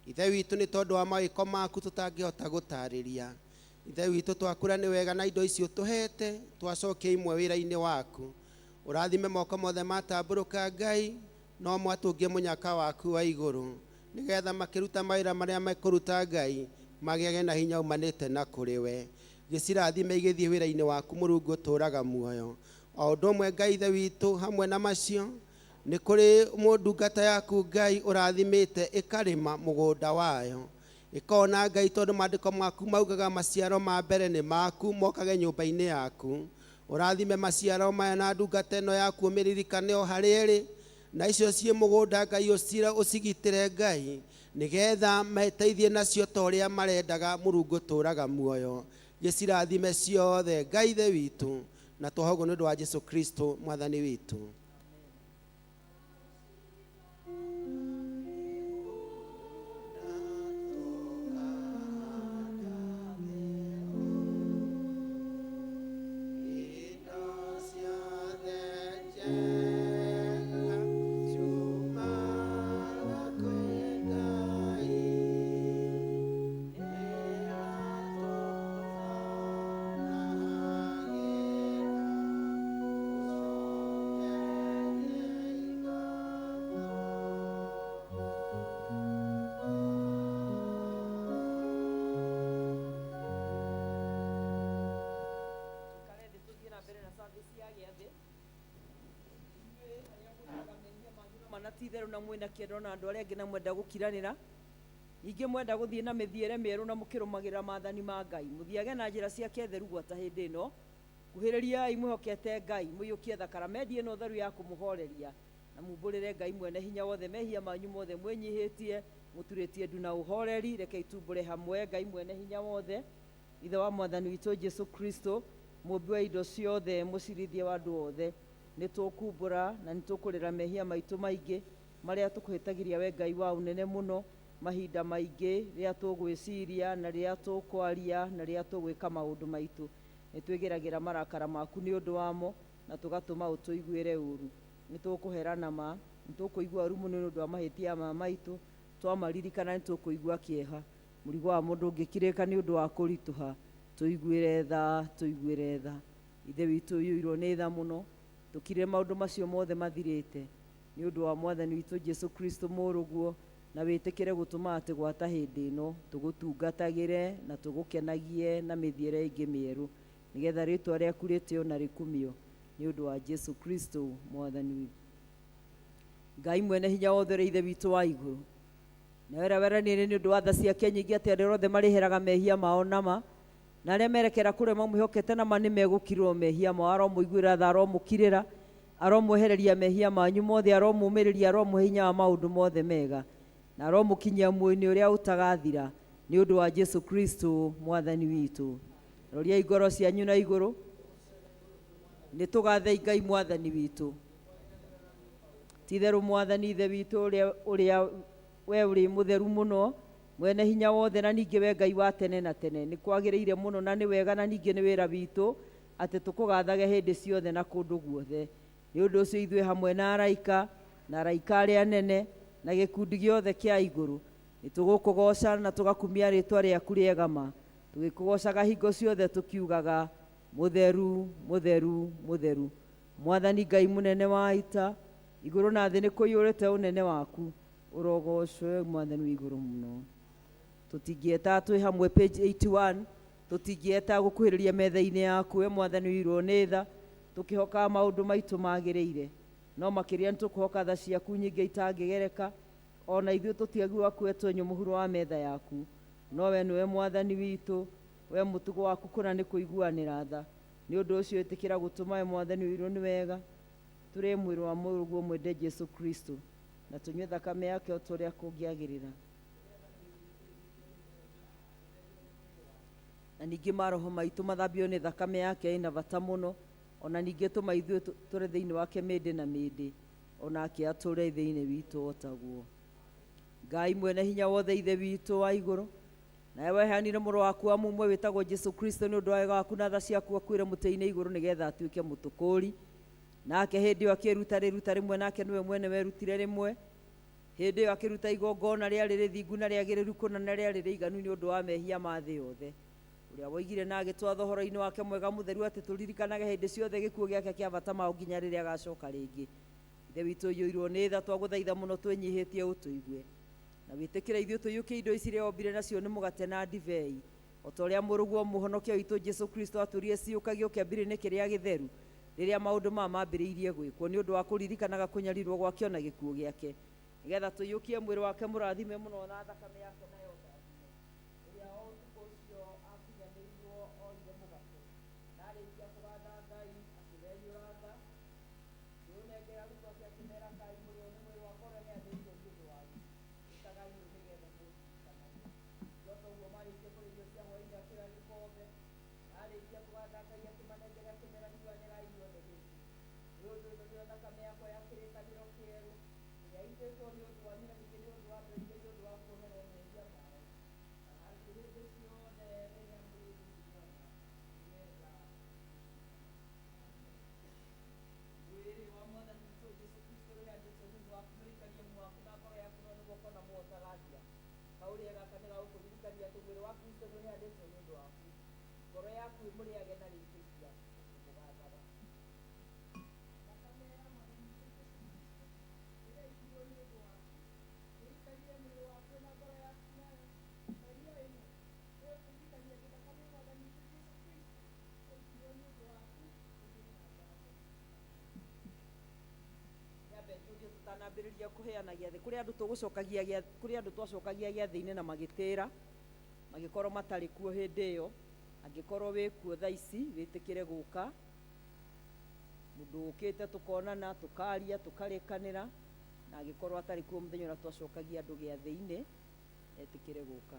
Ithe witũ nĩ tondũ wa mawĩko maku tũtangĩhota gũtarĩria. Ithe witũ twakũra nĩ wega na indo icio tũhete, twacokia imwe wĩra-inĩ waku. Ũrathime moko mothe matambũrũka Ngai, no mwatũngie mũnyaka waku wa igũrũ, nĩgetha makĩruta mawĩra marĩa makũruta Ngai magĩage na hinya umanĩte na kũrĩ we. Gĩcirathime igĩthiĩ wĩra-inĩ waku Mũrungu ũtũũraga muoyo. O ũndũ ũmwe Ngai ithe witũ, hamwe na macio nĩ kũrĩ mũndungata yaku Ngai ũrathimĩte ĩkarĩma mũgũnda wayo, ĩkona Ngai tondũ maandĩko maku maugaga maciaro ma mbere nĩ maku mokage nyũmba-inĩ yaku. Ũrathime maciaro maya na ndungata ĩno yaku, ũmĩririkane o harĩa ĩrĩ, na icio ciĩ mũgũnda Ngai ũcigitĩre Ngai, nĩgetha mateithie nacio ta ũrĩa marendaga Mũrungu ũtũũraga muoyo. Gĩcirathime ciothe Ngai ithe witũ, na tũhoguo nĩ ũndũ wa Jesũ Kristo Mwathani witũ. Manatitherũ na mwĩna kĩendo na andũ arĩa angĩ na mwenda gũkiranĩra, ningĩ mwenda gũthiĩ na mĩthiĩre mĩerũ na mũkĩrũmagĩrĩra maathani ma Ngai, mũthiage na njĩra ciake theru gwata hĩndĩ ĩno. Kuhĩrĩriai mwĩhokete Ngai, mũiyũkie thakramenti ĩno theru ya kũmũhoreria, na mumbũrĩre Ngai mwene hinya wothe mehia manyu mothe mwĩnyihĩtie, mũturĩtie ndu na ũhoreri. Reke itumbũre hamwe Ngai mwene hinya wothe, ithe wa Mwathani witũ Jesũ Kristo, mũmbi wa indo ciothe, mũcirithia wa andũ othe. Nĩ tũkumbũra na nĩ tũkũrĩra mehia maitũ maingĩ marĩa tũkũhĩtagĩria we Ngai wa ũnene mũno, mahinda maingĩ rĩrĩa tũgwĩciria na rĩrĩa tũkwaria na rĩrĩa tũgwĩka maũndũ maitũ. Nĩ twĩgĩragĩra marakara maku nĩ ũndũ wamo, na tũgatũma ũtũiguĩre ũru. Nĩ tũkũherana ma, nĩ tũkũigua rumu nĩ ũndũ wa mahĩtia ma maitũ, twamaririkana nĩ tũkũigua kĩeha. Mũrigo wa mũndũ ũngĩkirĩka nĩ ũndũ wa kũritũha, tũiguĩre tha, tũiguĩre tha. Ithe witũ ũiyũirwo nĩ tha mũno, tũkire maũndũ macio mothe mathirĩte nĩ ũndũ wa Mwathani witũ Jesũ Kristo mũrũguo, na wĩtĩkĩre gũtũma atĩ gwata hĩndĩ ĩno tũgũtungatagĩre na tũgũkenagie na mĩthiĩre ĩngĩ mĩerũ, nĩgetha rĩtwa rĩaku rĩtĩo na rĩkumio nĩ ũndũ wa Jesũ Kristo Mwathani witũ. Ngai mwene hinya wothe ũrĩa ithe witũ wa igũrũ, na weranĩire nĩ ũndũ wa tha ciake nyingĩ atĩ arĩa othe marĩheraga mehia mao nama, na arĩa merekera kũrema mwĩhokete nama nĩ megũkirĩrwo mehia mao. Aromũiguĩra tha, aromũkirĩra, aromwehereria mehia manyu mothe, aromũmĩrĩria, aromũhe hinya wa maũndũ mothe mega, na aromũkinyia muoyo-inĩ ũrĩa ũtagathira nĩ ũndũ wa Jesũ Kristo Mwathani witũ. Roriai ngoro cianyu na igũrũ, nĩ tũgathei Ngai Mwathani witũ. Ti-itherũ Mwathani ithe witũ ũrĩa we ũrĩ mũtheru mũno, mwene hinya wothe, na ningĩ we Ngai wa tene na tene, nĩ kwagĩrĩire mũno na nĩ wega na ningĩ nĩ wĩra witũ atĩ tũkũgathage hĩndĩ ciothe na kũndũ guothe. Nĩ ũndũ ũcio ithuĩ hamwe na araika arĩa anene na gĩkundi gĩothe kĩa igũrũ nĩ tũgũkũgoca na tũgakumia rĩtwa rĩaku rĩega ma, tũgĩkũgocaga hingo ciothe tũkiugaga mũtheru, mũtheru, mũtheru. Mwathani Ngai mũnene wa ita, igũrũ na thĩ nĩ kũiyũrĩte ũnene waku, ũrogocwo Mwathani wa igũrũ mũno. Tũtingĩeta twĩ hamwe page 81, tũtingĩeta gũkuhĩrĩria metha-inĩ yaku we Mwathani wĩirwo nĩ tha, tũkĩhoka maũndũ maitũ magĩrĩire, no makĩria nĩ tũkũhoka tha ciaku nyingĩ itangĩgereka, ona ithuĩ tũtiaguaga kwetwo mũhuro wa metha yaku, no we nĩwe Mwathani witũ, we mũtugo waku kũna nĩ kũiguanĩra tha. Nĩ ũndũ ũcio ĩtĩkĩra gũtũma we Mwathani wĩirwo nĩ wega, tũrĩ mwĩrĩ wa mũrũguo mwende Jesũ Kristo, na tũnyue thakame yake o ta ũrĩa kũngĩagĩrĩra. Na ningĩ maroho maitũ mathambio nĩ thakame yake ĩna bata mũno, ona ningĩ tũma ithuĩ tũrĩ thĩinĩ wake mĩndĩ na mĩndĩ, onake atũre thĩinĩ witũ o taguo. Ngai mwene hinya wothe ithe witũ wa igũrũ, nawe weheanire mũrũ waku wa mũmwe wĩtagwo Jesũ Kristo nĩ ũndũ wa wega waku na tha ciaku akuĩre mũtĩ-inĩ igũrũ, nĩgetha atuĩke mũtũkũri nake hĩndĩ ĩyo akĩruta rĩruta rĩmwe, nake nĩwe mwene werutire rĩmwe. Hĩndĩ ĩyo akĩruta igongona rĩarĩ rĩthingu na rĩagĩrĩru kũna na rĩarĩ rĩiganu nĩ ũndũ wa mehia ma thĩ yothe, ũrĩa woigire na agĩtwatha ũhoro-inĩ wake mwega mũtheru atĩ tũririkanage hĩndĩ ciothe gĩkuũ gĩake kĩa bata mao nginya rĩrĩa agacoka rĩngĩ. Ithe witũ ũiyũirwo nĩ tha, twagũthaitha mũno twĩnyihĩtie ũtũigue, na wĩtĩkĩre ithuĩ tũiyũkie indo ici iria ombire nacio nĩ mũgate na ndibei, o ta ũrĩa mũrũguo mũhonokia witũ Jesũ Kristo atũrire ciũkagie kĩambĩrĩrio-inĩ kĩrĩa gĩtheru rĩrĩa maũndũ maya mambĩrĩirie gwĩkwo, nĩ ũndũ wa kũririkanaga kũnyarirwo gwake ona gĩkuũ gĩake, nĩgetha tũiyũkie mwĩrĩ wake mũrathime mũno na thakame yake nayo ndathime, ũrĩa o ũtukũ ũcio akinyanĩirwo orire mũgate na arĩkia kũgatha Ngai akĩwenyũranga akĩũnengera arutwo ake akĩmera, Ngai mũrĩo nĩ mwĩrĩ wakwa ũrĩa nĩathĩnjwo nĩ ũndũ wanyu, ĩkagai ũũ nĩgetha mũndirikanagie. Njoka ũguo marĩkia kũrĩa irio cia hwaĩ-inĩ akĩoya gĩkombe, na arĩkia kũgatha Ngai akĩmanengera akĩmera, nyuanĩrai inyuothe gĩkĩ, nĩ ũndũ ĩno nĩyo thakame yakwa ya kĩrĩkanĩro kĩerũ, ĩrĩa itĩtwo nĩ ũndũ wanyu na ningĩ nĩ ũndũ wa andũ aingĩ nĩ ũndũ wa kuoherwo mehia mao. Na hĩndĩ ciothe rĩrĩa mũrĩiguana, nĩgetha mwĩrĩ wa Mwathani witũ Jesũ Kristo ũrĩa andĩtwo nĩ ũndũ waku mũrikanie mwaku na ngoro yaku no nĩguo ũkona mũhotagagia. Kaũrĩa gaka nĩ gagũkũririkania atĩ mwĩrĩ wa Kristo nĩ ũrĩa andĩtwo nĩ ũndũ waku, ngoro yaku ĩmũrĩage na rĩkĩria ũkĩmũgathaga. Tutanambĩrĩria kũheana gĩathĩ, kũrĩ andũ twacokagia gĩathĩ-inĩ na magĩtĩra magĩkorwo matarĩ kuo hĩndĩ ĩyo. Angĩkorwo wĩ kuo thaa ici wĩtĩkĩre gũka, mũndũ ũkĩte tũkonana tũkaria tũkarĩkanĩra, na angĩkorwo atarĩ kuo mũthenya ũrĩa twacokagia andũ gĩathĩ-inĩ etĩkĩre gũka.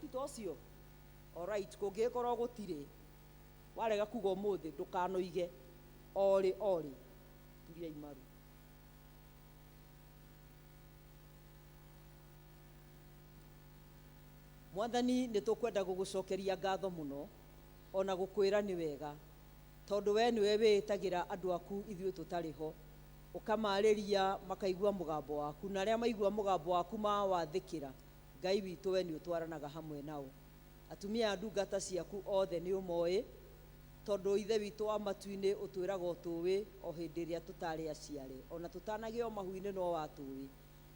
Tito ũcio alright, kũngĩkorwo gũtirĩ warega kuga ũmũthĩ ndũkanoige orĩ turia imaru. Mwathani nĩ tũkwenda gũgũcokeria ngatho mũno, ona gũkwĩra nĩ wega, tondũ we nĩwe wĩtagĩra andũ aku ithuĩ tũtarĩ ho, ũkamarĩria makaigua mũgambo waku, na arĩa maigua mũgambo waku mawathĩkĩra, Ngai witũ we nĩ ũtwaranaga hamwe nao. Atumia a ndungata ciaku othe nĩ ũmoĩ, tondũ ithe witũ wa matu-inĩ ũtwĩraga ũtũĩ o hĩndĩ ĩrĩa tũtarĩ aciare, ona tũtanagĩa o mahu-inĩ no watũĩ,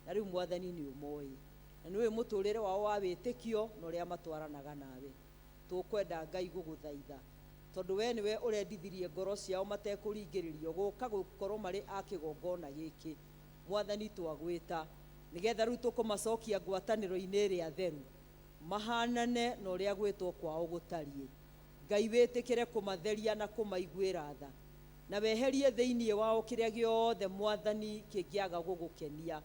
na rĩu Mwathani nĩ ũmoĩ, na nĩwe mũtũrĩre wao wa wĩtĩkio na ũrĩa matwaranaga nawe. Tũkwenda Ngai gũgũthaitha, tondũ we nĩwe ũrendithirie ngoro ciao matekũringĩrĩrio gũka gũkorwo marĩ a kĩgongona gĩkĩ. Mwathani twagwĩta nĩgetha rĩu tũkũmacokia ngwatanĩro-inĩ ĩrĩa theru, mahanane na ũrĩa gwĩtwo kwao gũtariĩ. Ngai wĩtĩkĩre kũmatheria na kũmaiguĩra tha, na weherie thĩinĩ wao kĩrĩa gĩothe Mwathani kĩngĩaga gũgũkenia,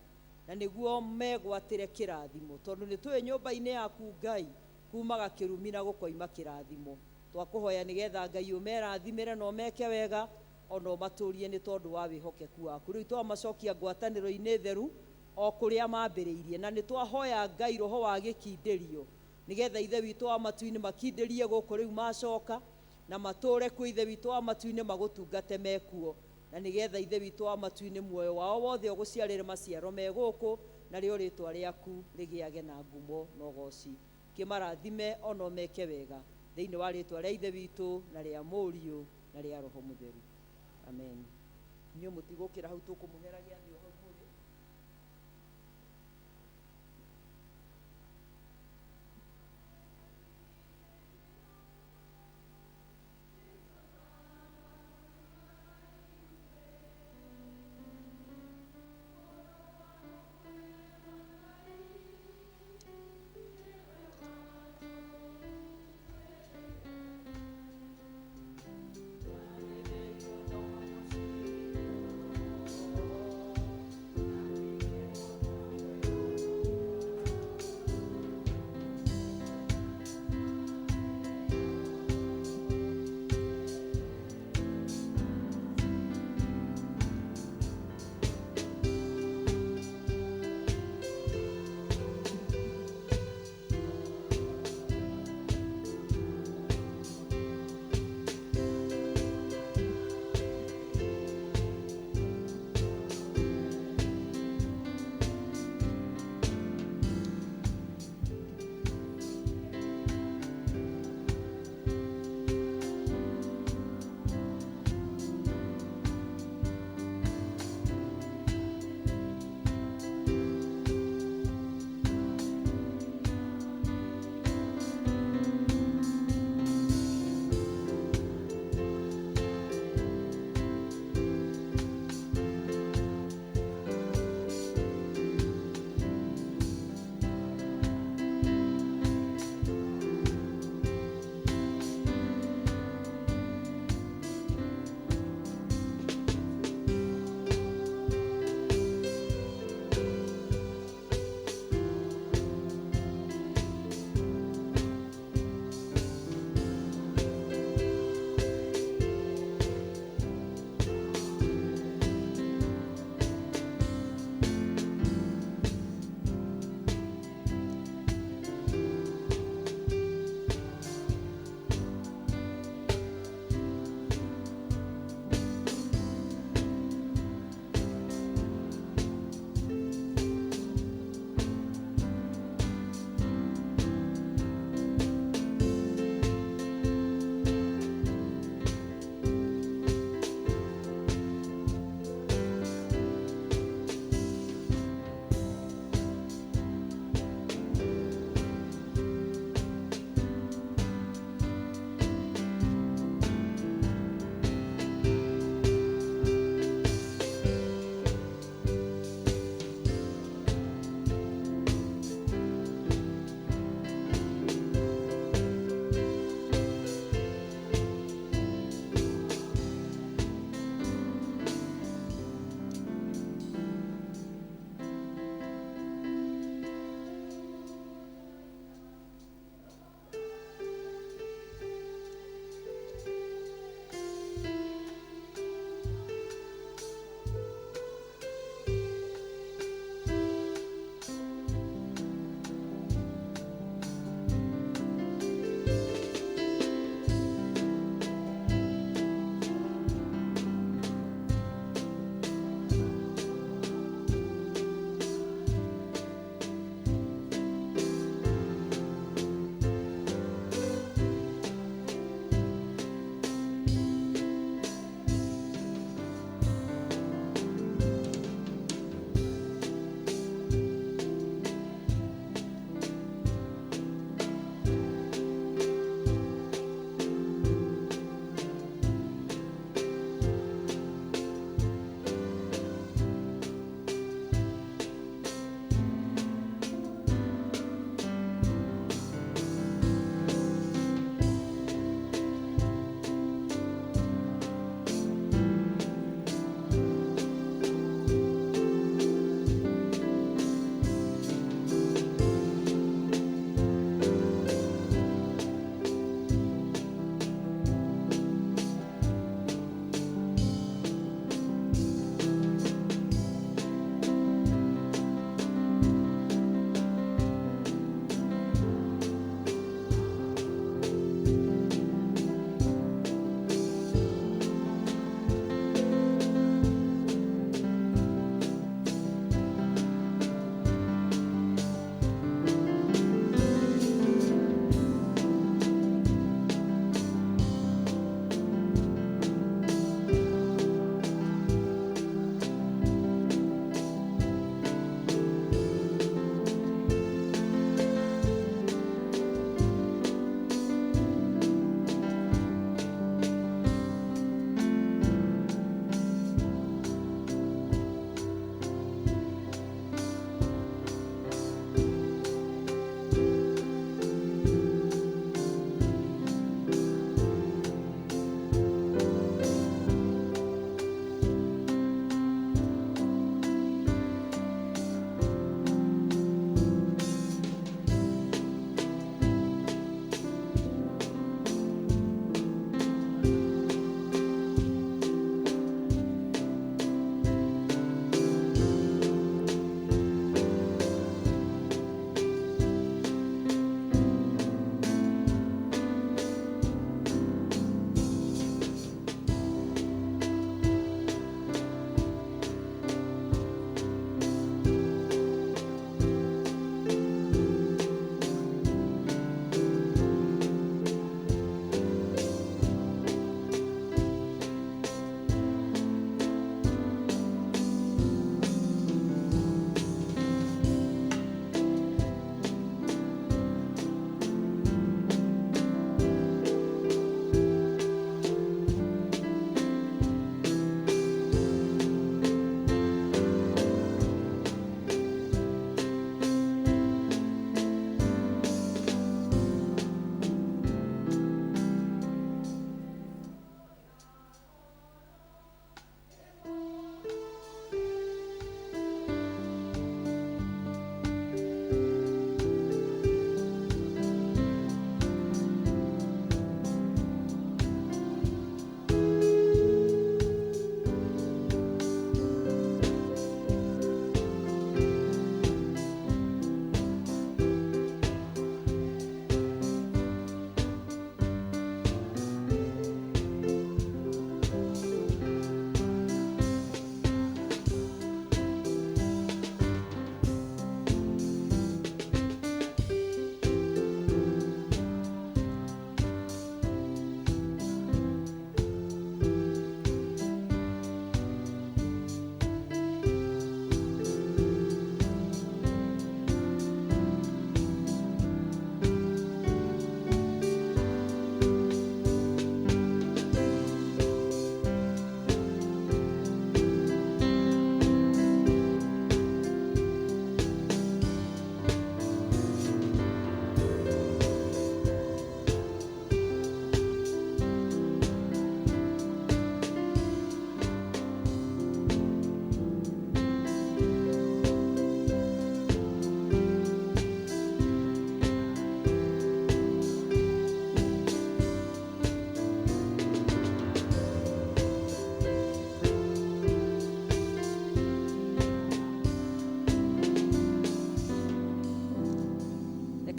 na nĩguo megwatĩre kĩrathimo, tondũ nĩ tũĩ nyũmba-inĩ yaku Ngai kumaga kirumi na gukoima kirathimo twakuhoya nigetha Ngai umerathimire no meke wega ono maturie ni tondu wa wihokeku waku riu twamacokia ngwataniro-ini theru o kuria mambiriirie na nitwahoya Ngai roho wa gikindirio nigetha ithe witu wa matu-ini makindirie guku riu macoka na mature ku ithe witu wa matu-ini magutungate mekuo na nigetha ithe witu wa matu-ini muoyo wao wothe uguciarire maciaro me guku na rio ritwa riaku rigiage na ngumo na ugoci kimarathime ono meke wega thiini wa ritwa ria ithe witu na ria Muriu na ria Roho Mutheru amen. Nyo mutigukira hau tukumuheragia thio hau muthi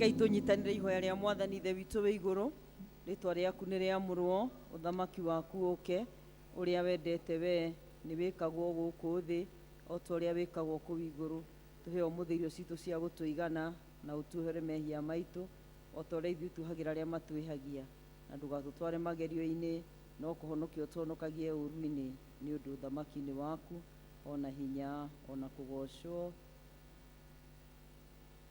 rekei tunyitanire ihoya ria mwathani ithe witũ wĩ igũrũ, rĩtwa rĩaku nĩ rĩamũrwo, ũthamaki waku ũke, ũrĩa wendete we nĩ wĩkagwo gũkũ thĩ o ta ũrĩa wĩkagwo kũu igũrũ. Tũhe ũmũthĩ irio citũ cia gũtũigana na ũtuhere mehia maitũ o ta ũrĩa ithuĩ tuohagĩra arĩa matwĩhagia, na ndũgatũtware magerio-inĩ, no kũhonokia ũtũhonokagie ũũru-inĩ, nĩ ũndũ ũthamaki-inĩ waku ona hinya ona kũgocwo.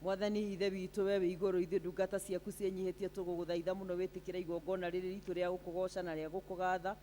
Mwathani ithe witũ we wĩ igũrũ, ithuĩ ndungata ciaku ciĩnyihĩtie tũgũgũthaitha mũno wĩtĩkĩre igongona rĩrĩ ritũ rĩa gũkũgoca na rĩa gũkũgatha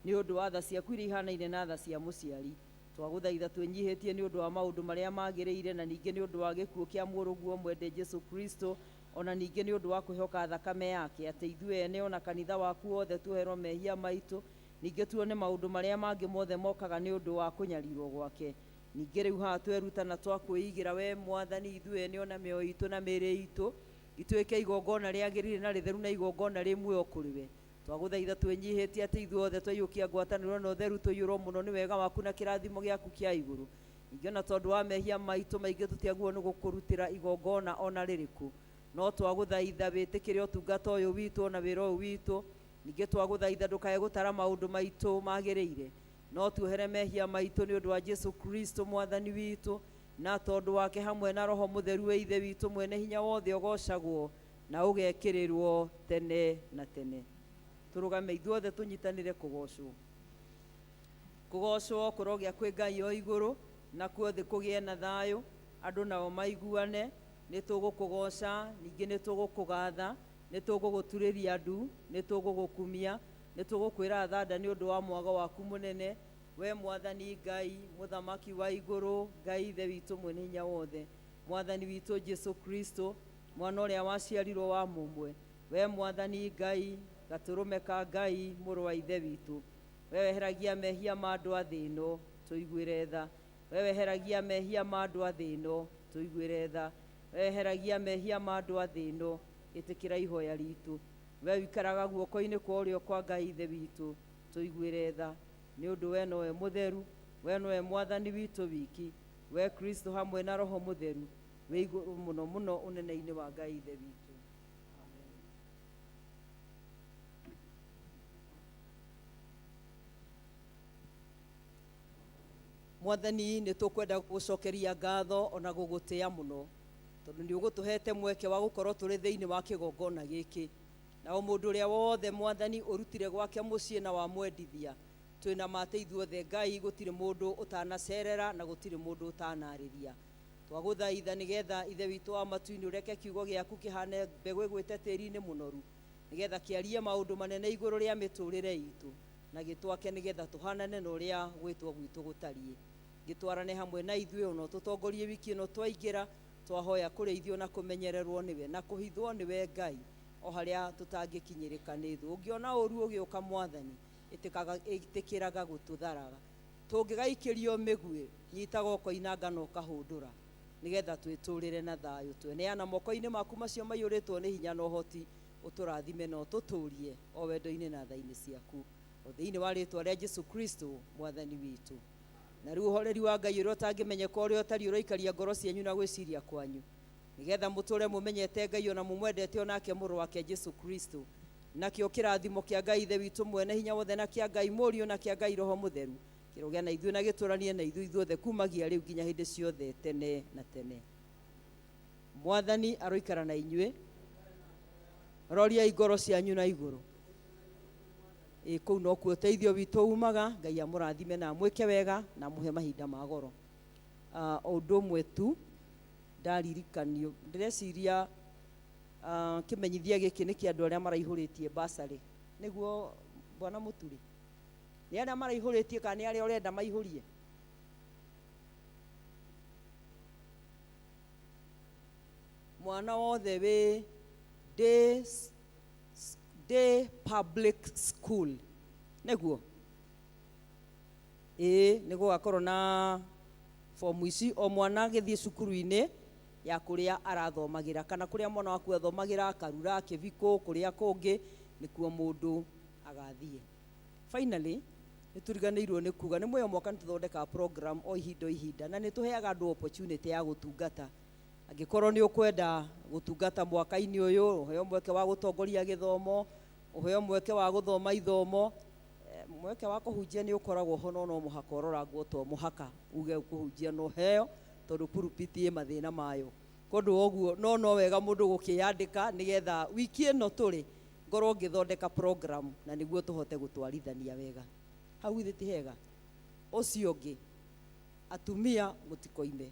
nĩ ũndũ wa tha ciaku iria ihanaine na tha cia mũciari. Twagũthaitha twĩnyihĩtie nĩ ũndũ wa maũndũ marĩa magĩrĩire, na ningĩ nĩ ũndũ wa gĩkuũ kĩa mũrũguo mwende Jesũ Kristo, ona ningĩ nĩ ũndũ wa kwĩhoka thakame yake, atĩ ithuĩ ene ona kanitha waku wothe tuoherwo mehia maitũ, ningĩ tuone maũndũ marĩa mangĩ mothe mokaga nĩ ũndũ wa kũnyarirwo gwake. Ningĩ rĩu haha twerutana twakwĩigĩra we Mwathani, ithuĩ ene ona mĩoyo itũ na mĩĩrĩ itũ ituĩke igongona rĩagĩrĩire na rĩtheru na igongona rĩ muoyo kũrĩ we. Twagũthaitha twĩnyihĩtie atĩ ithuĩ othe twaiyũkia ngwatanĩro na ũtheru tũiyũrwo mũno nĩ wega waku na kĩrathimo gĩaku kĩa igũrũ. Ningĩ ona tondũ wa mehia maitũ maingĩ tũtiaguo nĩ gũkũrutĩra igongona ona rĩrĩkũ, no twagũthaitha wĩtĩkĩre ũtungata ũyũ witũ ona wĩra ũyũ witũ. Ningĩ twagũthaitha ndũkae gũtara maũndũ maitũ magĩrĩire, no tuohere mehia maitũ nĩ ũndũ wa Jesũ Kristo Mwathani witũ, na tondũ wake hamwe na Roho Mũtheru we ithe witũ mwene hinya wothe ũgocagwo na ũgekĩrĩrwo tene na tene. Tũrũgame ithuĩ othe tũnyitanĩre kũgocwo. Kũgocwo kũrogĩa kwĩ Ngai o igũrũ, nakuo thĩ kũgĩe na thayũ, andũ nao maiguane. Nĩ tũgũkũgoca, ningĩ nĩ tũgũkũgatha, nĩ tũgũgũturĩria ndu, nĩ tũgũgũkumia, nĩ tũgũkwĩra thanda nĩ ũndũ wa mwago waku mũnene, we Mwathani Ngai mũthamaki wa igũrũ, Ngai ithe witũ mwene hinya wothe, Mwathani witũ Jesũ Kristo, mwana ũrĩa waciarirwo wa mũmwe, we Mwathani Ngai gatũrũme ka Ngai mũrũ wa ithe witũ, we weheragia mehia ma andũ a thĩ ĩno, tũiguĩre tha. We weheragia mehia ma andũ a thĩ ĩno, tũiguĩre tha. We weheragia mehia ma andũ a thĩ ĩno, ĩtĩkĩra ihoya ritũ. We wikaraga guoko-inĩ kwa ũrĩo kwa Ngai ithe witũ, tũiguĩre tha. Nĩ ũndũ we nowe mũtheru, we nowe Mwathani witũ wiki, we Kristo hamwe na Roho Mũtheru wĩ igũrũ mũno mũno ũnene-inĩ wa Ngai ithe witũ. Mwathani nĩ tũkwenda gũcokeria ngatho ona gũgũtĩĩa mũno, tondũ nĩ ũgũtũhete mweke wa gũkorwo tũrĩ thĩinĩ wa kĩgongona gĩkĩ, na o mũndũ ũrĩa wothe Mwathani ũrutire gwake mũciĩ na wamwendithia, twĩna mate ithuothe Ngai, gũtirĩ mũndũ ũtanacerera na gũtirĩ mũndũ ũtanarĩria. Twagũthaitha nĩgetha ithe witũ wa matu-inĩ ũreke kiugo gĩaku kĩhane mbegũ ĩgwĩte tĩĩri-inĩ mũnoru, nĩgetha kĩarie maũndũ manene igũrũ rĩa mĩtũrĩre itũ, na gĩtwake nĩgetha tũhanane na ũrĩa gwĩtwo gwitũ gũtariĩ. Gĩtwarane hamwe na ithuĩ ona tũtongorie wiki ĩno twaingĩra, twahoya kũrĩithio na kũmenyererwo nĩwe na kũhithwo nĩwe Ngai, o harĩa tũtangĩkinyĩrĩka nĩ thũ. Ũngĩona ũru ũgĩũka Mwathani, ĩtĩkĩraga gũtũtharaga. Tũngĩgaikĩrio mĩguĩ, nyita goko inanga na ũkahũndũra, nĩgetha twĩtũrĩre na thayũ. Tweneana moko-inĩ maku macio maiyũrĩtwo nĩ hinya na ũhoti, ũtũrathime na ũtũtũrie o wendo-inĩ na tha-inĩ ciaku, o thĩinĩ wa rĩĩtwa rĩa Jesũ Kristo Mwathani witũ. Na rĩu ũhoreri wa Ngai ũrĩa ũtangĩmenyeka ũrĩa ũtariĩ ũroikaria ngoro cianyu na gwĩciria kwanyu, nĩgetha mũtũre mũmenyete Ngai ona mũmwendete onake mũrũ wake Jesũ Kristo, nakĩo kĩrathimo kĩa Ngai ithe witũ mwene hinya wothe na kĩa Ngai Mũriũ na kĩa Ngai Roho Mũtheru kĩrogĩa na ithuĩ na gĩtũranie na ithuĩ ithuothe kumagia rĩu nginya hĩndĩ ciothe tene na tene. Mwathani aroikara na inyuĩ, roriai ngoro cianyu na igũrũ. Kũu nokuo ũteithio witũ umaga. Ngai amũrathime na mwĩke wega na mũhe mahinda ma goro. O ũndũ ũmwe tu ndaririkanio, ndĩreciria kĩmenyithia gĩkĩ nĩ kĩa andũ arĩa maraihũrĩtie basarĩ, nĩguo Bwana Mũturi? Nĩ arĩa maraihũrĩtie kana nĩ arĩa ũrenda maihũrie? Mwana wothe wĩ day public school, nĩguo nĩ gũgakorwo na fomu ici. O mwana agĩthiĩ cukuru-inĩ ya kũrĩa arathomagĩra, kana kũrĩa mwana waku athomagĩra, Karura, Kĩvikũ, kũrĩa kũngĩ, nĩkuo mũndũ agathiĩ. Finally, nĩ tũriganĩirwo nĩ kuga nĩ mwĩyo mwaka nĩ tũthondekaga program o ihinda o ihinda, na nĩ tũheaga andũ opportunity ya gũtungata. angikorwo ni ukwenda gutungata mwaka-ini uyu uheo mweke wa gutongoria githomo uheo mweke wa guthoma ithomo mweke wa kuhunjia ni ukoragwo ho no muhaka uroragwo to muhaka uge kuhunjia no heo tondu pulpiti e mathina mayo kondu oguo no wega mundu gukiyandika nigetha wiki ino turi ngorwo ngithondeka program na niguo tuhote gutwarithania wega hau ithi ti hega ucio ngi atumia mutikoime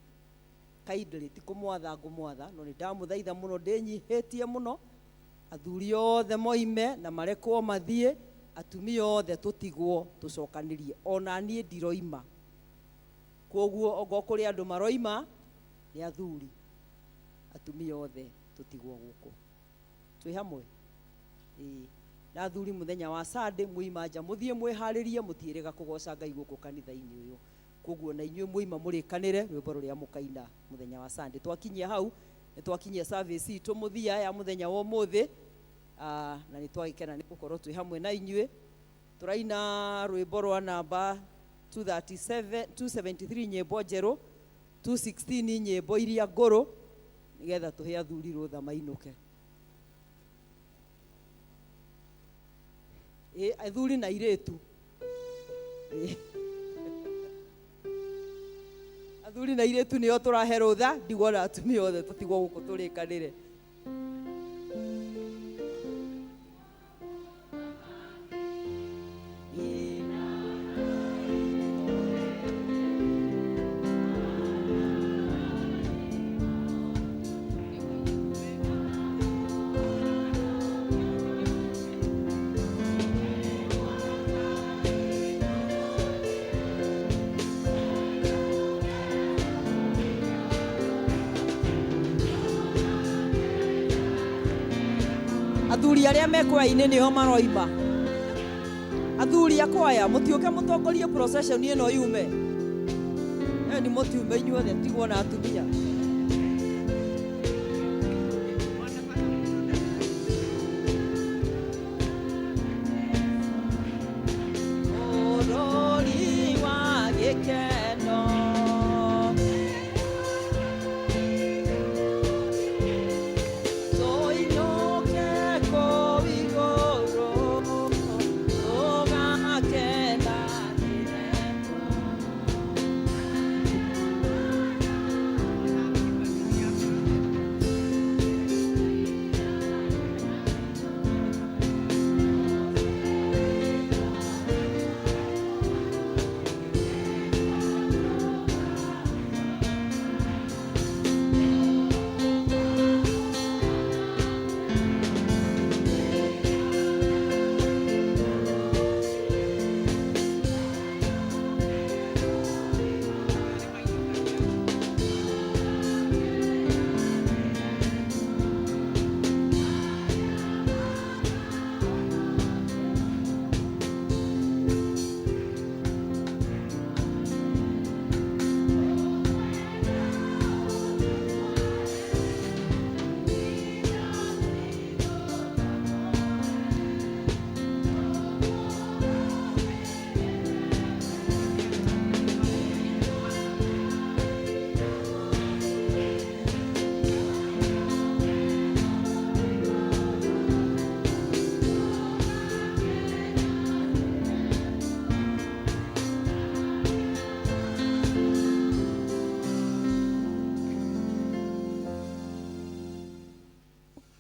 kaindri ti kumwatha ngumwatha no ni ndamuthaitha muno ndinyihitie muno athuri othe moime na marekwo mathie atumia othe tutigwo tucokanirie ona nie ndiroima koguo ongo kuri andu maroima ni athuri atumia othe tutigwo guku twi hamwe na athuri muthenya wa Sunday muimanja muthie mwiharirie mutiirega kugoca Ngai guku kanitha-ini uyu koguo na inyuĩ muima murikanire rwimbo ruria mukaina muthenya wa Sunday twakinyia hau nitwakinyia service itu muthia ya muthenya wa umuthi na nitwagikena ni gukorwo twi hamwe na inyuĩ turaina rwimbo rwa namba 273 nyimbo njeru 216 nyimbo iria nguru nigetha tuhe athuri rutha mainuke athuri na iretu athuri na iretu nio turahe rutha ndigwona atumia othe tutigwo guku turikanire athuri aria mekwa-ini niho maroima athuri akwaya mutiuke mutongorie procession ino yume ni mutiume inyuothe tigwo na atumia